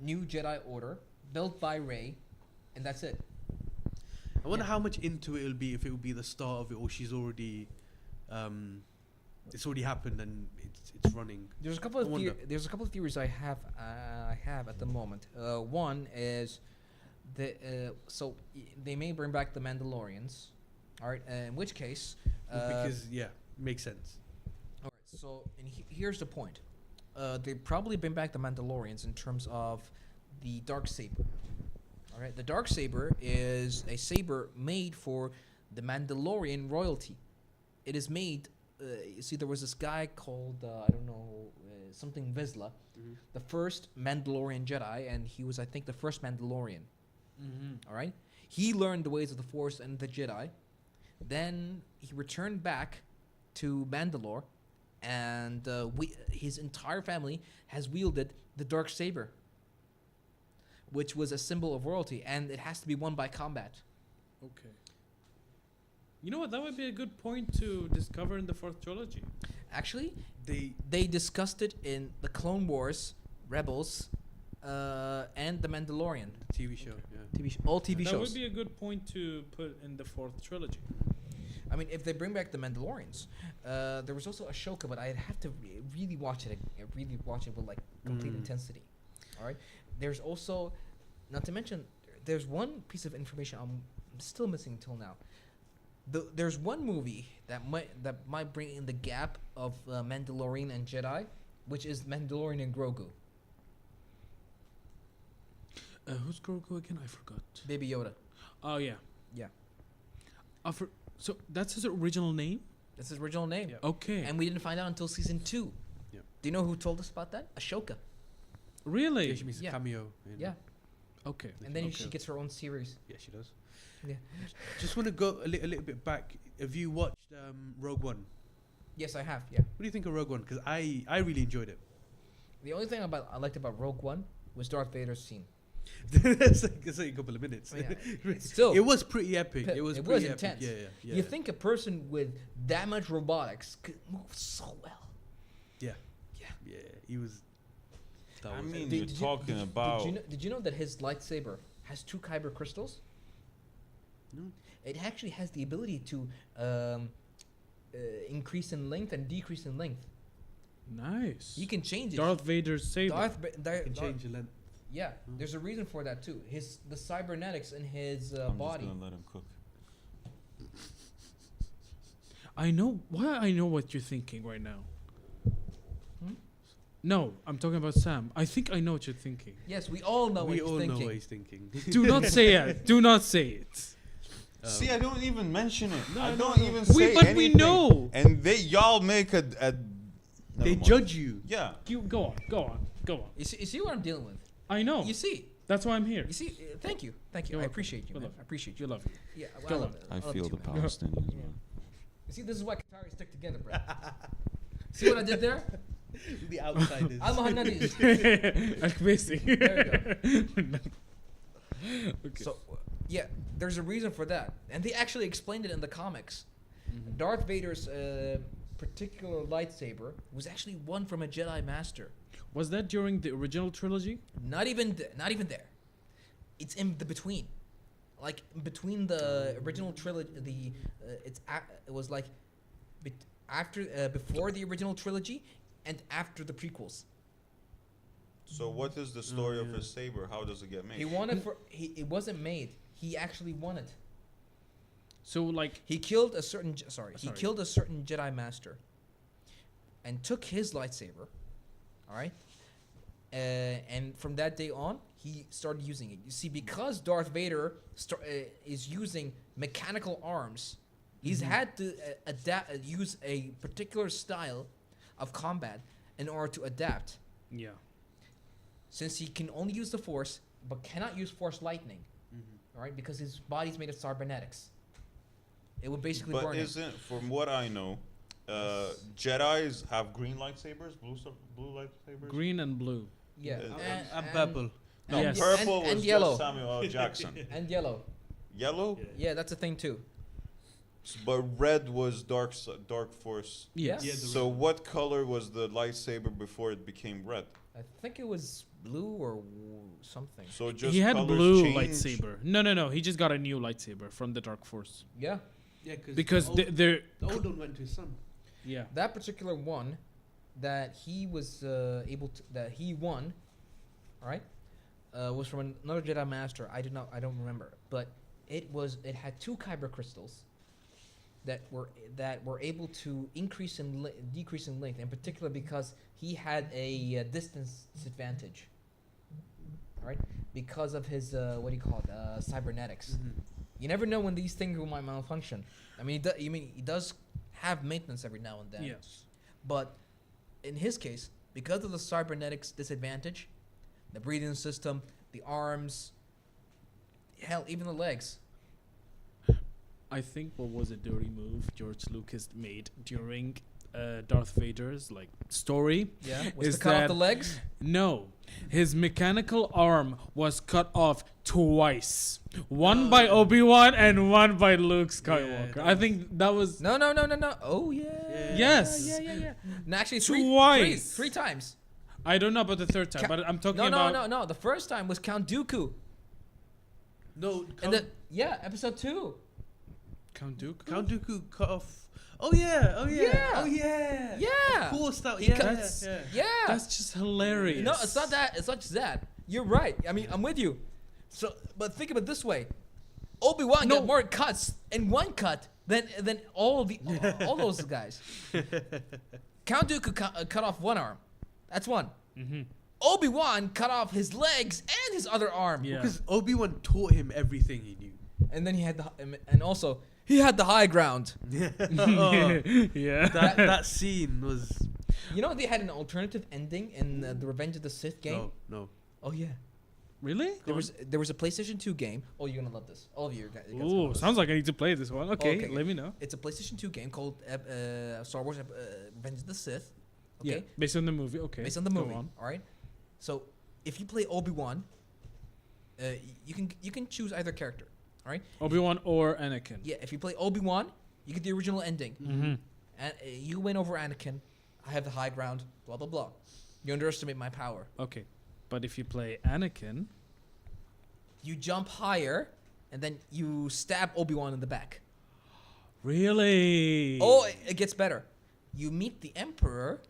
new Jedi Order built by Rey, and that's it. I wonder Yeah. how much into it will be if it will be the start of it or she's already, it's already happened and it's running. There's a couple I of wonder. there's a couple of theories I have at the moment. One is they may bring back the Mandalorians, all right. In which case, Because makes sense. all right. So here's the point. They probably bring back the Mandalorians in terms of the dark saber. All right, the dark saber is a saber made for the Mandalorian royalty. It is made. You see, there was this guy called I don't know something Vizsla, Mhm. the first Mandalorian Jedi, and he was, I think, the first Mandalorian. All right, he learned the ways of the Force and the Jedi. Then he returned back to Mandalore, and his entire family has wielded the dark saber, which was a symbol of royalty, and it has to be won by combat. Okay. You know what? That would be a good point to discover in the fourth trilogy. Actually, They they discussed it in the Clone Wars, Rebels, and the Mandalorian TV show. Yeah. all TV That shows. would be a good point to put in the fourth trilogy. I mean, if they bring back the Mandalorians, there was also Ashoka, but I'd have to really watch it. Really watch it with like complete intensity. All right. There's also, not to mention, there's one piece of information I'm still missing until now. There's one movie that might bring in the gap of Mandalorian and Jedi, which is Mandalorian and Grogu, Who's Grogu again? I forgot. Baby Yoda. Oh yeah. Yeah. So that's his original name. That's his original name. Yeah. Okay. And we didn't find out until season 2. Yep. Do you know who told us about that? Ashoka. Really? Yeah, she makes a Yeah. cameo. in- Yeah. Okay. And then Okay. she gets her own series. Yeah, she does. Yeah. Just want to go a little bit back. Have you watched Rogue One? Yes, I have. Yeah. What do you think of Rogue One? Because I really enjoyed it. The only thing I liked about Rogue One was Darth Vader's scene. it's like a couple of minutes. I mean, it's still, It was pretty epic. It It was was pretty epic. intense. Yeah. you think a person with that much robotics could move so well. Yeah, he was. That I was mean, epic. you're talking about. Did you know that his lightsaber has 2 kyber crystals? No. It actually has the ability to increase in length and decrease in length. Nice. You can change it. Darth Vader's saber. Can change the length. Yeah, there's a reason for that too. The cybernetics in his I'm body. just gonna let him cook. I know what you're thinking right now. Hmm? No, I'm talking about Sam. I think I know what you're thinking. Yes, we all know what We he's all thinking. know what he's thinking. Do not say it. Do not say it. See, I don't even mention it. No, I no, don't no. even We say but anything. we know. And y'all make a. They Never mind. judge you. Yeah. Go on. You see what I'm dealing with? I know. You see? That's why I'm here. You see? Thank you. You're I welcome. appreciate you, We man. love I appreciate you. You love it. Yeah, Go I on. love it. I love feel it the too, man. Palestinians, Yeah. man. You see, this is why Qataris stick together, bro. See what I did there? The outsiders. I'm a Hanadis. Basic. There we go. Okay. So, yeah, there's a reason for that. And they actually explained it in the comics. Darth Vader's particular lightsaber was actually won from a Jedi Master. Was that during the original trilogy? Not even there. It's in the between. Like between the original trilogy, it was like before the original trilogy and after the prequels. So what is the story of yeah. his saber? How does it get made? He won it it wasn't made. He actually won it. So like He killed a certain He Sorry. killed a certain Jedi Master and took his lightsaber. All right. And from that day on, he started using it. You see, because Darth Vader is using mechanical arms, he's had to use a particular style of combat in order to adapt. yeah. Since he can only use the Force, but cannot use Force lightning, all right, because his body's made of cybernetics. It would basically But burn him. isn't, from what I know, Jedi's have green lightsabers, blue lightsabers? Green and blue. Yeah, And purple. No, Yes. purple and was yellow. just Samuel L. Jackson. and yellow. Yellow, Yeah, that's a thing too. but red was dark force. Yes. Yeah, the So what color was the lightsaber before it became red? I think it was blue or something. So just He had colors blue change? lightsaber. No. He just got a new lightsaber from the Dark Force. Yeah, Yeah, Because the they're old one went to his son. yeah. that particular one that he was that he won, all right, was from another Jedi Master. I don't remember, but it had 2 kyber crystals that were able to increase and decrease in length, in particular because he had a distance disadvantage. All right, because of his cybernetics. You never know when these things might malfunction. I mean, he does have maintenance every now and then. Yes. But in his case, because of the cybernetics disadvantage, the breathing system, the arms, hell, even the legs. I think what was a dirty move George Lucas made during Darth Vader's like story. Yeah. Was Is to cut off that- the legs? No, his mechanical arm was cut off twice. One by Obi-Wan and one by Luke Skywalker. that I think that was No. Oh yeah. Yeah. yes. Yeah. No, actually, Twice. three times. I don't know about the third time, but I'm talking about No. The first time was Count Dooku. No, And episode 2. Count Dooku. Count Dooku cut off. Oh yeah. Yeah. Oh yeah. Yeah. Of course that. He Yeah. cuts- yeah. Yeah. That's just hilarious. No, it's not that. It's not just that. You're right. I mean, I'm with you. So, but think of it this way: Obi-Wan No. got more cuts in one cut than all those guys. Count Dooku cut off one arm. That's one. Mhm. Obi-Wan cut off his legs and his other arm. Yeah. Because Obi-Wan taught him everything he knew. And then he had and also he had the high ground. Oh, yeah. that scene was. You know they had an alternative ending in the Revenge of the Sith game. No. Oh yeah. Really? There was a PlayStation 2 game. Oh, you're gonna love this. All of you are gonna Ooh, love this. sounds like I need to play this one. Okay, Okay. let me know. It's a PlayStation 2 game called Star Wars Revenge of the Sith. Yeah, Okay, based on the movie. Okay, based on the go movie. on. All right. So if you play Obi-Wan, you can choose either character. All right. Obi-Wan or Anakin. Yeah. If you play Obi-Wan, you get the original ending, Mm-hmm. and you win over Anakin. I have the high ground. Blah blah blah. You underestimate my power. Okay, but if you play Anakin, You jump higher, and then you stab Obi-Wan in the back. really? Oh, it gets better. You meet the Emperor,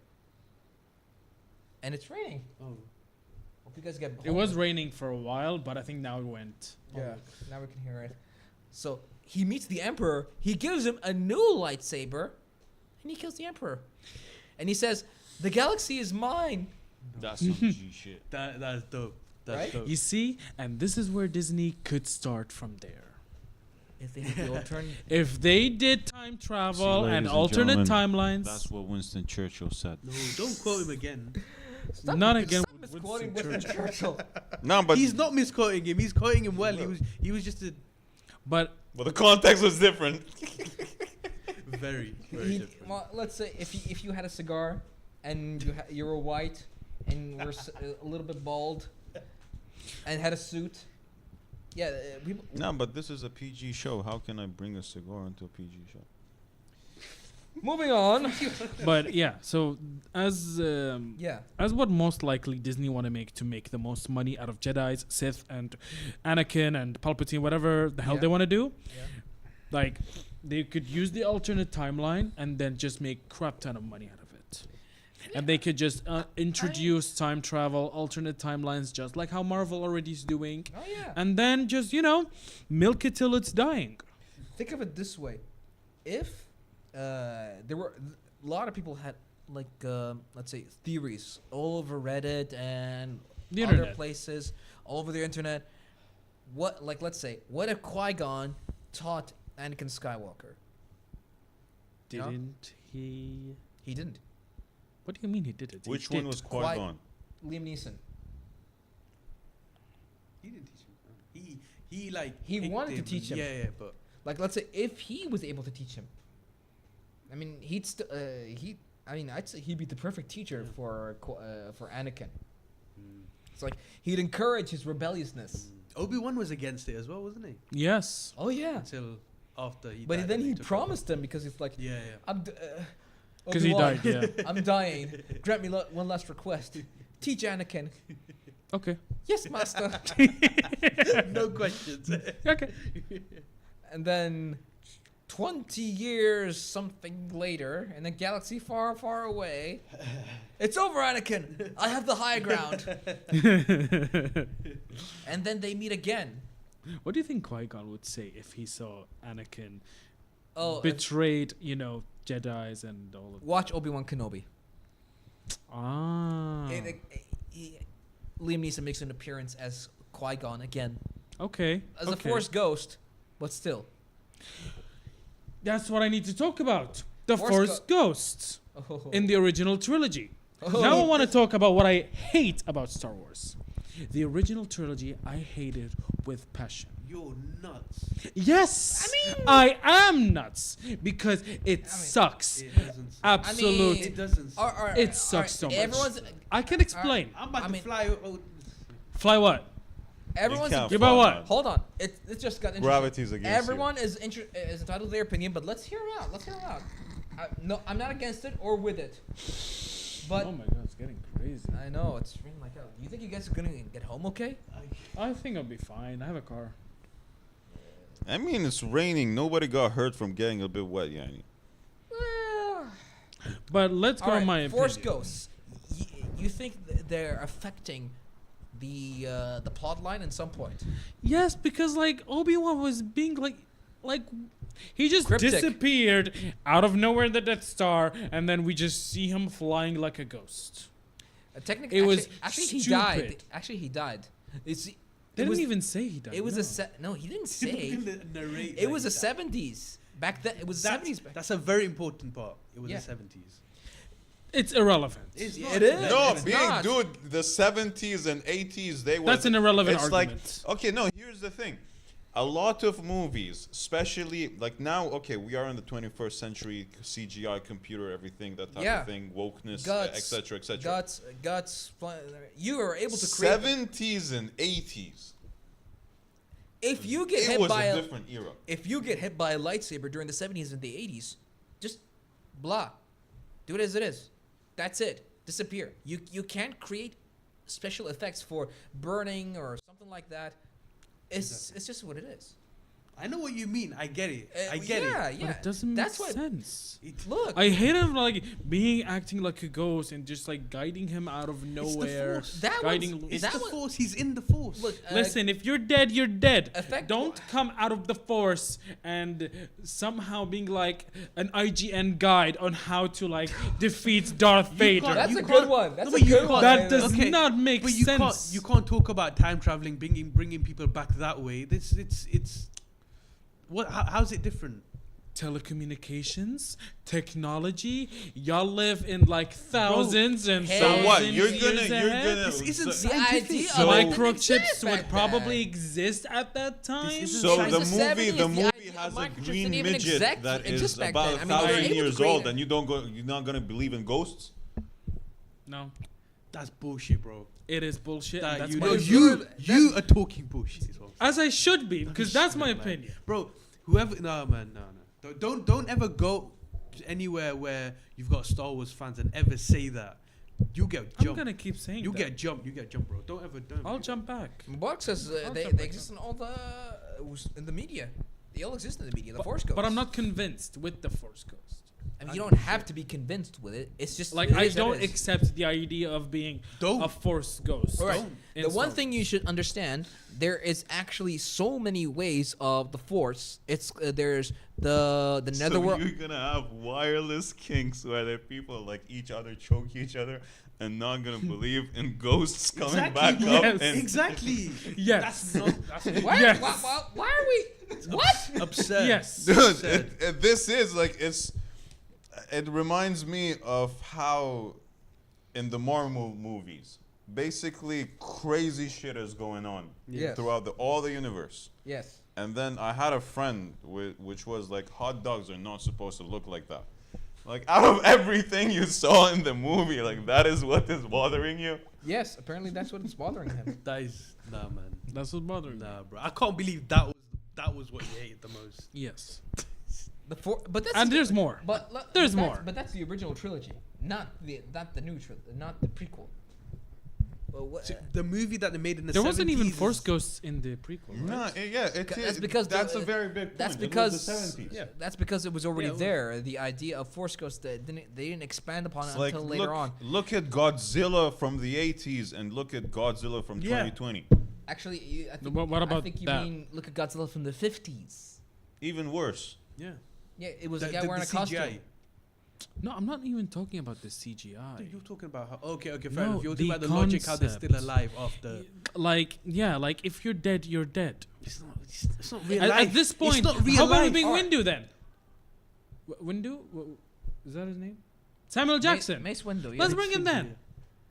and it's raining. Oh. Hope you guys get. It was raining for a while, but I think now it went. Yeah. Now we can hear it. So he meets the Emperor. He gives him a new lightsaber, and he kills the Emperor. And he says, "The galaxy is mine." That's some G shit. That's dope. That's Right? dope. You see, and this is where Disney could start from there. If they had the alternate. If they did time travel ladies and and alternate gentlemen, timelines, That's what Winston Churchill said. No, don't quote him again. not again Stop with misquoting Winston Winston Churchill. No, but He's not misquoting him. He's quoting him well. He was just a but the context was different. very different. Well, let's say if you had a cigar, and you were white, and were a little bit bald, and had a suit. Yeah, people. No, but this is a PG show. How can I bring a cigar into a PG show? Moving on. but yeah. So as Yeah. as what most likely Disney want to make the most money out of Jedi's, Sith, and Anakin and Palpatine, whatever the hell Yeah. they want to do. Yeah. Like, they could use the alternate timeline and then just make crap ton of money out of it. And they could just introduce time travel, alternate timelines, just like how Marvel already is doing. Oh yeah. And then just, milk it till it's dying. Think of it this way: if there were a lot of people had like let's say theories all over Reddit and The other internet. places, all over the internet. Let's say, what if Qui-Gon taught Anakin Skywalker? Yeah. Didn't he? He didn't. What do you mean he did it? He Which did. one was Qui-Gon? Liam Neeson. He didn't teach him. He He picked wanted to teach him. Yeah, but Like, let's say if he was able to teach him. I mean, I'd say he'd be the perfect teacher for Anakin. It's like he'd encourage his rebelliousness. Obi-Wan was against it as well, wasn't he? Yes. Oh yeah. Until after he. But died then and he took promised him because it's like, over. Yeah. Because he Obi-Wan, died, yeah. I'm dying. Grant me one last request. Teach Anakin. Okay. Yes, master. No questions. Okay. And then 20 years something later, in a galaxy far, far away, it's over, Anakin. I have the high ground. And then they meet again. What do you think Qui-Gon would say if he saw Anakin Oh, betrayed, Jedis and all of watch Obi-Wan Kenobi. Ah. Liam Neeson makes an appearance as Qui-Gon again. Okay. As a okay. Force ghost, but still. That's what I need to talk about. The Force Force Ghosts Oh. in the original trilogy. Oh. Now I want to talk about what I hate about Star Wars. The original trilogy I hated with passion. You're nuts. Yes, I am nuts because it sucks. It doesn't. Absolute. It doesn't. It sucks so much. Everyone's I can explain. I'm about I to mean- fly. Fly what? everyone's. can't Yeah, but fly, what? man. Hold on, it just got interesting. Gravity's against you. Everyone is entitled to their opinion, but let's hear them out. Let's hear them out. No, I'm not against it or with it. But Oh my god, it's getting crazy. I know it's raining like hell. Do you think you guys are gonna get home okay? I think I'll be fine. I have a car. I mean, it's raining. Nobody got hurt from getting a bit wet, Yanni. But let's go All on right, my Force opinion. ghosts. You think they're affecting the plot line at some point? Yes, because like Obi-Wan was being like he just Cryptic. disappeared out of nowhere in the Death Star, and then we just see him flying like a ghost. Technically, It was actually he died. stupid. Actually, he died. It's They it didn't was even say he died. it was no. no, he didn't You're say. not gonna narrate It like was the that. 70s. Back then, it was the 70s. Back. That's a very important part. It was Yeah. the 70s. It's irrelevant. It's Yeah, not. it is. No, it's being not. dude, the 70s and 80s, they were. That's an irrelevant it's argument. like, okay, no, here's the thing. A lot of movies, especially like now, okay, we are in the 21st century, CGI, computer, everything, that type Yeah. of thing, wokeness, Guts, etc., etc. guts. You are able to create. 70s and 80s, If you get it hit was by a different era. if you get hit by a lightsaber during the 70s and the 80s, just blah, do it as it is. That's it. Disappear. You can't create special effects for burning or something like that. It's just what it is. I know what you mean. I get it. I get yeah, it. Yeah, But it doesn't That's make what. sense. Look, I hate him like being acting like a ghost and just like guiding him out of It's the nowhere. Force. That guiding one's- Luke. It's that the was- Force. He's in the Force. look. Listen, if you're dead, you're dead. Effect- Don't come out of the Force and somehow being like an IGN guide on how to like defeat Darth Vader. That's you a good can't- one. That's no, a but you good one. can't- That does Okay, not make but you sense. can't talk about time traveling, bringing people back that way. It's what? How's it different? Telecommunications, technology. Y'all live in like thousands and hey. thousands So what? years You're ahead. gonna. This isn't The scientific. idea So of it didn't microchips exist would back probably then. exist at that time. isn't So science. the It's movie, 70s, the the movie idea has of a microchips green didn't even midget that exist is back about then. I mean, they were 1,000 able to years create old, it. and you're not gonna believe in ghosts. No, That's bullshit, bro. it is bullshit. That and that's you my know, opinion. you are talking bullshit. Is what I'm as I should be, because that's my saying, man. opinion. Bro, whoever, no, man, no. Don't ever go anywhere where you've got Star Wars fans and ever say that. You get I'm jumped. gonna keep saying You that. get jumped. You get jumped, bro. Don't ever. I'll jump back. Mark says I'll they jump back exist in all in the media. They all exist in the media. The Force Ghosts. But I'm not convinced with the Force Ghost. I mean, you don't have to be convinced with it. It's just Like it I is what don't it is. accept the idea of being Don't. a Force Ghost. All right. Don't. in The Star one thing Wars. you should understand, there is actually so many ways of the Force. It's there's the So netherworld. you're gonna have wireless kinks where the people like each other, choke each other, and not gonna believe in ghosts coming back Exactly, up. yes. And Exactly. Yes. That's not. That's Why, Yes. why are we? What? absurd. Yes. dude, Absurd. this is like it reminds me of how in the Marvel movies, basically crazy shit is going on Yes. throughout all the universe. Yes. And then I had a friend which was like, hot dogs are not supposed to look like that. Like out of everything you saw in the movie, like that is what is bothering you. Yes. Apparently, that's what is bothering him. That is nah, man. That's what's bothering me. Nah, bro. I can't believe that was what you hated the most. Yes. But that's And there's more. But There's that's- more. But that's the original trilogy, not the new trilogy, not the prequel. Well, what, So the movie that they made in the There wasn't even 70s Force is- Ghosts in the prequel, right? No, yeah, it That's is. because that's the- a very big point. that's It was because the 70s. Yeah. that's because it was already Yeah, it was- there. The idea of Force Ghosts they didn't expand upon It's it like, until later on. look at Godzilla from the 80s and look at Godzilla from Yeah. 2020. Actually, I think, What I about think you that? mean look at Godzilla from the 50s. Even worse. Yeah. Yeah, it was The- a guy the- wearing the a costume. CGI. No, I'm not even talking about the CGI. Dude, you're talking about how. Okay, fair No, enough. You're the talking about the logic how they're still concept. alive after. Like, yeah, like if you're dead, you're dead. It's not real At, life. at this point, it's not real how about we life. being Alright. Windu then? Windu? Is that his name? Samuel Jackson. Mace Windu. Yeah. Let's bring him then. Yeah.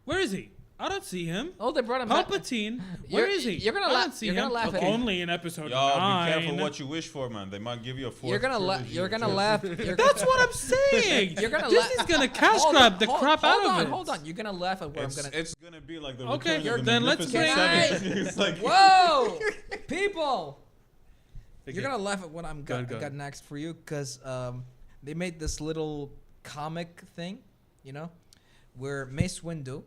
Where is he? I don't see him. Oh, they brought him back. Palpatine, You're- where is he? you're gonna I laugh- don't see you're gonna him. laugh at- Only in episode Yo, 9. be careful what you wish for, man. They might give you a fourth. You're gonna trilogy you're or gonna two. laugh. That's what I'm saying. You're gonna Disney's gonna cash Hold grab on, the hold- crap hold out on, of it. Hold on, you're gonna laugh at what I'm gonna. It's gonna be like the Okay, return of the then let's Magnificent get- Seven. It's like Whoa, people! Okay. You're gonna laugh at what I'm Go on, got, go on. got next for you because they made this little comic thing, you know, where Mace Windu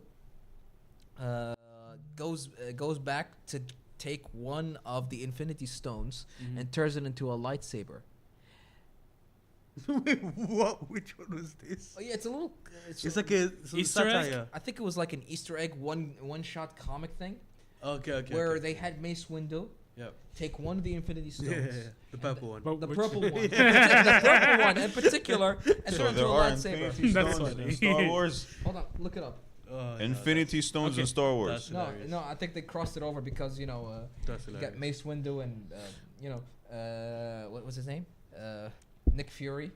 goes back to take one of the Infinity Stones Mm-hmm. and turns it into a lightsaber. Wait, what? Which one was this? Oh yeah, it's a little. It's like a some Easter egg? satire. I think it was like an Easter egg one shot comic thing Okay. where okay. they had Mace Windu Yep. take one of the Infinity Stones. Yeah. The purple one. But The which- purple one, the purple one in particular, and so turn it into there a are lightsaber. Infinity That's Stones funny. in Star Wars. Hold on, look it up. Oh, Infinity Stones in okay. Star Wars. That's No, hilarious. no, I think they crossed it over because you know That's you hilarious. got Mace Windu and you know what was his name? Nick Fury.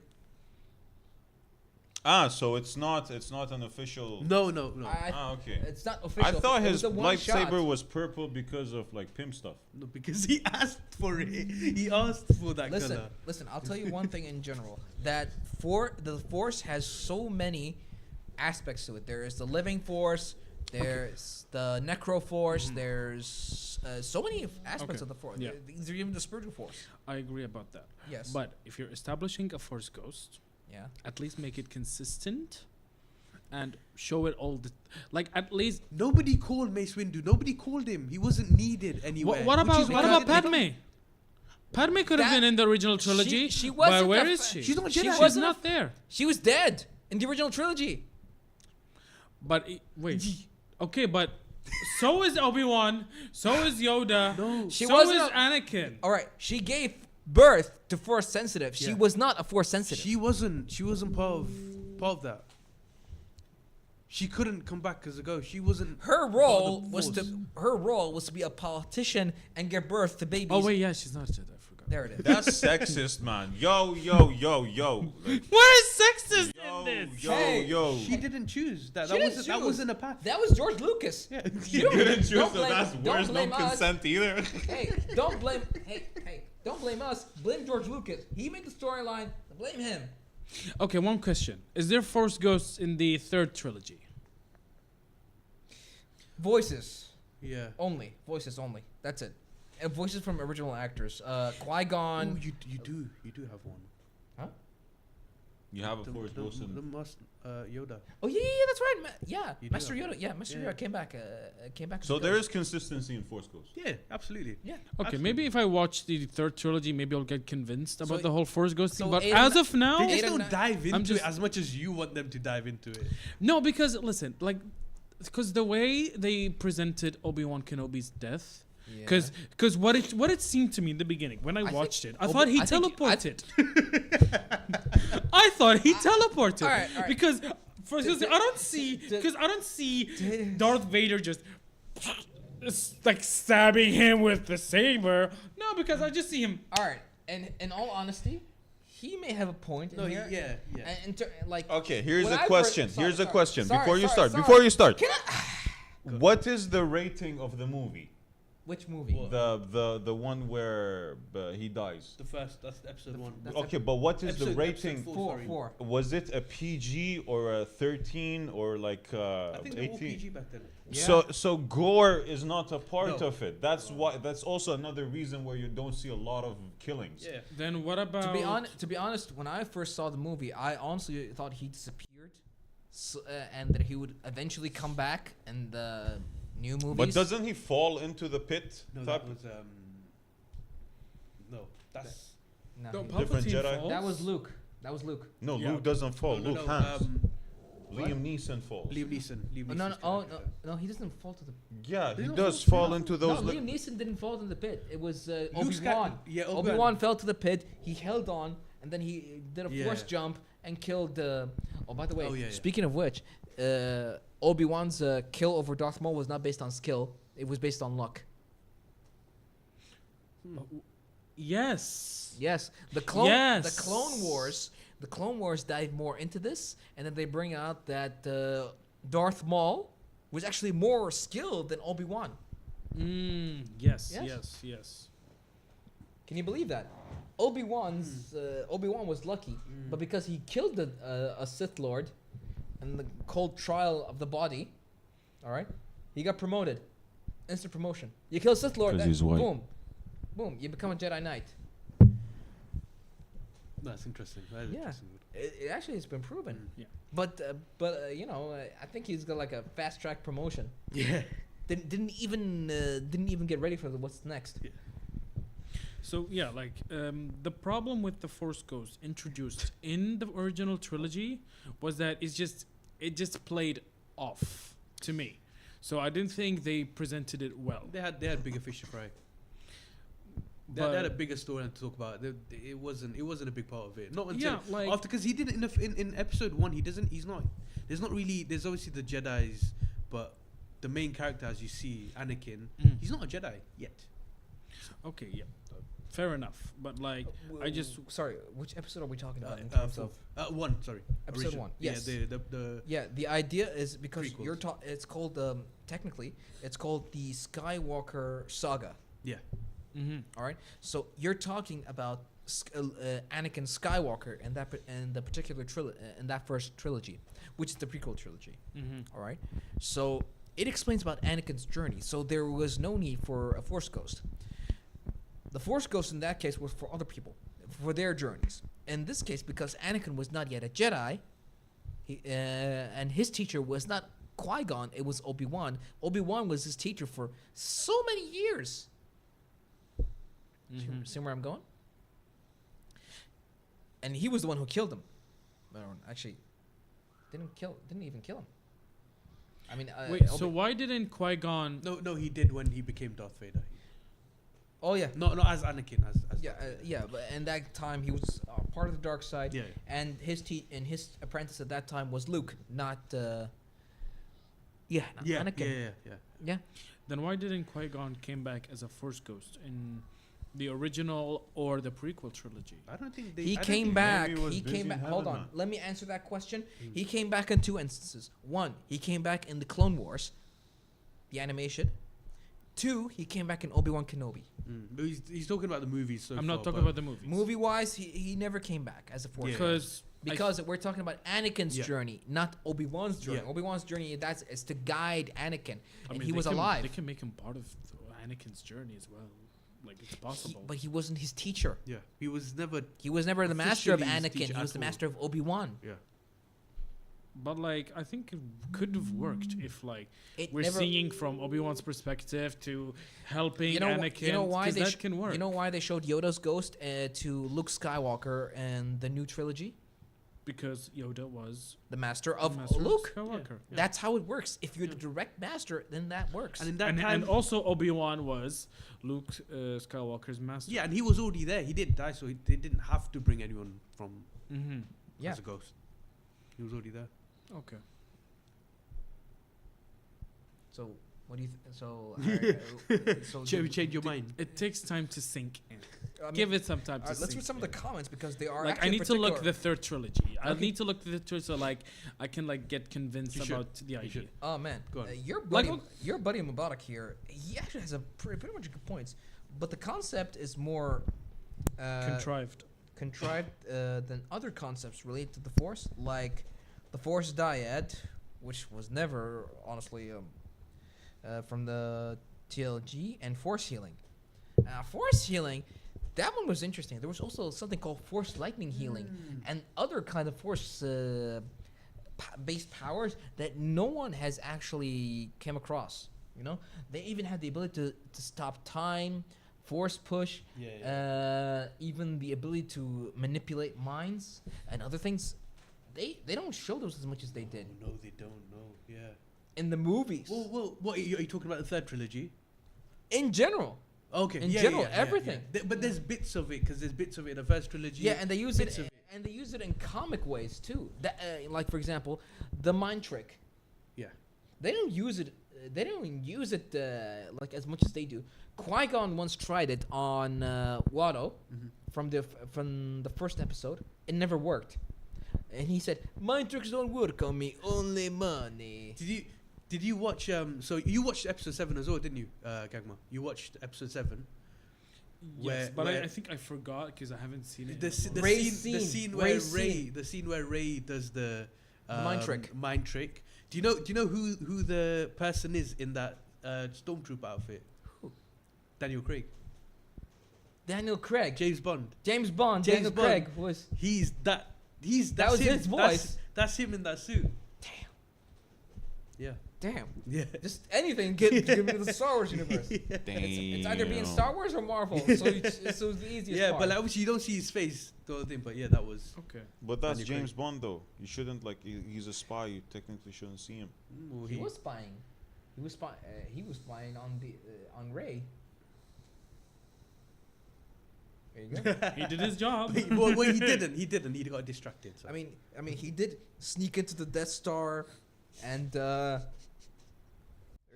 So it's not an official. No. Okay. It's not I official. thought It was his a one lightsaber shot. was purple because of like pimp stuff. No, because he asked for it. He asked for that Listen, color. listen. I'll tell you one thing in general that the Force has so many aspects to it. There is the living Force. There's the Necro Force. There's so many aspects Okay. of the Force. Yeah. These are even the spiritual Force. I agree about that. Yes. But if you're establishing a Force Ghost, Yeah. at least make it consistent and show it all the like at least Nobody called Mace Windu. Nobody called him. He wasn't needed anywhere. what which about is what why about they- Padme? Padme could have That- been in the original trilogy. she but wasn't where a is fa- she? She's not She Jedi. She's wasn't a- not there. She was dead in the original trilogy. But wait. Okay, but so is Obi-Wan, so is Yoda, No. She so wasn't is a- Anakin. All right. She gave birth to Force sensitive. She Yeah. was not a Force sensitive. She wasn't part of that. She couldn't come back as a ghost. She wasn't. her part role of the was Force. her role was to be a politician and give birth to babies. Oh wait, yeah, she's not a Jedi. I forgot. There it is. That's sexist, man. Yo. Like, Where is sexist yo, in this? yo, Hey, yo. She didn't choose that. She That didn't wasn't. That choose. wasn't a path. That was George Lucas. Yeah. You didn't choose, don't so that's don't worse. No blame us. consent either. Hey, don't blame. Hey, don't blame us. Blame George Lucas. He made the storyline. Blame him. Okay, one question: is there Force Ghosts in the third trilogy? Voices Yeah. only. Voices only. That's it. And voices from original actors. Qui-Gon. Oh, you do have one. You have a Force Ghost the in. Yoda. Oh yeah, that's right. Yeah, You do Master have Yoda. Yeah, Master Yeah. Yoda came back. Came back. as So a there ghost. is consistency in Force Ghost. Yeah, absolutely. Yeah. Okay, maybe if I watch the third trilogy, maybe I'll get convinced about So- the whole Force Ghost thing. so But eight as and of now, They Eight just and don't nine- dive into just- it as much as you want them to dive into it. no, because listen, like, because the way they presented Obi-Wan Kenobi's death. Yeah. Because what it seemed to me in the beginning when I think watched it, I Obi- thought he I think- teleported. I thought he teleported all right. because because Did- I don't see did- because I don't see did- Darth Vader just like stabbing him with the saber. No, because I just see him. All right. And in all honesty, he may have a point. No, in here. yeah. And like. Okay, here's When a I first- question. sorry, Here's a sorry, question. sorry, Before you sorry, start. sorry. Before you start. Can I? What is the rating of the movie? Which movie? What? The one where he dies. That's episode one. That's Okay, but what is the Episode rating? four. Sorry. Four. Was it a PG or a 13 or like I think they were all 18? PG back then. Yeah. So gore is not a part No. of it. That's why. That's also another reason where you don't see a lot of killings. Yeah. Then what about? To be honest, when I first saw the movie, I honestly thought he disappeared, and that he would eventually come back in the new movies. But doesn't he fall into the pit? No, type? that was no. That's No, No, he- Different Palpatine Jedi? falls? that was Luke. That was Luke. No, Yeah. Luke doesn't fall. no, Luke no, hangs. what? Liam Neeson falls. Liam Neeson. Oh, no, no, he doesn't fall to the. Yeah, he They don't does fall fall down. into No, those. Liam Neeson didn't fall to the pit. It was Luke's Obi-Wan. got- yeah, Obi-Wan Obi-Wan. fell to the pit. He held on, and then he did a force Yeah. jump and killed. Oh, by the way, Oh, yeah, yeah. speaking of which, Obi-Wan's kill over Darth Maul was not based on skill. It was based on luck. Yes. Yes, the clone. Yes. The Clone Wars. The Clone Wars dive more into this, and then they bring out that Darth Maul was actually more skilled than Yes, Yes. yes. Can you believe that? Obi-Wan was lucky, but because he killed a Sith Lord in the cold trial of the body, all right, he got promoted, instant promotion. You kill a Sith Lord, 'Cause he's white. boom, you become a Jedi Knight. That's interesting. That is Yeah. interesting. It actually has been proven. Yeah. But you know, I think he's got like a fast track promotion. Yeah. Didn't even get ready for what's next. So yeah, like the problem with the Force Ghost introduced in the original trilogy was that it just played off to me. So I didn't think they presented it well. They had bigger fish to fry. They had a bigger story to talk about. It wasn't a big part of it. Not until Yeah, like- after, because he did it in episode 1. He's not. There's not really. There's obviously the Jedi's, but the main character, as you see, Anakin, he's not a Jedi yet. Okay, yeah, fair enough. But like, I just Sorry, which episode are we talking about in terms of 1. Sorry, Episode original. 1, yes. Yeah, the Yeah, the idea is because Prequels. it's called technically it's called the Skywalker saga. yeah. All right, so you're talking about Anakin Skywalker in the particular in that first trilogy, which is the prequel trilogy. All right, so it explains about Anakin's journey. So there was no need for a Force Ghost. The Force Ghost in that case was for other people, for their journeys. In this case, because Anakin was not yet a Jedi, and his teacher was not Qui-Gon, it was Obi-Wan. Obi-Wan was his teacher for so many years. See where I'm going? And he was the one who killed him. But actually, didn't even kill him. I mean, wait. So why didn't Qui-Gon? No, he did when he became Darth Vader. Oh yeah, Not as Anakin, as yeah, yeah. But in that time, he was part of the dark side. Yeah. And his apprentice at that time was Luke, not not Anakin. Yeah. Then why didn't Qui-Gon came back as a Force Ghost in the original or the prequel trilogy? I don't think they. He I don't came think- back. maybe he was He busy came in back. Hold heaven, on. man. Let me answer that question. He came back in 2 instances. 1, he came back in the Clone Wars, the animation. 2, he came back in Obi-Wan Kenobi. But he's talking about the movies. So I'm not far, talking but about the movies. Movie-wise, he never came back as a Force Yeah. Ghost. Because Because we're talking about Anakin's Yeah. journey, not Obi-Wan's journey. Yeah. Obi-Wan's journey is to guide Anakin, I and mean, he they was can- alive. They can make him part of Anakin's journey as well. Like it's possible. But he wasn't his teacher. Yeah, he was never. He was never the master of Officially his Anakin. teacher He was at the all. master of Obi-Wan. Yeah. But like, I think it could have worked if like It we're never, seeing from Obi-Wan's perspective to helping You know, Anakin. you know why 'cause they that can work. You know why they showed Yoda's ghost to Luke Skywalker in the new trilogy? because Yoda was The master of Master Luke. Skywalker. Yeah. That's how it works. If you're the direct master, then that works. And in that And, time, and also Obi-Wan was Luke Skywalker's master. yeah, and he was already there. He did die, so they didn't have to bring anyone from Mm-hmm. Yeah. as a ghost. He was already there. Okay. So what do you? So so Shall we change your mind? It takes time to sink in. I mean, Give it some time to Let's sink read some of the in. comments because they are. Like I actually need to look particular- the third trilogy. I Okay. need to look the trilogy so like I can like get convinced You should. about the idea. should. Oh man, Go on. your buddy Mubarak here. He actually has a pretty much good points, but the concept is more Contrived. contrived than other concepts related to the Force, like the Force dyad, which was never honestly from the TLG, and Force healing. Force healing, that one was interesting. There was also something called Force lightning healing and other kind of Force based powers that no one has actually came across. You know, they even had the ability to stop time, Force push, even the ability to manipulate minds and other things. They don't show those as much as they did Oh, no, they don't. No, yeah. in the movies. Well, what are you talking about? The third trilogy? In general, Okay. In general, everything. But there's bits of it because there's bits of it in the first trilogy. yeah, and they use bits it, of it. and they use it in comic ways too. That, like for example, the mind trick. Yeah. They don't use it. They don't use it like as much as they do. Qui-Gon once tried it on Watto from the first episode. It never worked, and he said, "Mind tricks don't work on me. Only money." Did you? Did you watch? So you watched episode 7 as well, didn't you, Gagma? You watched episode 7. Yes, but where- I think I forgot because I haven't seen it. The, in a s- the while. Ray's scene, the scene. scene where Ray's Ray, scene. the scene where Ray does the mind trick. Mind trick. Do you know who the person is in that stormtrooper outfit? Who? Daniel Craig, Daniel Craig. James Bond. James Bond. James Daniel Bond. Craig was. He's that. He's That was him. his voice. That's him in that suit. Damn. Yeah. Damn. Yeah. Just anything. Give me the Star Wars universe. Damn. It's either being Star Wars or Marvel. So it's the easiest Yeah, part. but like, obviously you don't see his face, the whole thing. But yeah, that was. Okay. But that's Daniel James Bond, though. You shouldn't he's a spy. You technically shouldn't see him. Well, he was spying. He was spying on the on Ray. There you go. He did his job. well, he didn't. He didn't. He got distracted. So. I mean, he did sneak into the Death Star, and there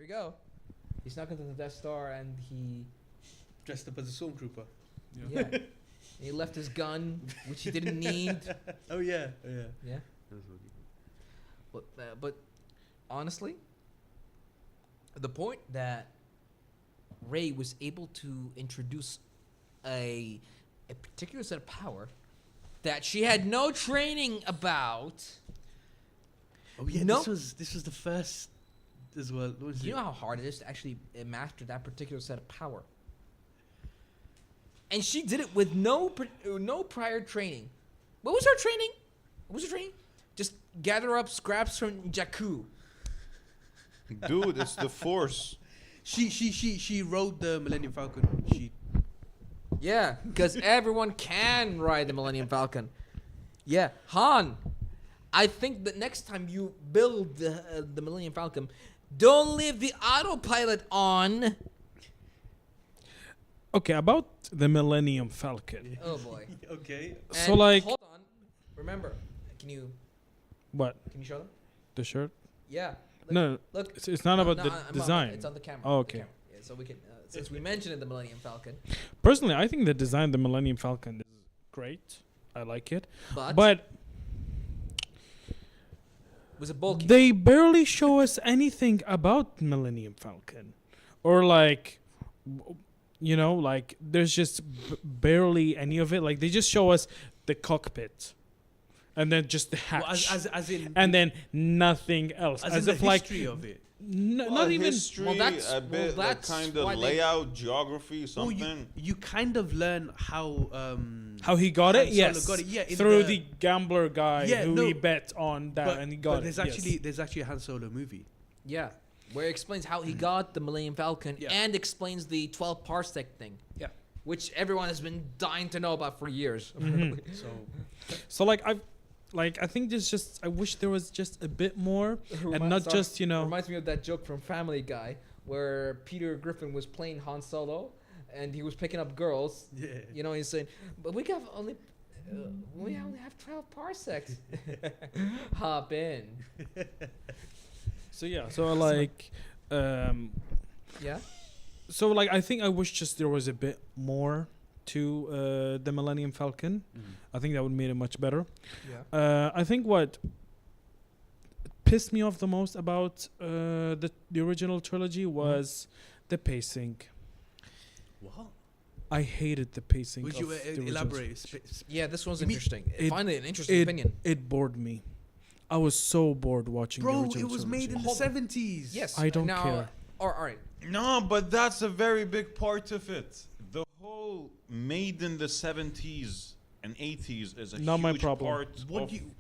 you go. He snuck into the Death Star, and he dressed up as a stormtrooper. yeah, he left his gun, which he didn't need. Oh yeah. Yeah, but honestly, the point that Ray was able to introduce a particular set of power that she had no training about. Oh yeah. No. This was the first as well. What was Do you it? know how hard it is to actually master that particular set of power? And she did it with no prior training. What was her training? What was her training? Just gather up scraps from Jakku. Dude, it's the Force. She rode the Millennium Falcon. Yeah, because everyone can ride the Millennium Falcon. Yeah, Han. I think that next time you build the Millennium Falcon, don't leave the autopilot on. Okay, about the Millennium Falcon. Oh boy. Okay. So And like, hold on. Remember, can you what? show them? The shirt? Yeah. No, Look. it's not about No, the I'm design. It's on the camera. Oh, the okay. camera. Yeah, so we can since we mentioned the Millennium Falcon, Personally, I think the design of the Millennium Falcon is great. I like it. But was it bulky? they barely show us anything about Millennium Falcon. Or like, like there's just barely any of it. Like they just show us the cockpit. And then just the hatch. Well, as in. and then nothing else. as As in if the like history of it. not even history, Well, that's- a bit well, like that's kind why of they- layout, geography, Well, something. you kind of learn how how he got Han it. Solo Yes, got it, yeah, in through the- the gambler guy Yeah, who no, he bet on that, and he got there's it. actually there's actually a Han Solo movie. Yeah, where it explains how he got the Millennium Falcon Yeah. and explains the 12 parsec thing. Yeah. Which everyone has been dying to know about for years. Mhm. So So I think there's just I wish there was just a bit more and not just Reminds me of that joke from Family Guy where Peter Griffin was playing Han Solo and he was picking up girls. yeah. You know, he's saying, but we only have 12 parsecs. Hop in. So yeah, so like Yeah. so like I think I wish just there was a bit more to the Millennium Falcon. I think that would make it much better. Yeah. I think what pissed me off the most about the original trilogy was the pacing. What? I hated the pacing. Would of you the original elaborate? Yeah, this one's You mean- interesting. it- Finally, an interesting opinion. It bored me. I was so bored watching the Bro, original it was made in trilogy. the Hold on. 70s. Yes. I don't now, care. All right. No, but that's a very big part of it. The whole made in the 70s and 80s is a Not my huge problem. part What of do you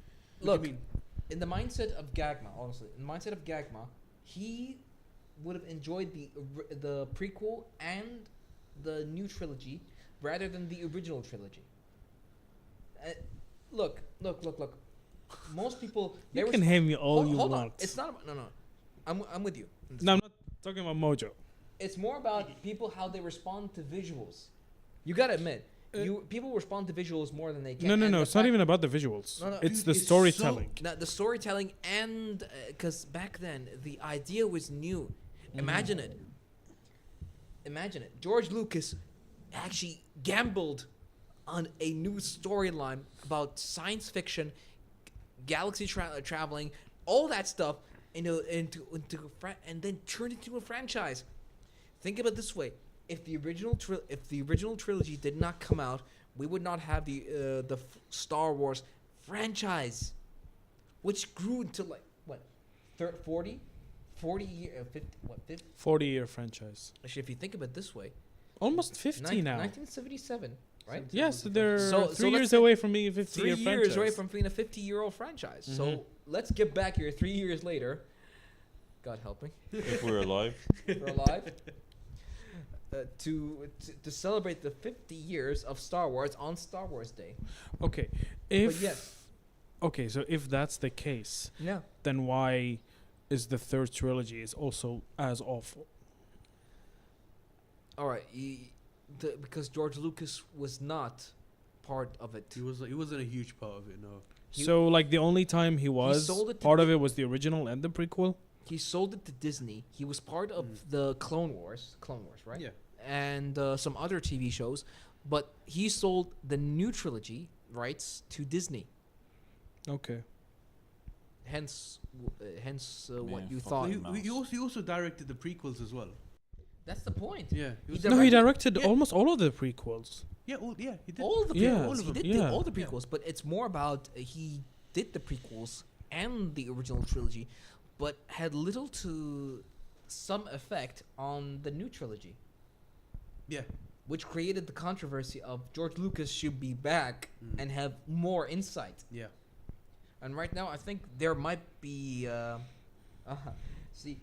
Look, what do you mean? in the mindset of Gagma, honestly, in the mindset of Gagma, he would have enjoyed the prequel and the new trilogy rather than the original trilogy. Look. Most people You can hate me all you hold want. on. It's not about, no. I'm with you. on this. No, I'm not talking about Mojo. It's more about people how they respond to visuals. You gotta admit, people respond to visuals more than they can. No. and the It's not fact- even about the visuals. No, It's dude, the it's storytelling. Now, the storytelling and because back then the idea was new. Mm-hmm. Imagine it. George Lucas actually gambled on a new storyline about science fiction, galaxy traveling, all that stuff, and then turn it into a franchise. Think about it this way: if the original trilogy did not come out, we would not have the Star Wars franchise, which grew into like what, 40 year, 50, what, 50? 40-year franchise. Actually, if you think about it this way, Almost 50 now. 1977, right? Yes, they're So 3 let's years say away from being a 50-year 3 franchise. years away from being a 50-year-old franchise. Mhm. So let's get back here 3 years later. God help me, If we're alive. we're alive. To celebrate the 50 years of Star Wars on Star Wars Day. Okay, But if yes, okay, so if that's the case, yeah. then why is the third trilogy is also as awful? All right, because George Lucas was not part of it. He wasn't a huge part of it. No. He- So like the only time he was sold it to part of it was the original and the prequel. He sold it to Disney. He was part of the Clone Wars, right? Yeah. And some other TV shows, but he sold the new trilogy rights to Disney. Okay. Hence, what Man, you fuck thought. me. He also directed the prequels as well. That's the point. Yeah. He was- did- No, he Directed- directed Yeah. almost all of the prequels. yeah. He did. All the Yeah. prequels. All of He them. did Yeah. all the prequels, but it's more about he did the prequels and the original trilogy, but had little to some effect on the new trilogy, Yeah. which created the controversy of George Lucas should be back and have more insight. Yeah. And right now, I think there might be. See,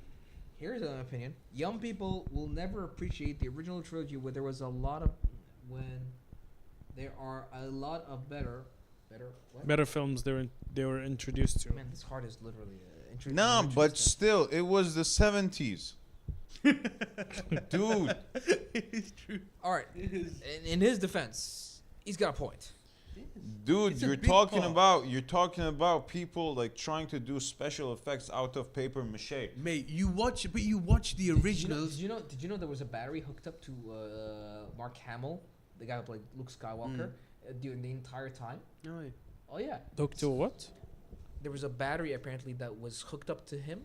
here's an opinion: young people will never appreciate the original trilogy, where there was a lot of what? Better films they were introduced to. Man, this heart is literally. Nah, but introduced still, it was the 70s. Dude. It's true. All right. In his defense, he's got a point. Dude, It's a you're big talking about people like trying to do special effects out of paper mache. Mate, you watch the originals. Did you know there was a battery hooked up to Mark Hamill, the guy who played Luke Skywalker, during the entire time? Oh, yeah. Oh yeah. Doctor what? There was a battery apparently that was hooked up to him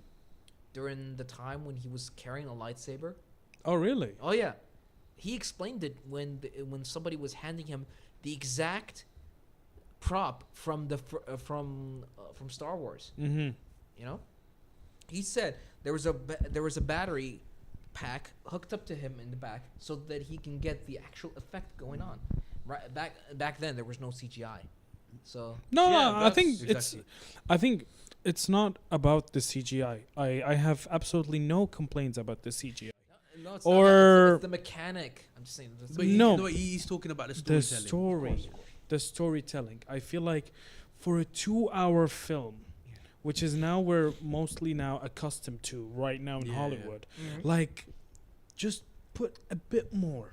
during the time when he was carrying a lightsaber. Oh really? Oh yeah, he explained it when somebody was handing him the exact prop from from Star Wars. Mm-hmm. You know, he said there was a battery pack hooked up to him in the back so that he can get the actual effect going on. Right back then there was no CGI, so No, Yeah, no, I think that's- I think it's not about the CGI. I have absolutely no complaints about the CGI. no, it's Or- not that, it's the mechanic. I'm just saying. But No. he's talking about the The storytelling. story, the storytelling. I feel like for a 2-hour film, which is now we're mostly now accustomed to right now in Yeah, Hollywood, Mhm. like just put a bit more.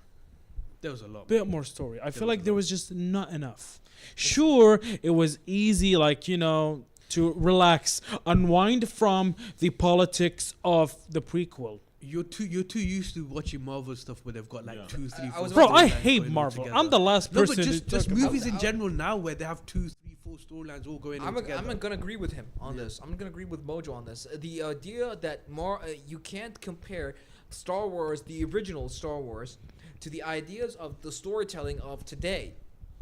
There was a lot. Bit more story. I feel was like a there lot. was just not enough. Sure, it was easy, like, to relax, unwind from the politics of the prequel. You're too used to watching Marvel stuff where they've got like Yeah. 2, 3, I 4. was Bro, about to I say, hate going on Marvel. together. I'm the last No, person but to just talk about- movies in I'll- general now where they have 2, 3, 4 storylines all going on I'm together. gonna agree with him on this. I'm gonna agree with Mojo on this. The idea that you can't compare Star Wars, the original Star Wars, to the ideas of the storytelling of today.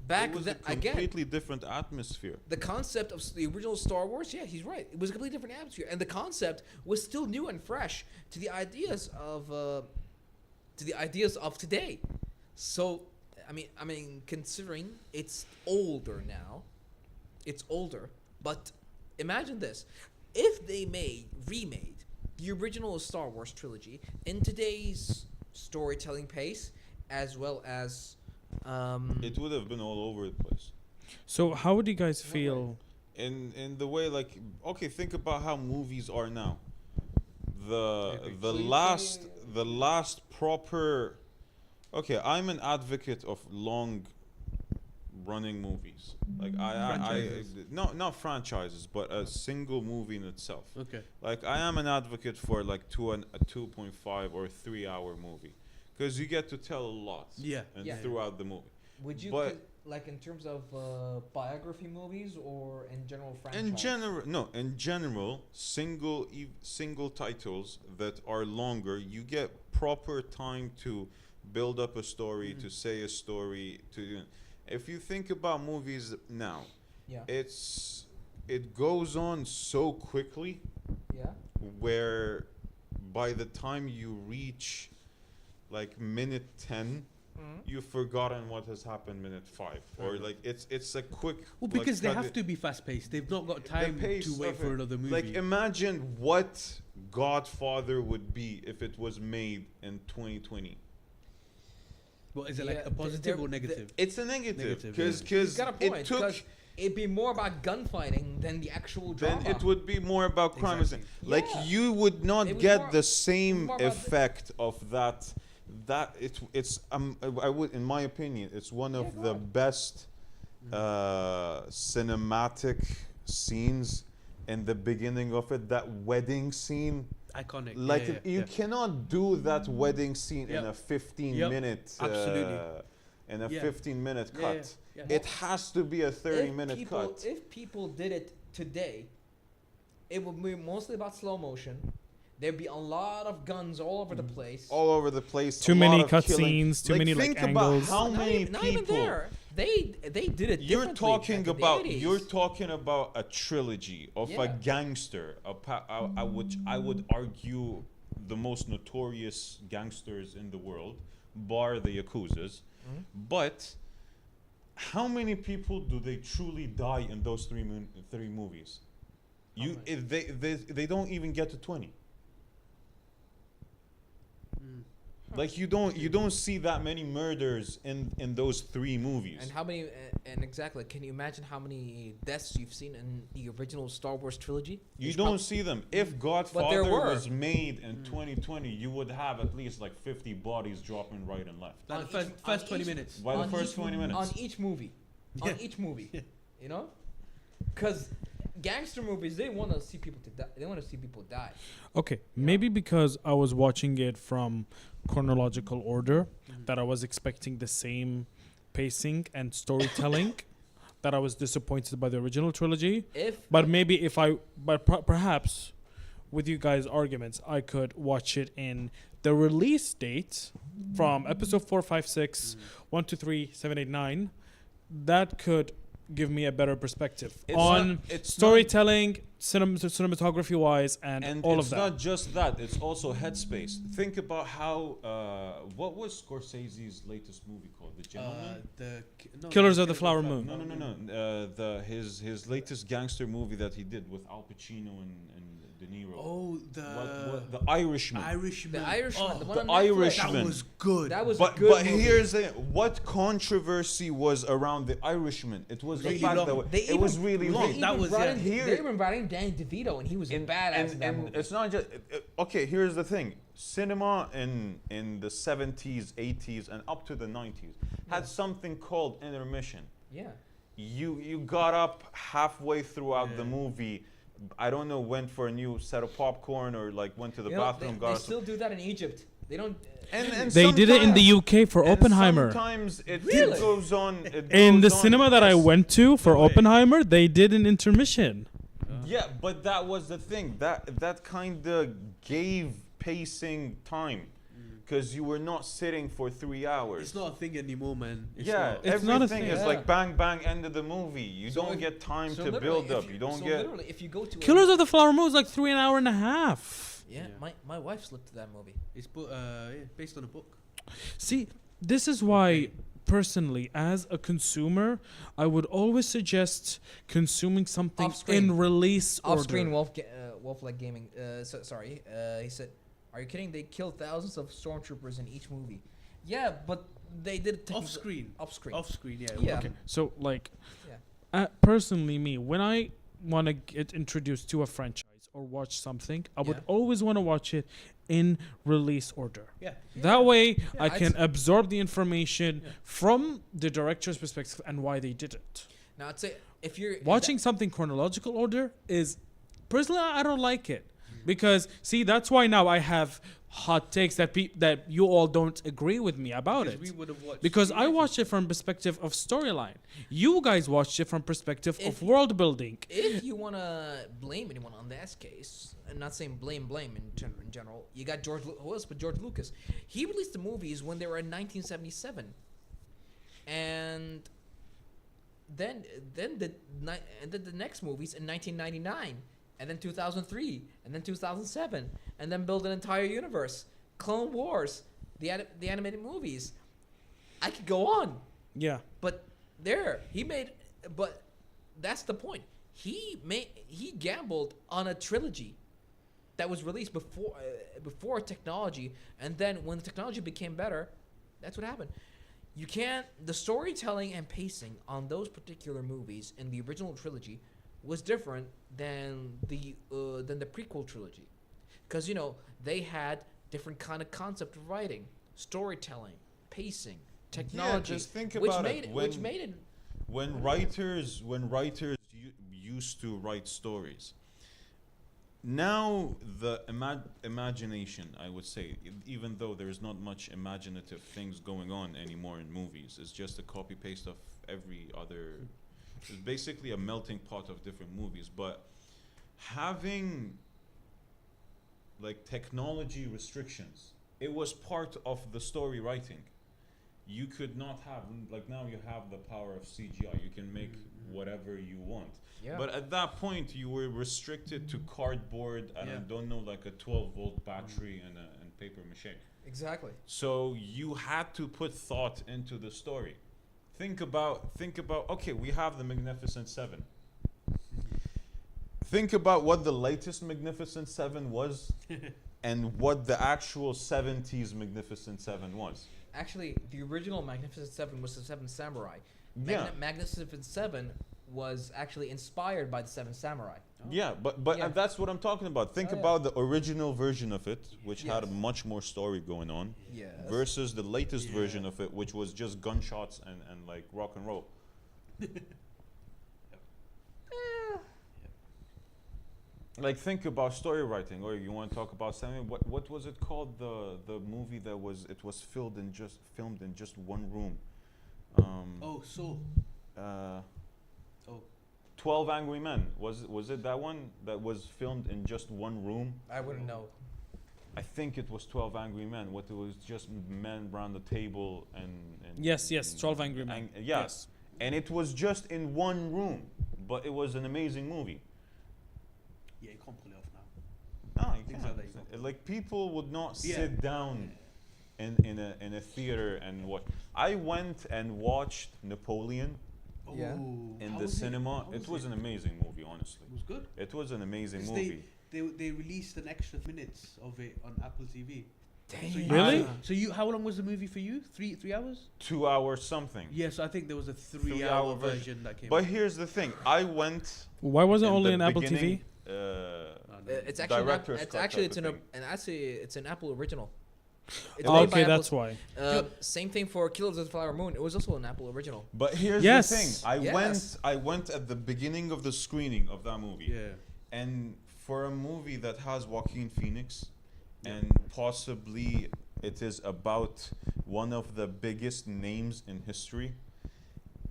Back It was then, a again, completely different atmosphere. the concept of the original Star Wars, yeah, he's right. It was a completely different atmosphere, and the concept was still new and fresh to the ideas of today. So, I mean, considering it's older now, but imagine this: if they remade the original Star Wars trilogy in today's storytelling pace, as well as It would have been all over the place. So how would you guys feel? In the way, like, okay, think about how movies are now. Epic. The So you last say- the last proper. Okay, I'm an advocate of long running movies. Like Franchises. not franchises, but a single movie in itself. Okay. Like I am an advocate for like a 2.5 or 3 hour movie, because you get to tell a lot. Yeah. And Yeah. throughout the movie. would you But Like in terms of biography movies or in general franchise? In general, no. In general, single titles that are longer, you get proper time to build up a story, to say a story. If you think about movies now, Yeah. it goes on so quickly, Yeah. where by the time you reach like minute 10, you've forgotten what has happened minute 5, or like it's a quick. Well, like, because they cut have it- to be fast paced. They've not got the time pace to wait of for it. another movie. Like imagine what Godfather would be if it was made in 2020. Well, is it Yeah, like a positive they're- or negative? It's a negative Negative, because yeah. You've got a it point, took. 'cause it'd be more about gunfighting than the actual drama. Then it would be more about crime. Exactly. Like Yeah. you would not It was get more- the same more about the- effect of that. That it's I would, in my opinion, it's one of Yeah, go the on. best cinematic scenes in the beginning of it. That wedding scene, Iconic. like yeah, you yeah. cannot do that wedding scene in Yep. a 15 Yep. minute. Absolutely. In a Yeah. 15-minute Yeah, cut. yeah, yeah. It has to be a 30-minute cut. If people did it today, it would be mostly about slow motion. There'd be a lot of guns all over the place. All over the place. Too a many lot of killing. cutscenes, too many, like, think about angles. how Not many even- not even people. there. They did it. You're differently talking back in the about 80s. you're talking about a trilogy of a Yeah. gangster, which I would argue the most notorious gangsters in the world, bar the Yakuzas. Mhm. But how many people do they truly die in those three movies? You much? if they don't even get to 20. Mm. Like you don't see that many murders in those 3 movies. And how many? And exactly, can you imagine how many deaths you've seen in the original Star Wars trilogy? You There's don't see them. If Godfather were. was made in 2020, you would have at least like 50 bodies dropping right and left. Like On the first, each- first on 20 each- minutes. By the on first each 20 mo- minutes. on each movie, Yeah. on each movie, you know, because gangster movies they want to see people to die. They want to see people die. Okay, maybe because I was watching it from chronological order, that I was expecting the same pacing and storytelling, that I was disappointed by the original trilogy. But maybe perhaps with you guys' arguments, I could watch it in the release date from episode 4, 5, 6, 1, 2, 3, 7, 8, 9. That could give me a better perspective on it's storytelling, cinematography wise, and all it's of that. not just that. It's also headspace. Think about how what was Scorsese's latest movie called? The Gentleman. Killers of the Flower Moon. No. His latest gangster movie that he did with Al Pacino and De Niro. Oh, The Irishman. Irishman. The Irishman, Oh, the one The on Netflix. Irishman. that was good. That was But a good movie. here's it. What controversy was around The Irishman? It was the Really fact long. that it was really long. That was, yeah. They even brought in Danny DeVito, and he was badass in that movie. it's not just okay. Here's the thing: cinema in the 70s, 80s, and up to the 90s had something called intermission. Yeah. You got up halfway throughout the Yeah. movie. I don't know, went for a new set of popcorn or like went to the You know, bathroom. they got a- still do that in Egypt. They don't. and They did it in the sometimes- UK for and Oppenheimer. Sometimes it Really? goes on. In the cinema that I went to for No way. Oppenheimer, they did an intermission. Yeah, but that was the thing. That kind of gave pacing time, because you were not sitting for 3 hours. It's not a thing anymore, man. It's Yeah, not. It's not a everything thing. is Yeah. like bang bang end of the movie. You So don't if- get time so to literally, build if up. you- You don't so get. literally, if you go to Killers of the Flower Moon is like 3 an hour. Yeah, Yeah. my wife slipped to that movie. It's based on a book. See, this is why, personally, as a consumer, I would always suggest consuming something Off-screen. in release order. Off-screen Wolf-like gaming. Sorry. He said, "Are you kidding? They killed thousands of stormtroopers in each movie." Yeah, but they did it Off screen. Off-screen. Off screen, yeah. Yeah. Okay, so like, Yeah. personally, me, when I want to get introduced to a franchise or watch something, I would Yeah. always want to watch it in release order. Yeah. That way, Yeah, I I'd can s- absorb the information Yeah. from the director's perspective and why they did it. Now, I'd say if you're Watching something chronological order is, personally, I don't like it. Because, see, that's why now I have hot takes that you all don't agree with me about Because it. we would have watched. Because I three watched it from perspective of storyline. You guys watched it from perspective If of you- world building. If you want to blame anyone on that case, I'm not saying blame in general. You got who else but George Lucas? He released the movies when they were in 1977, and then the next movies in 1999, and then 2003, and then 2007, and then build an entire universe. Clone Wars, the animated movies. I could go on. Yeah. But that's the point. He gambled on a trilogy that was released before technology, and then when the technology became better, that's what happened. The storytelling and pacing on those particular movies in the original trilogy was different than the prequel trilogy, because they had different kind of concept of writing, storytelling, pacing, technology. just think which about made it. which made it. When writers used to write stories, now the imagination, I would say, even though there's not much imaginative things going on anymore in movies, it's just a copy paste of every other. It's basically a melting pot of different movies. But having like technology restrictions, it was part of the story writing. You could not have, like, now you have the power of CGI. You can make whatever you want. Yeah. But at that point, you were restricted to cardboard and I Yeah. don't know, like a 12-volt battery and paper mache. Exactly. So you had to put thought into the story. Think about. Okay, we have the Magnificent Seven. Think about what the latest Magnificent Seven was, and what the actual 70s Magnificent Seven was. Actually, the original Magnificent Seven was the Seven Samurai. Yeah. Magnificent Seven was actually inspired by the Seven Samurai. Yeah, but Yeah. that's what I'm talking about. Think Oh, yeah. about the original version of it, which had Yes. much more story going on, Yes. versus the latest Yeah. version of it, which was just gunshots and like rock and roll. Like, think about story writing, or you want to talk about something. What was it called? The movie that was filmed in just one room. Oh, so. Uh, Oh. 12 Angry Men. Was it that one that was filmed in just one room? I wouldn't know. I think it was 12 Angry Men. What it was just men around the table and Yes, 12 Angry Men. yeah. Yes. And it was just in one room, but it was an amazing movie. Yeah, you can't pull it off now. No, you Things can't. like that. Like, people would not Yeah. sit down in a theater and watch. I went and watched Napoleon Yeah. Oh, in how the was it? cinema. How It was it? an amazing movie, honestly. It was good. It was an amazing 'Cause movie. They released an extra minutes of it on Apple TV. Dang. So you, Really? So how long was the movie for you? Three hours? 2 hours something. Yes, I think there was a 3-hour 3-hour version that came. But out. here's the thing. I went. Why was it in only the on Apple beginning, TV? I don't know. It's actually Director's it's cut actually type it's of it's an Apple original. It's Oh, made by okay, that's Apple's- why. Same thing for Killers of the Flower Moon. It was also an Apple original. But here's Yes. the thing. Yes. I went at the beginning of the screening of that movie. Yeah. And for a movie that has Joaquin Phoenix, Yeah. and possibly it is about one of the biggest names in history,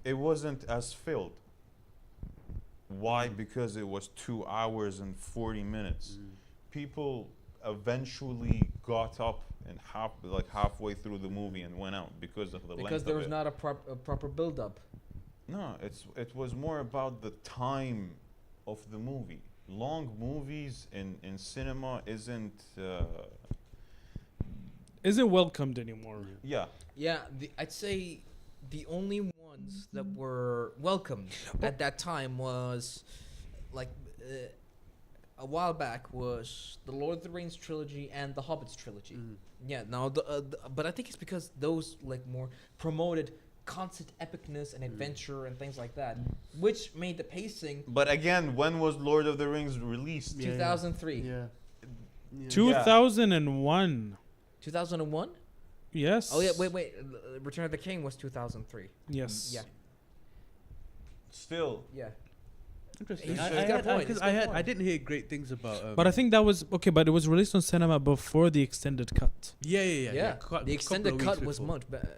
it wasn't as filled. Why? Because it was 2 hours and 40 minutes. People eventually got up and halfway through the movie and went out because of the Because length there of was it. not a proper build up. No, it was more about the time of the movie. Long movies in cinema isn't. Isn't welcomed anymore. Yeah, Yeah, I'd say the only ones that were welcomed at that time was like a while back was the Lord of the Rings trilogy and the Hobbits trilogy. Yeah, now but I think it's because those like more promoted constant epicness and adventure and things like that, which made the pacing but again, when was Lord of the Rings released? Yeah. 2003, Yeah. 2001. 2001. Yes. Oh yeah, wait. Return of the King was 2003. Yes. Yeah, Still, yeah. Interesting. He's I, got I, a had, point, he's got a I point. didn't hear great things about. But I think that was okay. But it was released on cinema before the extended cut. Yeah, Cou- the extended couple of cut weeks was before. much better.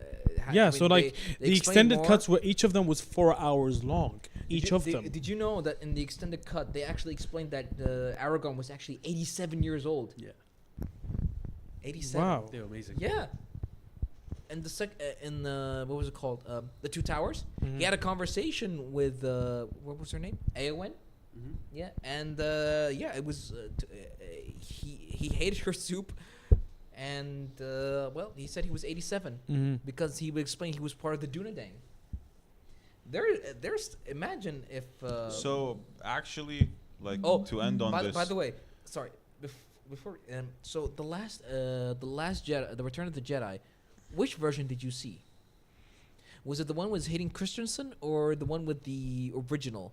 Yeah, so like they the explained extended more. cuts were each of them was 4 hours long. Each of them. Did you know that in the extended cut they actually explained that Aragon was actually 87 years old? Yeah, 87. Wow. they were amazing. Yeah. And what was it called? The Two Towers. Mm-hmm. He had a conversation with what was her name? Eowyn. Mm-hmm. Yeah, and yeah, it was he hated her soup, and well, he said he was 87 Mm-hmm. because he would explain he was part of the Dunedain. There's imagine if So actually, like Oh, to end on this. by the way, sorry, before so the last Jedi, the Return of the Jedi, which version did you see? Was it the one with Hayden Christensen or the one with the original?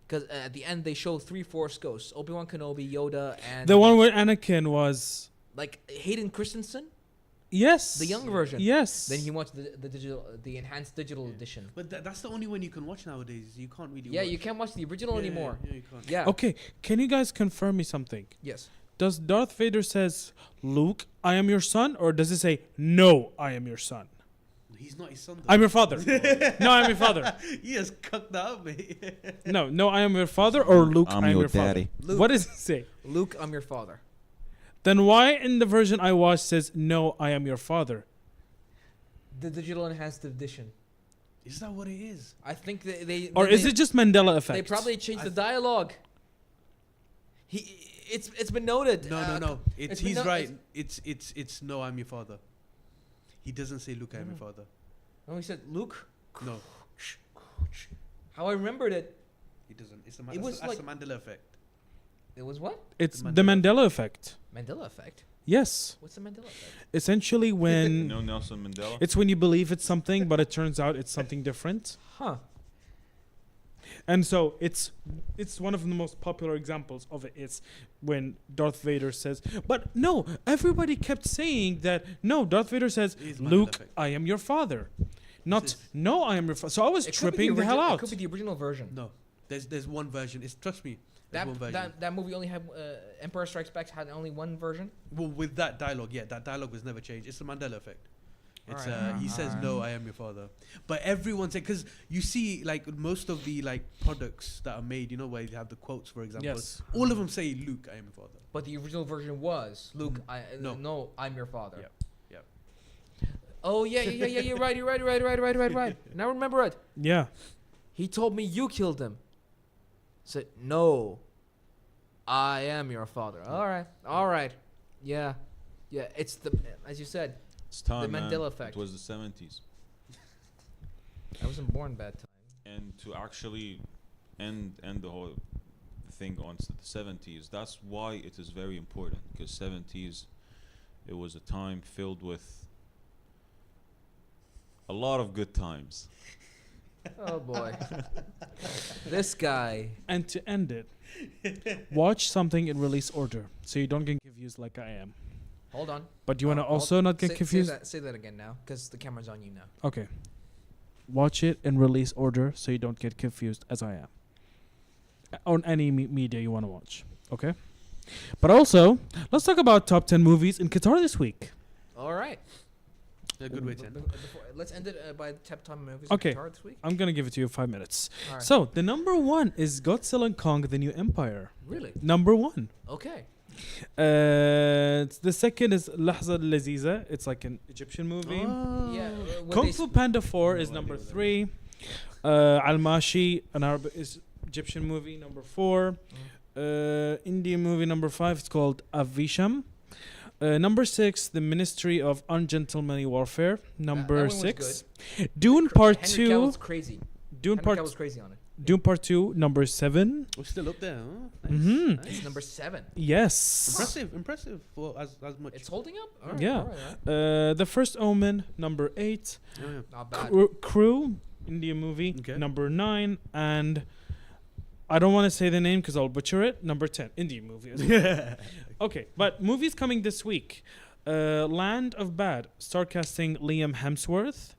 Because at the end they show 3 Force ghosts: Obi-Wan Kenobi, Yoda, and The one where Anakin was. like Hayden Christensen, Yes. the young version. Yes. Then he watched the digital, the enhanced digital edition. But that's the only one you can watch nowadays. You can't really. Yeah, watch. you can't watch the original anymore. Yeah, you can't. Yeah. Okay, can you guys confirm me something? Yes. Does Darth Vader says, "Luke, I am your son," or does it say, "No, I am your son"? He's not his son. Though. I'm your father. No, I'm your father. He has cucked that up, mate. No, I am your father, or Luke, I'm I am your your father. daddy. Luke. What does it say? Luke, I'm your father. Then why in the version I watched says, "No, I am your father"? The digital enhanced edition. Is that what it is? I think they Or is it just Mandela effect? They probably changed the dialogue. It's been noted. No. it's been He's no- right. It's no. I'm your father. He doesn't say, "Look, I'm your father." No, he said Luke. No, How I remembered it, he doesn't. It's It was that's like- the Mandela effect. it was what? It's The the Mandela Mandela effect. Mandela effect. Yes. What's the Mandela effect? Essentially, when No Nelson Mandela. it's when you believe it's something, but it turns out it's something different. Huh. And so it's one of the most popular examples of it is when Darth Vader says, but no, everybody kept saying that, no, Darth Vader says, It is Mandela Luke, effect. I am your father. Not, is- no, I am your father. So I was It could be tripping the hell It out. could be the original version. No, there's one version. It's trust me. There's one version. That movie only had Empire Strikes Back had only one version. Well, with that dialogue, yeah, that dialogue was never changed. It's the Mandela effect. It's Alright. he says, Alright. "No, I am your father," but everyone said because you see, like most of the like products that are made, you know, where you have the quotes, for example, Yes. all of them say, "Luke, I am your father." But the original version was Luke. No. No, I'm your father. Yep. Yep. Oh yeah. You're right. Right. Now remember it. Yeah. He told me you killed him. Said no. I am your father. All right. Yeah. It's the as you said. It's time, the man. Mandela effect. It was the 70s. I wasn't born bad time. And to actually end the whole thing on the 70s, that's why it is very important, because 70s, it was a time filled with a lot of good times. Oh boy. This guy. And to end it, watch something in release order so you don't get confused like I am. Hold on. But you want to also not get confused? Say that again now, because the camera's on you now. Okay. Watch it in release order so you don't get confused as I am. On any media you want to watch. Okay? But also, let's talk about top 10 movies in Qatar this week. All right. A good way to end. Let's end it by the top 10 movies Okay. in Qatar this week. I'm going to give it to you in 5 minutes. All right. So, the number 1 is Godzilla and Kong, The New Empire. Really? Number 1. Okay. The second is Lahza Laziza. It's like an Egyptian movie. Yeah. when Kung they Fu Panda 4 is No number idea what that 3. Al-Mashi, an Arab is Egyptian movie, number 4. Indian movie number 5, it's called Avisham. Number 6, The Ministry of Ungentlemanly Warfare. Number that one was 6. Dune Part Henry 2. Cavill's crazy. Dune Henry Part Cavill's crazy on it. Dune Part 2, number 7. We're still up there. Huh? Mhm. Nice. It's number 7. Yes. Impressive for as much. It's holding up. All right, Yeah. all right. The First Omen, number 8. Yeah. Not bad. Crew, Indian movie, Okay. number 9. And I don't want to say the name because I'll butcher it. Number 10, Indian movie. as well. Okay, but movies coming this week. Land of Bad, star casting Liam Hemsworth,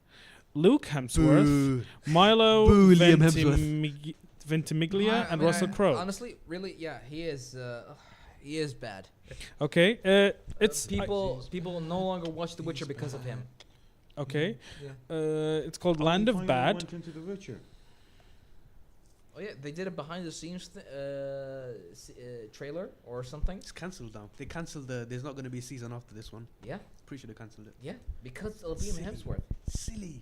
Luke Hemsworth, Milo Boo, Liam Hemsworth. Ventimiglia, I and mean, Russell Crowe. Honestly, really, yeah, he is bad. Okay, it's People no longer watch The Witcher because of him. okay. Yeah. It's called How Land he of finally Bad. went into The Witcher. Oh yeah, they did a behind the scenes trailer or something. It's cancelled now. They cancelled there's not going to be a season after this one. Yeah, Pretty sure they cancelled it. yeah, because of Liam Silly. Hemsworth. Silly.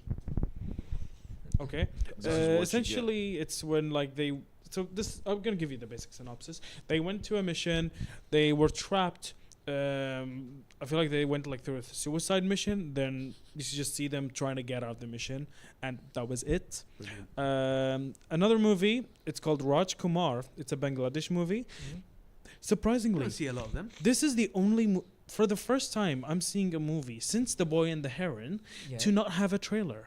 Okay. This is what you Essentially, it's when like they. So this, I'm gonna give you the basic synopsis. They went to a mission. They were trapped. I feel like they went like through a suicide mission. Then you should just see them trying to get out of the mission, and that was it. Brilliant. Another movie. It's called Raj Kumar. It's a Bangladesh movie. Mhm. I Surprisingly, don't see a lot of them. this is the only. For the first time, I'm seeing a movie since The Boy and the Heron Yeah. to not have a trailer.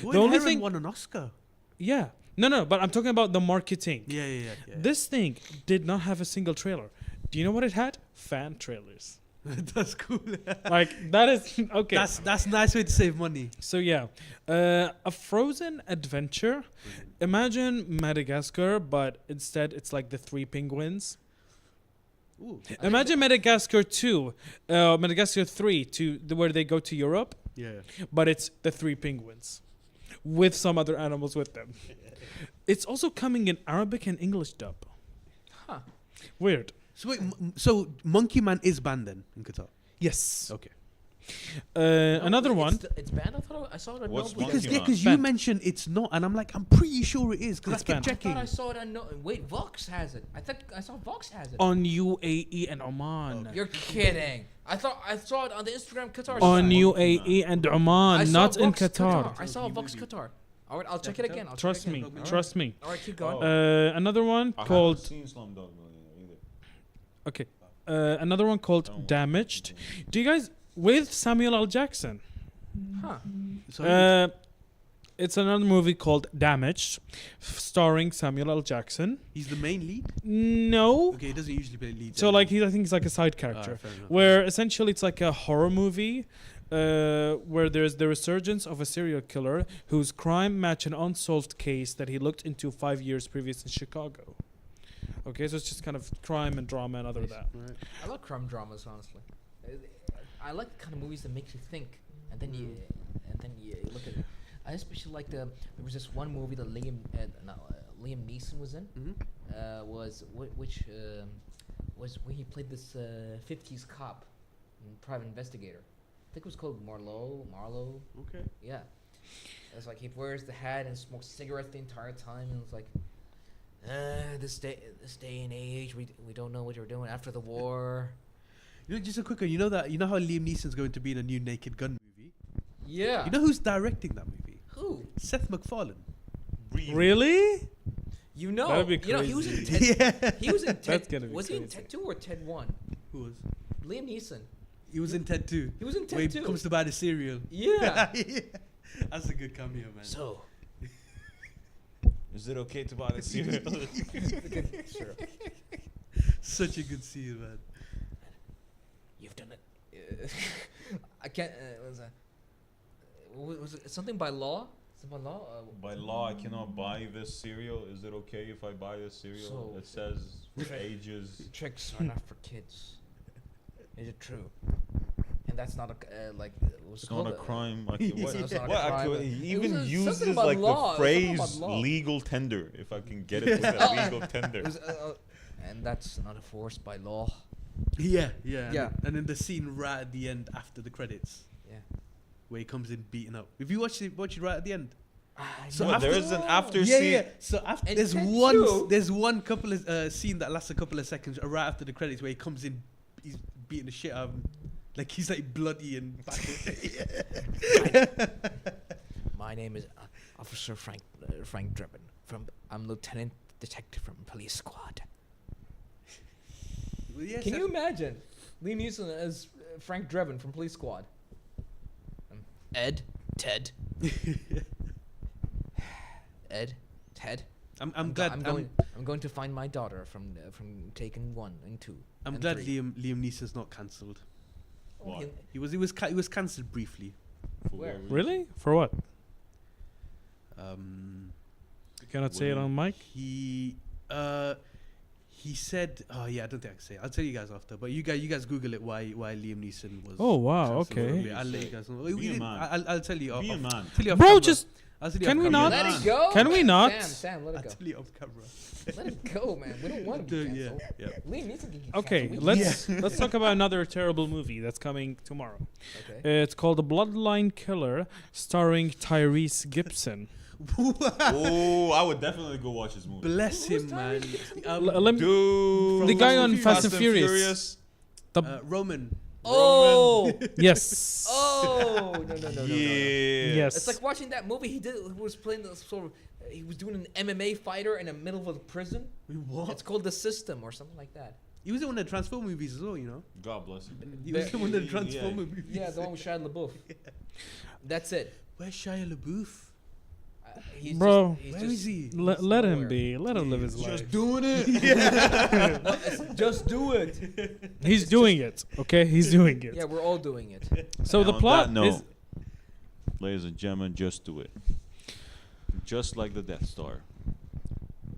Boy, only Heron thing- won an Oscar. Yeah. No, but I'm talking about the marketing. Yeah. This thing did not have a single trailer. Do you know what it had? Fan trailers. That's cool. Like that is okay. That's nice way to save money. So yeah, a frozen adventure. Imagine Madagascar, but instead it's like the three penguins. Ooh. Imagine Madagascar 2, Madagascar 3 where they go to Europe, Yeah. but it's the three penguins with some other animals with them. It's also coming in Arabic and English dub. Huh. Weird. So wait, so Monkey Man is banned then in Qatar? Yes. Okay. No, Another wait, one. It's banned. I thought I saw it on What's Noble. Monkey Man? Because you Banned. mentioned it's not, and I'm like, I'm pretty sure it is because I It's kept banned. I checking. thought I saw it on Wait, Vox has it. I think I saw Vox has it. On UAE and Oman. You're kidding. I saw it on the Instagram Qatar. On side. UAE and I Oman, saw not in Vox Qatar. I saw Vox Qatar. All right, I'll check it again. Trust me. All right. Trust me. All right, keep going. Another one I called. haven't seen Slumdog Millionaire either. Okay. Another one called Don't- Damaged. Do you guys with Samuel L. Jackson? Huh. So It's another movie called Damaged, starring Samuel L. Jackson. he's the main lead. No. Okay, he doesn't usually play lead. So like I think he's like a side character, fair enough. where essentially it's like a horror movie, where there's the resurgence of a serial killer whose crime match an unsolved case that he looked into 5 years previous in Chicago. Okay, so it's just kind of crime and drama and other that. Right. I love crime dramas, honestly. I like the kind of movies that make you think, and then you look at it. I especially like there was this one movie that Liam Neeson was in. Mm-hmm. Was when he played this 50s cop, private investigator. I think it was called Marlowe. Okay. Yeah. It's like he wears the hat and smokes cigarettes the entire time, and it's like, this day and age, we don't know what you're doing after the war. You know, just a quick one. You know how Liam Neeson's going to be in a new Naked Gun movie. Yeah. You know who's directing that movie? Who? Seth MacFarlane. Really? You know. That'd be You know he was in crazy. Ted. Yeah. He was in Ted. That's gonna be Was he in crazy. Ted 2 or Ted 1? Who was? Liam Neeson. He was in Ted 2. He was in Where he Ted 2. comes to buy the cereal. Yeah. Yeah. That's a good cameo, man. So. Is it okay to buy the cereal? Sure. Such a good scene, man. You've done it. I can't. Was it something by law? Something by law? By law, I cannot buy this cereal. Is it okay if I buy this cereal So- that says ages? Tricks are not for kids. Is it true? And that's not a like. What's It's it not a called? crime. Like, It's what? not a What crime. actually? It He was even something uses about like law. the It was something phrase about law. "legal tender." If I can get it with that legal tender. It was, and that's not enforced by law. Yeah. Yeah. And then the scene right at the end after the credits, Yeah. where he comes in beaten up. If you watch it right at the end. So No, after- there is an after Yeah, scene. yeah. So after And there's Ted one too. there's one couple of scene that lasts a couple of seconds right after the credits where he comes in, he's beating the shit out of him, like he's like bloody and My name is Officer Frank Drebin. I'm Lieutenant Detective from Police Squad. Well, yeah, Can Seth- you imagine Liam Neeson as Frank Drebin from Police Squad? Ed, Ted, Ed, Ted. I'm glad. I'm going to find my daughter from Taken 1 and 2. I'm and glad 3. Liam Neeson's not cancelled. Why? He was cancelled briefly. For Where? what reason? Really? For what? cannot say it on mic. He said, "Oh yeah, I don't think I can say it. I'll tell you guys after. But you guys Google it. Why Liam Neeson was? Oh, wow, cancelled. okay. I'll let you guys know. Be a man. I'll tell you. Be a man. Tell you off Bro, camera. just I'll tell you can off we camera. not? Let it go. Can we man. not? Sam, let I'll it go. tell you off camera. Let it go, man. We don't want to be Yeah, canceled. yeah. Liam needs to get Okay, canceled. let's talk about another terrible movie that's coming tomorrow. Okay. It's called The Bloodline Killer, starring Tyrese Gibson. Oh, I would definitely go watch this movie. Bless him, man. Let me- Dude, The guy on Fast and Furious. Roman. Oh, Yes. oh, no. Yeah. Yes. It's like watching that movie. He was playing the sort of. He was doing an MMA fighter in the middle of a prison. What? It's called The System or something like that. He was in one of the Transform movies as well, you know. God bless him. He was in one of the Yeah. Transform movies. Yeah, the one with Shia LaBeouf. That's it. Where's Shia LaBeouf? He's Bro. just, he's Where just is he? Let him nowhere. be. Let him live his life. Just doing it. No, it's just do it. He's doing it. Okay, he's doing it. Yeah, we're all doing it. So And the on plot that note, is ladies and gentlemen, just do it. Just like the Death Star.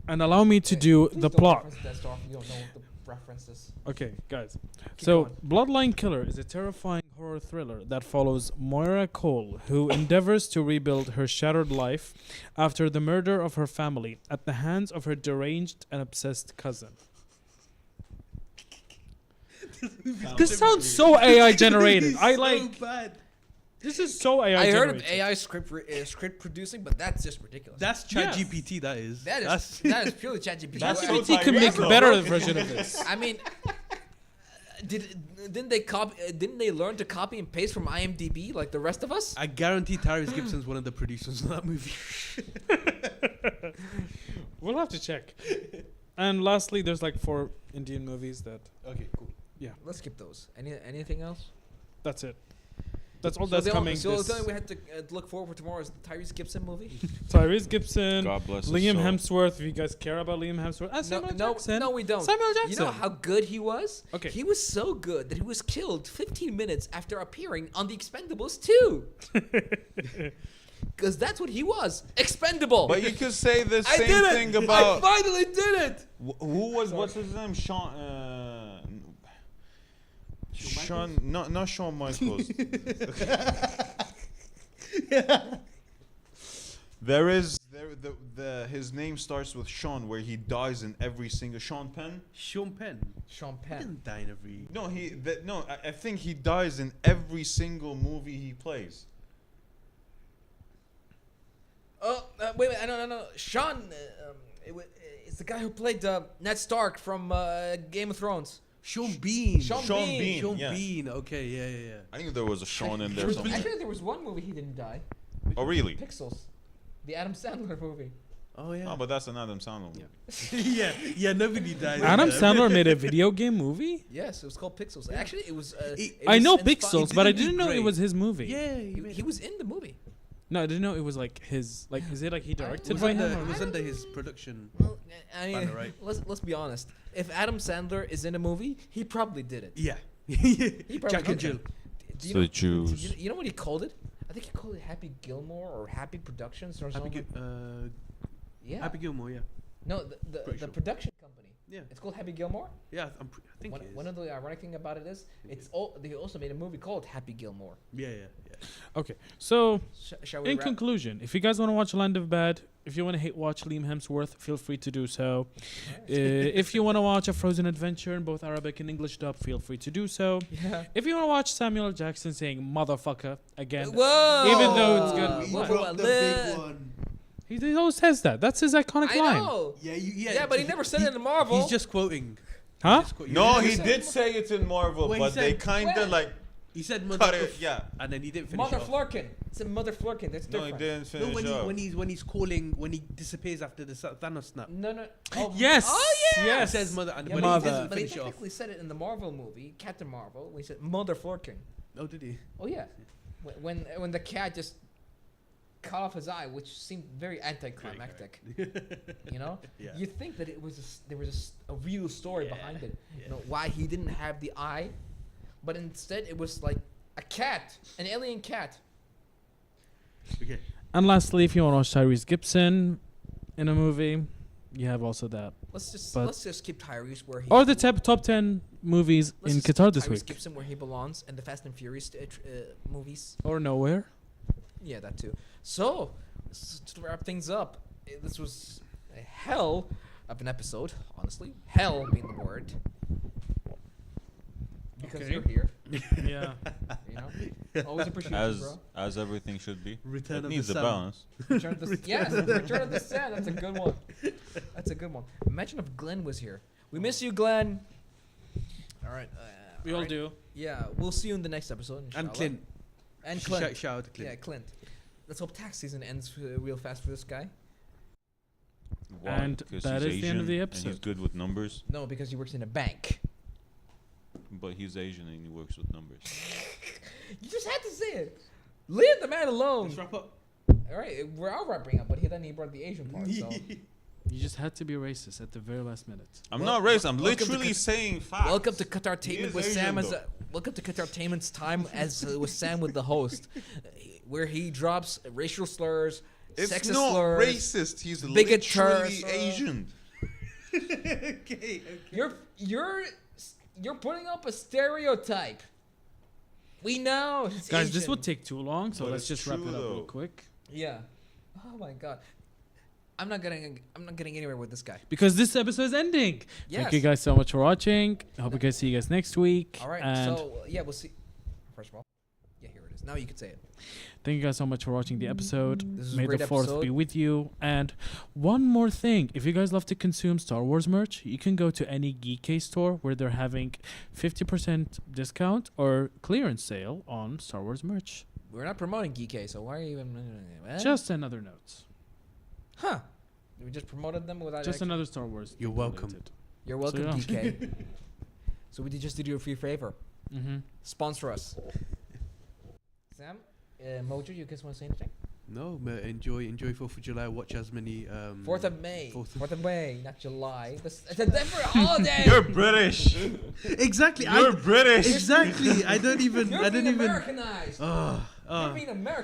and allow me to Hey, do please the don't plot. reference Death Star if you don't know what the reference is. Okay, guys. Keep So, going. Bloodline Killer is a terrifying horror thriller that follows Moira Cole, who endeavors to rebuild her shattered life after the murder of her family at the hands of her deranged and obsessed cousin. This sounds so AI generated. I like. bad. This is so AI I heard generated. of AI script producing, but that's just ridiculous. That's Yeah. ChatGPT. That is. That is purely ChatGPT. That's Well, so ChatGPT can make Tyrese, better though. version of this. I mean, didn't they copy? Didn't they learn to copy and paste from IMDb like the rest of us? I guarantee Tyrese Gibson's one of the producers of that movie. We'll have to check. And lastly, there's like 4 Indian movies that. Okay, cool. Let's skip those. Anything else? That's it. That's all So that's the only- coming. So the this- thing we had to look forward to tomorrow is the Tyrese Gibson movie. Tyrese Gibson, God bless his Liam soul. Hemsworth. If you guys care about Liam Hemsworth, Samuel Jackson. No, we don't. Samuel You Jackson. know how good he was? Okay. He was so good that he was killed 15 minutes after appearing on The Expendables 2. Because that's what he was. Expendable. But you could say the I same did it. thing about. I finally did it. Who was? What's his name? Sean. Not Shawn Michaels. There is his name starts with Sean, where he dies in every single Sean Penn. Sean Penn. Sean He Penn. didn't die in every. No, I think he dies in every single movie he plays. Oh, wait, no. Sean, it's the guy who played Ned Stark from Game of Thrones. Sean Bean. Sean Sean Bean. Bean. Sean yeah. Bean. Okay, yeah. I think there was a Sean in there Bruce somewhere. Actually, there was one movie he didn't die. Oh really? Pixels. The Adam Sandler movie. Oh yeah. Oh, but that's an Adam Sandler. Yeah. yeah. Nobody died. Adam in that. Sandler made a video game movie. Yes, it was called Pixels. Actually, it was. It- I was know inspi- Pixels, but I didn't do didn't know it great. was his movie. Yeah, he, made He it. was in the movie. No, I didn't know it was like his. Like, is it like he It directed was by under, him? it or- was under his production. Well, I mean, Banner, right? let's be honest. If Adam Sandler is in a movie, he probably did it. Yeah. He probably Jack and did Jill. it. Do you The know, Jews. you know what he called it? I think he called it Happy Gilmore or Happy Productions or Happy, something. Gil- Happy Gilmore. Yeah. No, the Pretty sure. production company. Yeah. It's called Happy Gilmore. Yeah. I think it is. One of the ironic thing about it is, they also made a movie called Happy Gilmore. Yeah. Okay, so Shall we in wrap? conclusion, if you guys want to watch Land of Bad, if you want to hate watch Liam Hemsworth, feel free to do so. If you want to watch a Frozen Adventure in both Arabic and English dub, feel free to do so. Yeah. If you want to watch Samuel Jackson saying "motherfucker" again, Whoa! Even though it's good. We What? dropped the big one. he always says that. That's his iconic I line. know. Yeah. Yeah, but he never said it in Marvel. He's just quoting. Huh? No, he he said- did say it in Marvel, Well, he but they said- kind When? of like He said cut mother. it. Yeah. And then he didn't finish Mother it off. Flurkin. It's a Mother Flurkin. That's No, he different. didn't No, finish when up. when he's calling when he disappears after the Thanos snap. No. Oh, Yes. Oh yeah. Yes. He says mother, and Yeah, but but, Mother. he he, doesn't but he finish it off. technically said it in the Marvel movie, Captain Marvel. When he said Mother Flurkin. Oh, did he? Oh yeah. When the cat just cut off his eye, which seemed very anticlimactic. You know, Yeah. you think that it was there was a real story behind it. Yeah. You know why he didn't have the eye, but instead it was like a cat, an alien cat. Okay. And lastly, if you want to watch Tyrese Gibson, in a movie, you have also that. But- Let's just skip Tyrese where he. Or the top 10 movies let's in just Qatar skip this Tyrese week. Gibson where he belongs, and the Fast and Furious movies. Or nowhere. Yeah, that too. So, to wrap things up, this was a hell of an episode, honestly. Hell being the word. Because Okay. you're here, Yeah. you know. Always appreciate you, bro. As everything should be. Return It of needs the a Sun. balance. Return of the yes, Return of the Sun. That's a good one. That's a good one. Imagine if Glenn was here. We miss you, Glenn. All right. We all do. Yeah, we'll see you in the next episode. And inshallah. Clint. And Clint. Shout out to Clint. Yeah, Clint. Let's hope tax season ends real fast for this guy. Why? And 'Cause that he's is the end of the Asian and he's episode. good with numbers, No, because he works in a bank. but he's Asian and he works with numbers. You just had to say it. Leave the man alone. Let's wrap up. All right, we're all wrapping up, but then he brought the Asian part. So. You just had to be racist at the very last minute. I'm Well, not racist. I'm welcome to literally saying facts. Welcome to He Qatartainment is with Asian, Sam. though. Welcome to Qatartainment's time as with Sam with the host, where he drops racial slurs, It's sexist not slurs. racist. He's bigot literally terms, Asian. Okay. You're putting up a stereotype. We know. He's Guys, this Asian. would take too long, so But let's it's just wrap true, it up real though. quick. Yeah. Oh my god. I'm not getting anywhere with this guy. Because this episode is ending. Yes. Thank you guys so much for watching. I hope you guys see you guys next week. All right. And So yeah, we'll see. First of all, yeah, here it is. Now you can say it. thank you guys so much for watching the episode. This is a May great the 4th episode. be with you. And one more thing. If you guys love to consume Star Wars merch, you can go to any Geek store where they're having 50% discount or clearance sale on Star Wars merch. We're not promoting Geek, so why are you even? Just another note. Huh? We just promoted them without. Just another Star Wars. You're welcome. related. You're welcome, yeah. DK. So we just did you a free favor. Mm-hmm. Sponsor us. Sam, Mojo, you guys want to say anything? No, but enjoy 4th of July. Watch as many. 4th of May. 4th of May, not July. It's a different holiday. You're British. Exactly. You're British. Exactly. I don't even. You're I being don't even. Americanized. Oh. You're being Americanized.